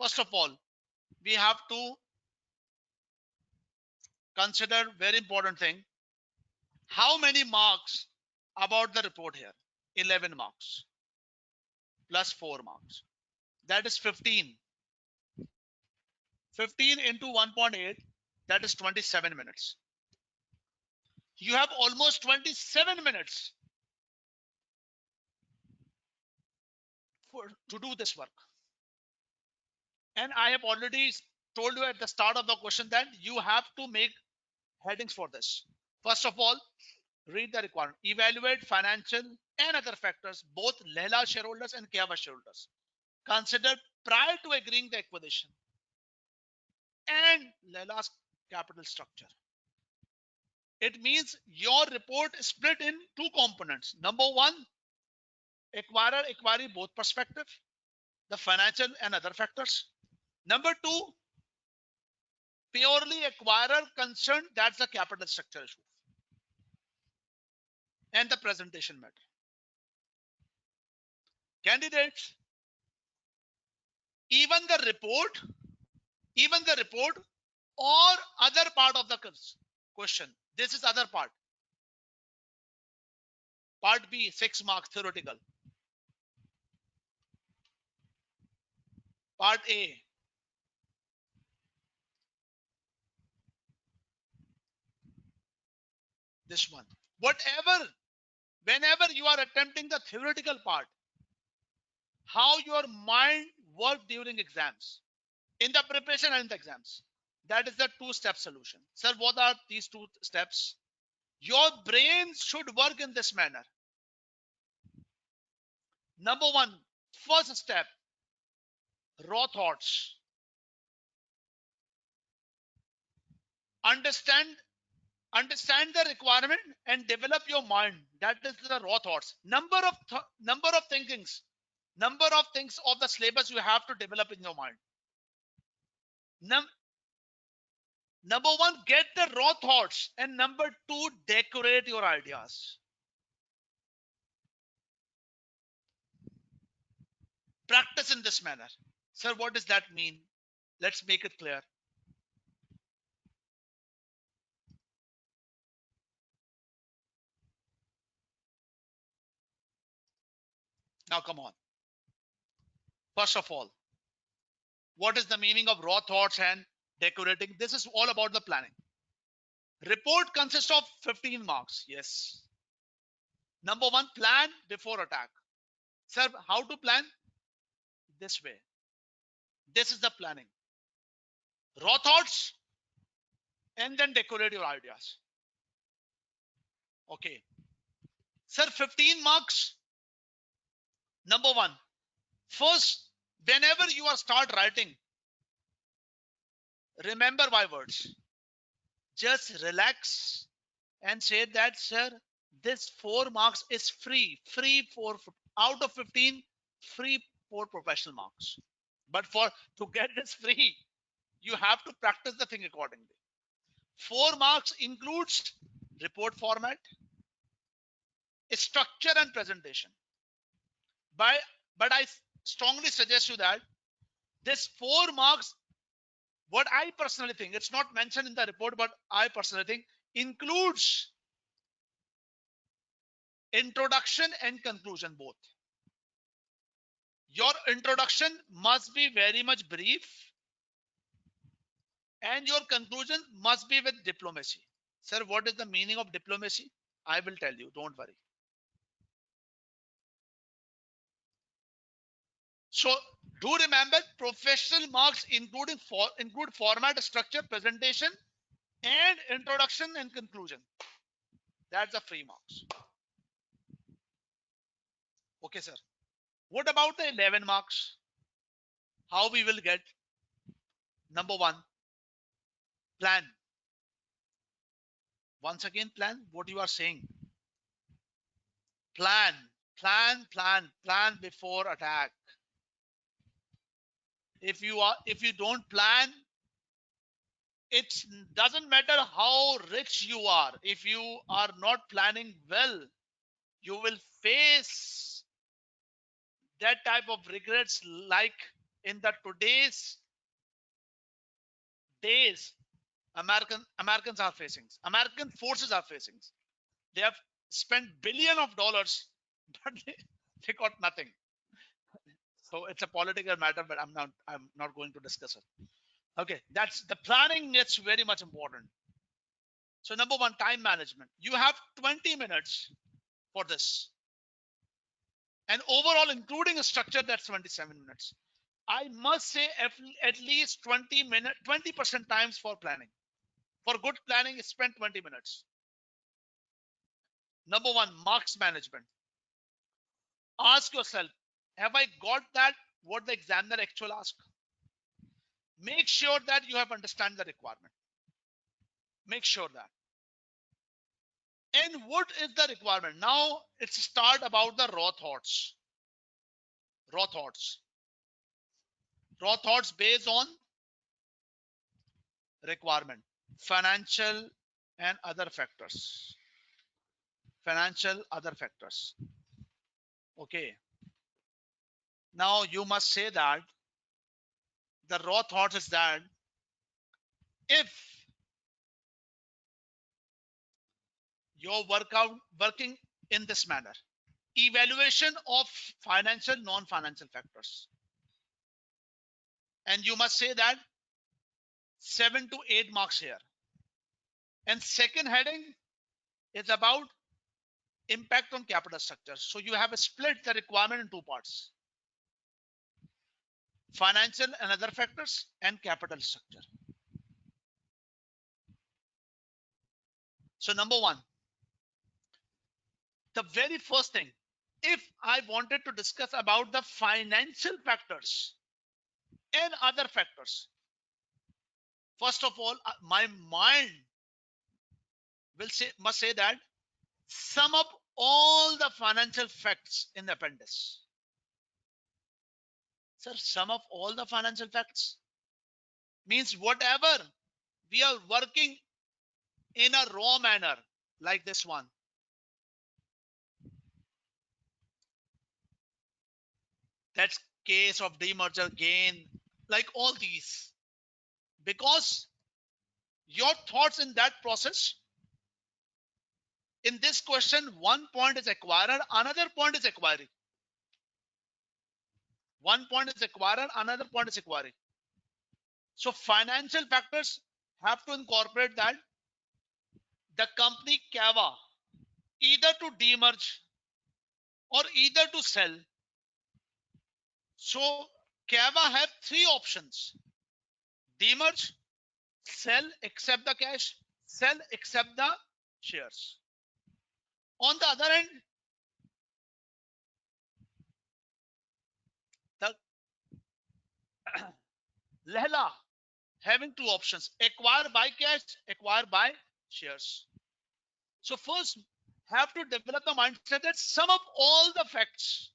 First of all, we have to consider very important thing. How many marks about the report here? 11 marks plus 4 marks. That is 15. 15 into 1.8, that is 27 minutes. You have almost 27 minutes to do this work. And I have already told you at the start of the question that you have to make headings for this. First of all, read the requirement. Evaluate financial and other factors, both Leela shareholders and Kiava shareholders, considered prior to agreeing the acquisition, and Leela's capital structure. It means your report is split in two components. Number one, acquirer, acquiree, both perspective, the financial and other factors. Number two, purely acquirer concerned, that's the capital structure issue and the presentation matter. Candidates, even the report or other part of the question. This is other part. Part B, 6 marks theoretical. Part A, this one. Whenever you are attempting the theoretical part, how your mind works during exams, in the preparation and the exams, that is the two-step solution. Sir, what are these two steps? Your brain should work in this manner. Number one, first step, raw thoughts. Understand the requirement and develop your mind. That is the raw thoughts. Number of thinkings, number of things of the syllabus you have to develop in your mind. Number one, get the raw thoughts, and number two, decorate your ideas. Practice in this manner. Sir, what does that mean? Let's make it clear. Now, come on. First of all, what is the meaning of raw thoughts and decorating? This is all about the planning. Report consists of 15 marks. Yes. Number one, plan before attack. Sir, how to plan? This way. This is the planning. Raw thoughts and then decorate your ideas. Okay. Sir, 15 marks. Number one, first, whenever you are start writing, remember my words. Just relax and say that, sir, this 4 marks is free for out of 15, free for professional marks. But to get this free, you have to practice the thing accordingly. 4 marks includes report format, structure and presentation. But I strongly suggest you that this 4 marks, what I personally think, it's not mentioned in the report, but I personally think includes introduction and conclusion both. Your introduction must be very much brief and your conclusion must be with diplomacy. Sir, what is the meaning of diplomacy? I will tell you, don't worry. So do remember, professional marks include format, structure, presentation, and introduction and conclusion. That's the free marks. Okay, sir. What about the 11 marks? How we will get? Number 1, plan. Once again, plan what you are saying. Plan before attack. If you don't plan, it doesn't matter how rich you are. If you are not planning well, you will face that type of regrets like in the today's days American forces are facing. They have spent billions of dollars, but they got nothing. So it's a political matter, but I'm not going to discuss it. Okay, that's the planning. It's very much important. So number 1, time management. You have 20 minutes for this, and overall, including a structure, that's 27 minutes. I must say at least 20% times for planning. For good planning, spend 20 minutes. Number 1, marks management. Ask yourself, have I got that what the examiner actually asked? Make sure that you have understand the requirement. Make sure that. And what is the requirement? Now it's start about the raw thoughts. Raw thoughts. Raw thoughts based on requirement. Financial and other factors. Financial other factors. Okay. Now you must say that the raw thoughts is that if you're working in this manner, evaluation of financial, non-financial factors, and you must say that 7 to 8 marks here. And second heading is about impact on capital structure. So you have split the requirement in 2 parts: financial and other factors and capital structure. So number 1, the very first thing, if I wanted to discuss about the financial factors and other factors, first of all, my mind must say that sum up all the financial facts in the appendix. Sir, sum up all the financial facts means whatever we are working in a raw manner, like this one. That's case of demerger gain, like all these. Because your thoughts in that process, in this question, 1 point is acquired, another point is acquiring. 1 point is acquired, another point is acquiring. So financial factors have to incorporate that the company Cava either to demerge or either to sell. So Cava have 3 options: demerge, sell, accept the cash, sell, accept the shares. On the other hand, the Lehla having 2 options: acquire by cash, acquire by shares. So first have to develop the mindset that sum up all the facts.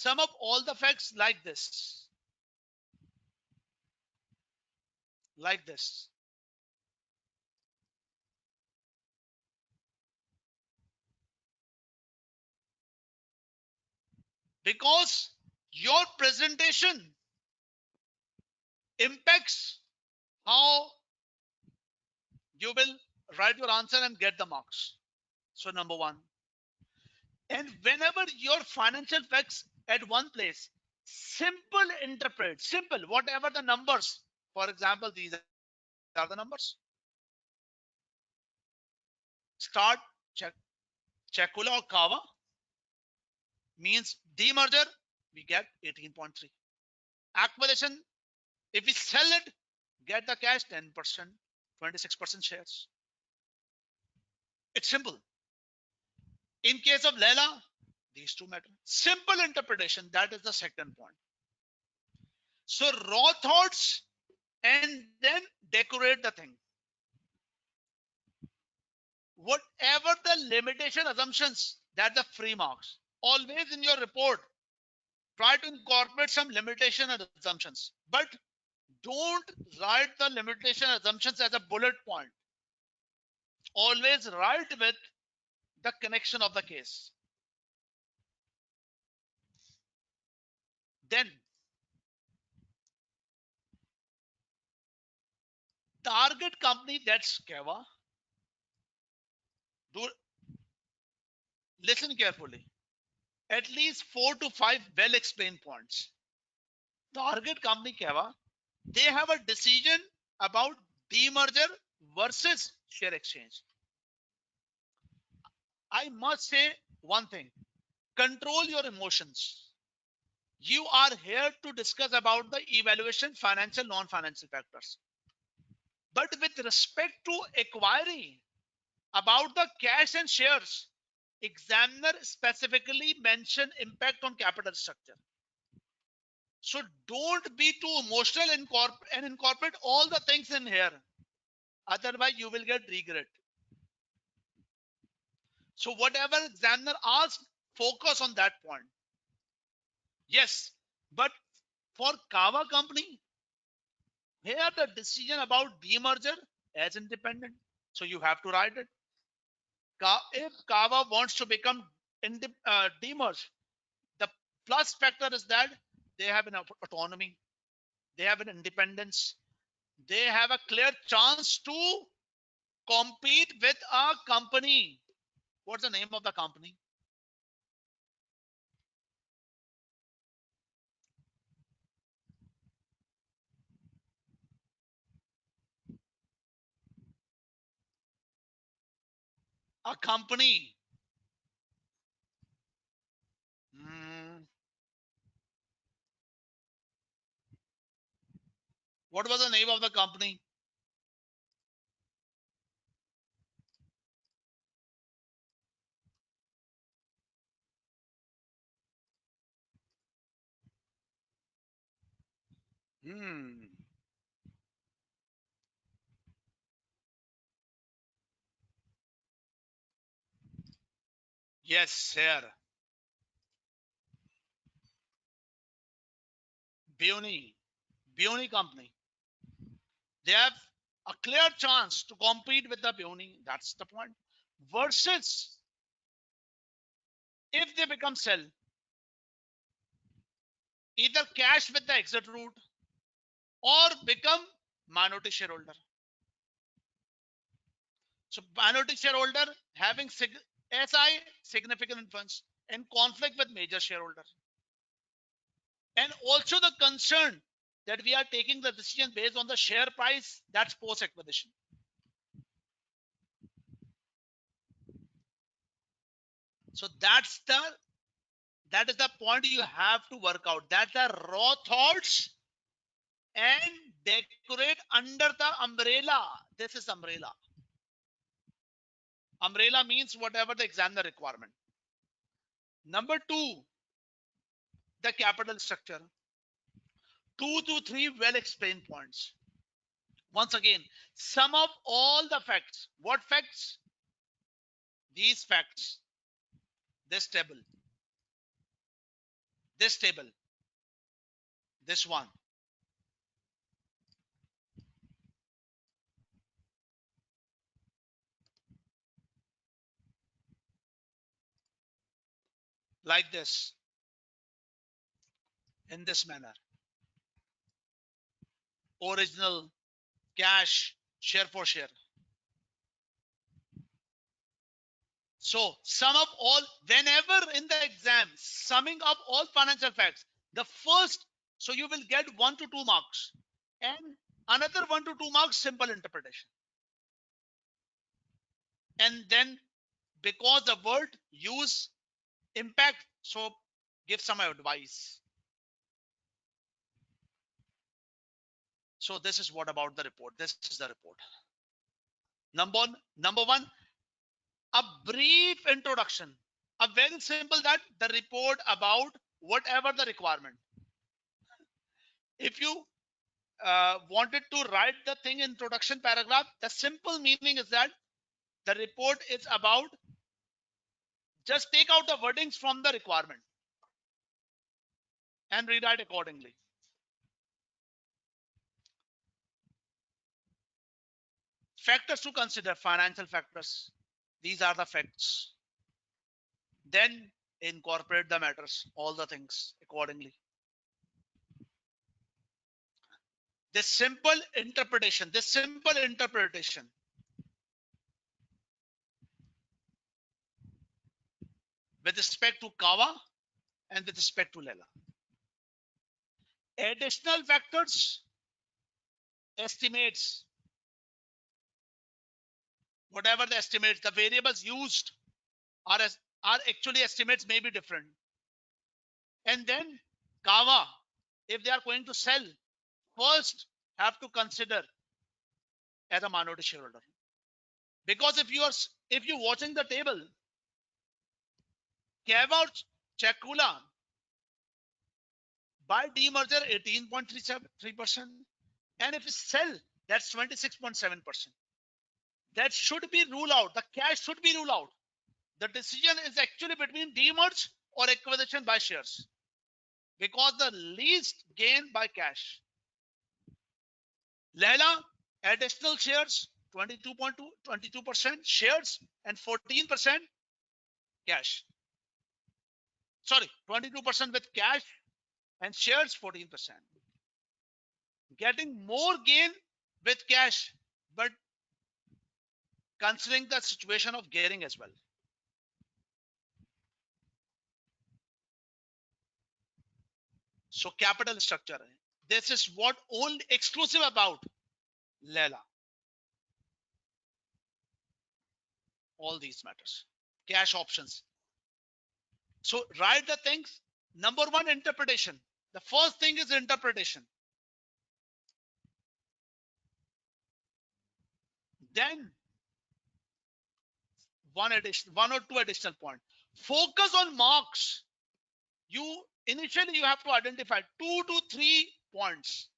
Sum up all the facts like this. Like this. Because your presentation impacts how you will write your answer and get the marks. So number one. And whenever your financial facts at one place, simple interpret, simple, whatever the numbers. For example, these are the numbers. Start check Chekula or Kava means demerger, we get 18.3. Acquisition, if we sell it, get the cash 10%, 26% shares. It's simple. In case of Lela, these two matter. Simple interpretation, that is the second point. So raw thoughts and then decorate the thing. Whatever the limitation assumptions, that the free marks. Always in your report, try to incorporate some limitation assumptions, but don't write the limitation assumptions as a bullet point. Always write with the connection of the case. Then target company, that's Keva. Do listen carefully. At least 4 to 5 well explained points. Target company Keva, they have a decision about demerger versus share exchange. I must say one thing, control your emotions. You are here to discuss about the evaluation, financial, non-financial factors. But with respect to inquiry about the cash and shares, examiner specifically mention impact on capital structure. So don't be too emotional and incorporate all the things in here. Otherwise, you will get regret. So whatever examiner asks, focus on that point. Yes, but for Kava company, here the decision about demerger as independent. So you have to write it. If Kava wants to become demerged, the plus factor is that they have an autonomy, they have an independence, they have a clear chance to compete with a company. What's the name of the company? A company. Hmm. What was the name of the company? Hmm. Yes, sir. Bioni. Bioni company. They have a clear chance to compete with the Bioni. That's the point. Versus if they become sell, either cash with the exit route or become minority shareholder. So minority shareholder having SI significant influence and conflict with major shareholder. And also the concern that we are taking the decision based on the share price, that's post acquisition. So that is the point you have to work out. That's the raw thoughts and decorate under the umbrella. This is umbrella. Umbrella means whatever the examiner requirement. Number two, the capital structure. 2 to 3 well explained points. Once again, sum of all the facts. What facts? These facts. This table. this table, this one. Like this, in this manner. Original, cash, share for share. So sum up all, whenever in the exam, summing up all financial facts, the first, so you will get 1 to 2 marks, and another 1 to 2 marks simple interpretation. And then because the word use impact, so give some advice. So this is what about the report. This is the report. Number one, a brief introduction. A very simple that the report about whatever the requirement. If you wanted to write the thing introduction paragraph, the simple meaning is that the report is about, just take out the wordings from the requirement and rewrite accordingly. Factors to consider, financial factors. These are the facts. Then incorporate the matters, all the things accordingly. This simple interpretation with respect to Kawa and with respect to Lela. Additional factors, estimates, whatever the estimates, the variables used are actually estimates, may be different. And then Kawa, if they are going to sell, first have to consider as a minority shareholder. Because if you watching the table, Kawa Chakula by demerger 18.3%, and if it sell, that's 26.7%. That should be ruled out. The cash should be ruled out. The decision is actually between demerge or acquisition by shares, because the least gain by cash. Lela, additional shares, 22% shares and 14% cash. Sorry, 22% with cash and shares 14%. Getting more gain with cash, but considering the situation of gearing as well. So capital structure, this is what only exclusive about Lela. All these matters. Cash options. So write the things. Number one, interpretation. The first thing is interpretation. Then one or two additional point. Focus on marks. Initially you have to identify 2 to 3 points.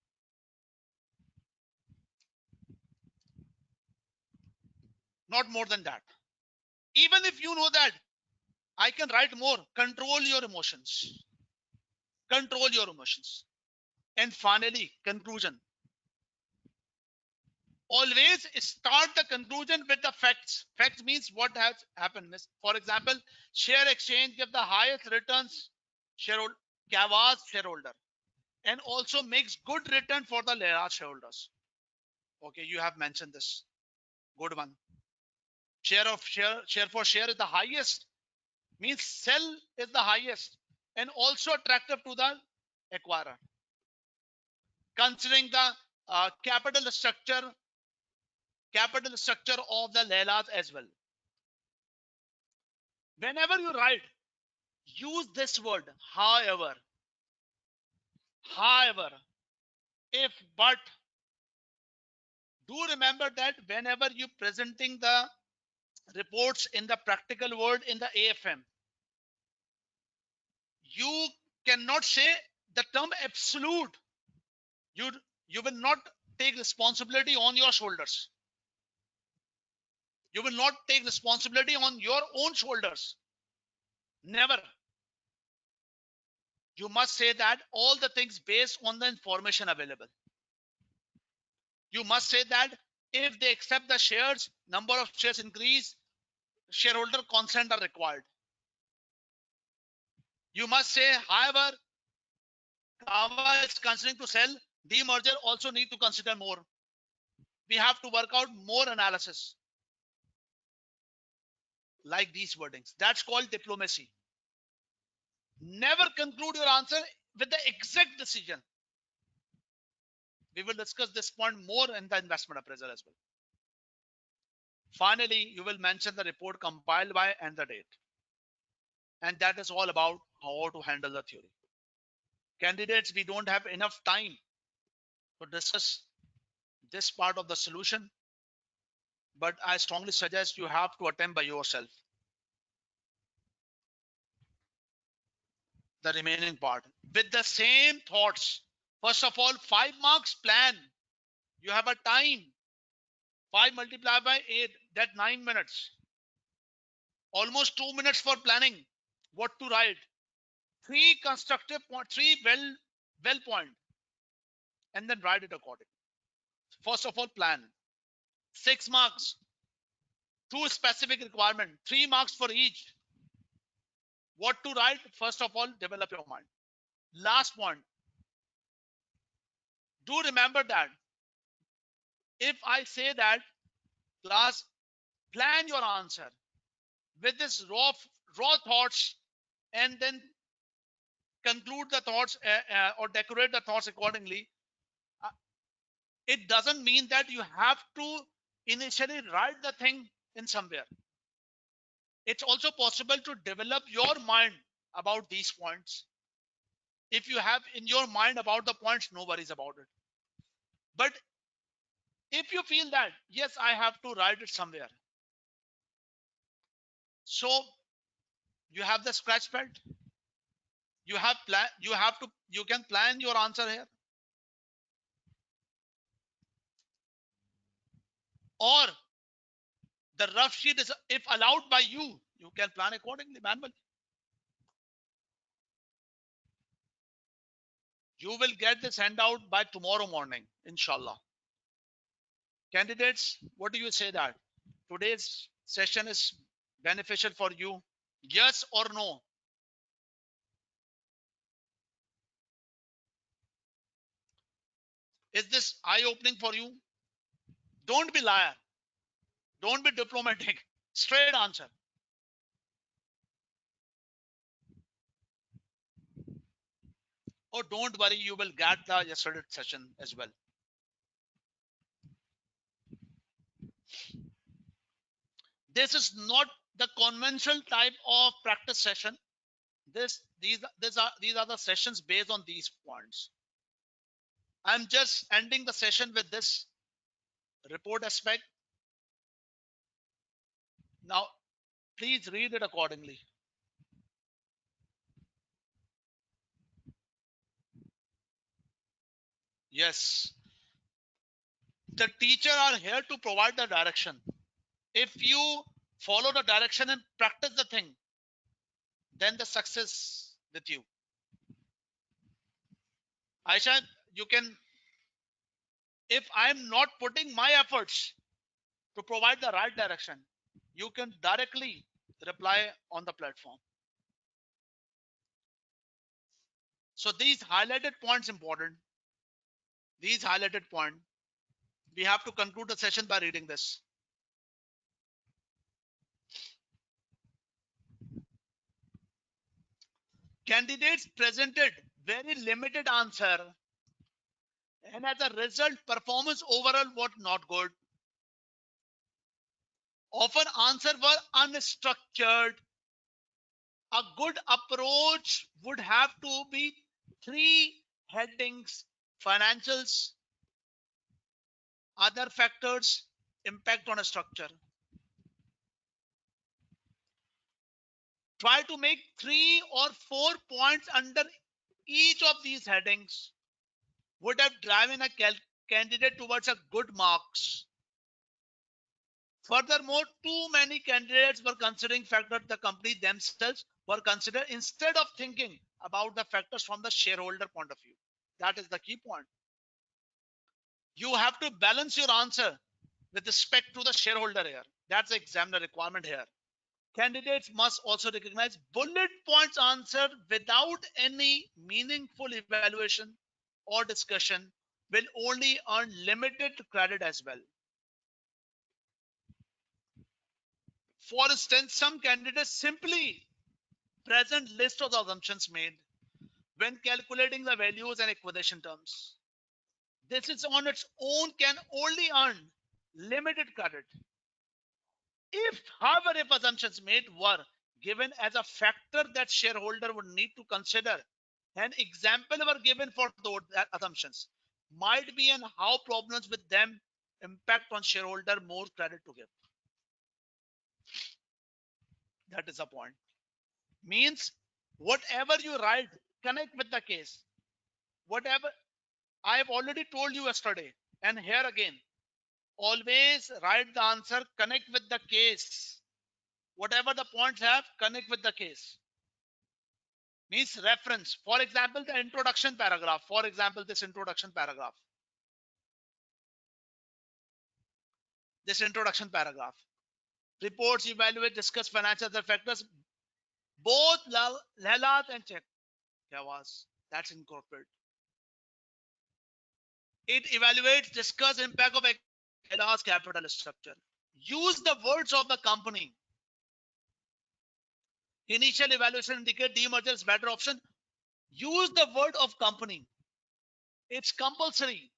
Not more than that. Even if you know that I can write more, control your emotions. Control your emotions. And finally, conclusion. Always start the conclusion with the facts. Facts means what has happened. For example, share exchange give the highest returns Kawa's shareholder, and also makes good return for the Lela shareholders. Okay, you have mentioned this. Good one. Share for share is the highest, means sell is the highest and also attractive to the acquirer. Considering the capital structure of the Lelas as well. Whenever you write, use this word, however, if, but. Do remember that whenever you presenting the reports in the practical world in the AFM, you cannot say the term absolute. You will not take responsibility on your shoulders. You will not take responsibility on your own shoulders. Never. You must say that all the things based on the information available. You must say that if they accept the shares, number of shares increase, shareholder consent are required. You must say, however, Kava is considering to sell, demerger also need to consider more. We have to work out more analysis. Like these wordings. That's called diplomacy. Never conclude your answer with the exact decision. We will discuss this point more in the investment appraisal as well. Finally, you will mention the report compiled by and the date. And that is all about how to handle the theory. Candidates, we don't have enough time to discuss this part of the solution, but I strongly suggest you have to attempt by yourself the remaining part with the same thoughts. First of all, 5 marks plan. You have a time. 5 multiplied by 8, that 9 minutes. Almost 2 minutes for planning what to write. 3 constructive point, 3 well point, and then write it accordingly. First of all, plan. 6 marks. 2 specific requirement. 3 marks for each. What to write? First of all, develop your mind. Last point. Do remember that if I say that class, plan your answer with this raw thoughts and then conclude the thoughts or decorate the thoughts accordingly, it doesn't mean that you have to initially write the thing in somewhere. It's also possible to develop your mind about these points. If you have in your mind about the points, no worries about it. But if you feel that, yes, I have to write it somewhere. So you have the scratch pad. You have plan. You can plan your answer here. Or the rough sheet is, if allowed by you, you can plan accordingly manually. You will get this handout by tomorrow morning, inshallah. Candidates, what do you say that today's session is beneficial for you? Yes or no? Is this eye-opening for you? Don't be liar. Don't be diplomatic. Straight answer. Oh, don't worry, you will get the yesterday session as well. This is not the conventional type of practice session. These are the sessions based on these points. I'm just ending the session with this report aspect. Now, please read it accordingly. Yes. The teacher are here to provide the direction. If you follow the direction and practice the thing, then the success with you. Aisha, you can, if I'm not putting my efforts to provide the right direction, you can directly reply on the platform. So these highlighted points important. These highlighted point, we have to conclude the session by reading this. Candidates presented very limited answer, and as a result, performance overall was not good. Often answers were unstructured. A good approach would have to be 3 headings: financials, other factors, impact on a structure. Try to make 3 or 4 points under each of these headings would have driven a candidate towards a good marks. Furthermore, too many candidates were considering factors the company themselves were considered instead of thinking about the factors from the shareholder point of view. That is the key point. You have to balance your answer with respect to the shareholder here. That's the examiner requirement here. Candidates must also recognize bullet points answered without any meaningful evaluation or discussion will only earn limited credit as well. For instance, some candidates simply present list of the assumptions made when calculating the values and acquisition terms. This is on its own can only earn limited credit. If, however, if assumptions made were given as a factor that shareholder would need to consider, an example were given for those assumptions might be and how problems with them impact on shareholder more credit to give. That is the point. Means whatever you write, connect with the case. Whatever I have already told you yesterday, and here again, always write the answer, connect with the case. Whatever the points have, connect with the case. Means reference. For example, the introduction paragraph. For example, this introduction paragraph. This introduction paragraph. Reports evaluate, discuss financial factors. Both Lalat and check. That's incorporated. It evaluates, discuss impact of Lala's capital structure. Use the words of the company. Initial evaluation indicate demerger is better option. Use the word of company. It's compulsory.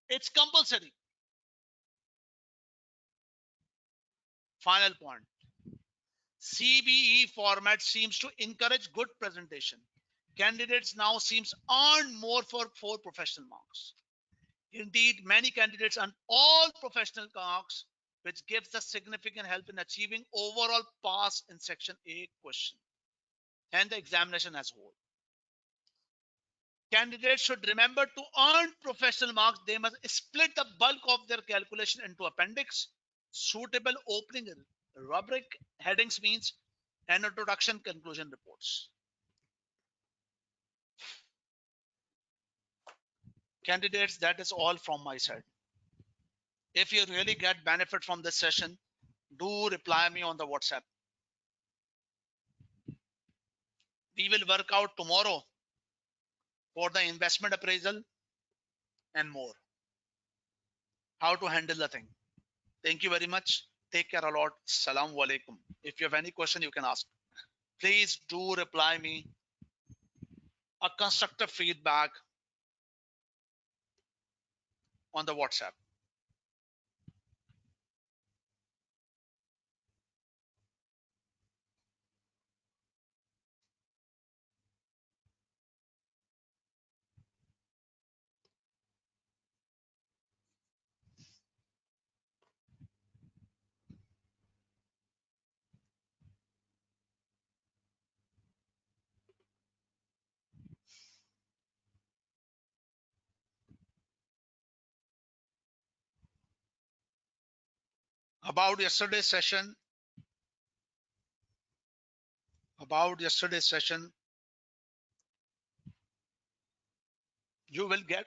It's compulsory. Final point. CBE format seems to encourage good presentation. Candidates now seems earn more for 4 professional marks. Indeed, many candidates earn all professional marks, which gives us significant help in achieving overall pass in section A question and the examination as a whole. Candidates should remember to earn professional marks. They must split the bulk of their calculation into appendix, suitable opening rubric headings means, and introduction conclusion reports. Candidates, that is all from my side. If you really get benefit from this session, do reply me on the WhatsApp. We will work out tomorrow for the investment appraisal and more. How to handle the thing. Thank you very much. Take care a lot. Assalamu alaikum. If you have any question, you can ask. Please do reply me a constructive feedback on the WhatsApp. About yesterday's session, you will get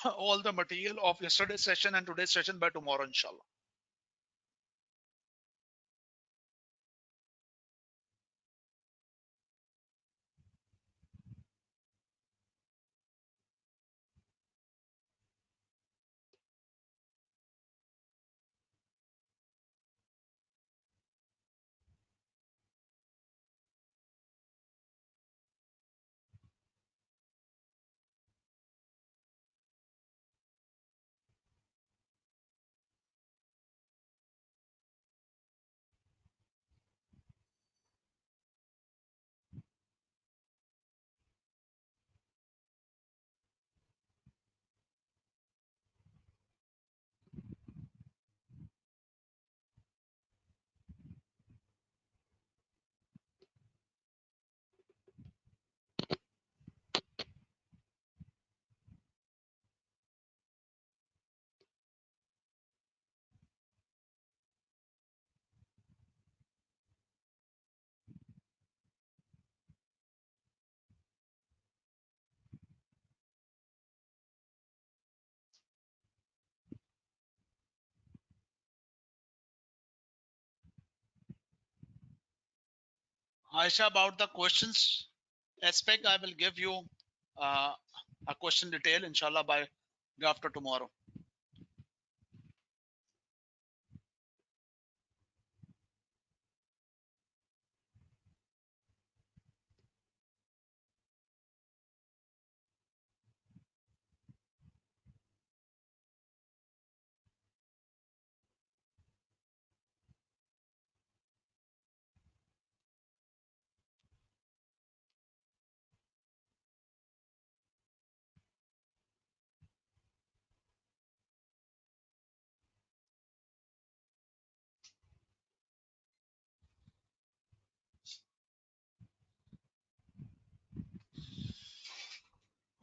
all the material of yesterday's session and today's session by tomorrow, inshallah. Aisha, about the questions aspect, I will give you uh, a question detail, inshallah, by day after tomorrow.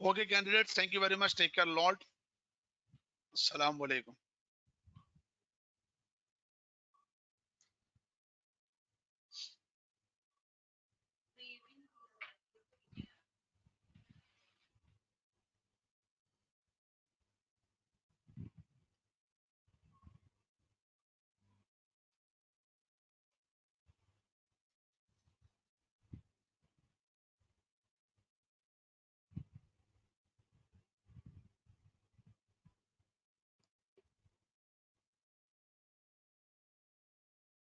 Okay, candidates, thank you very much. Take care a lot. Assalamu alaikum.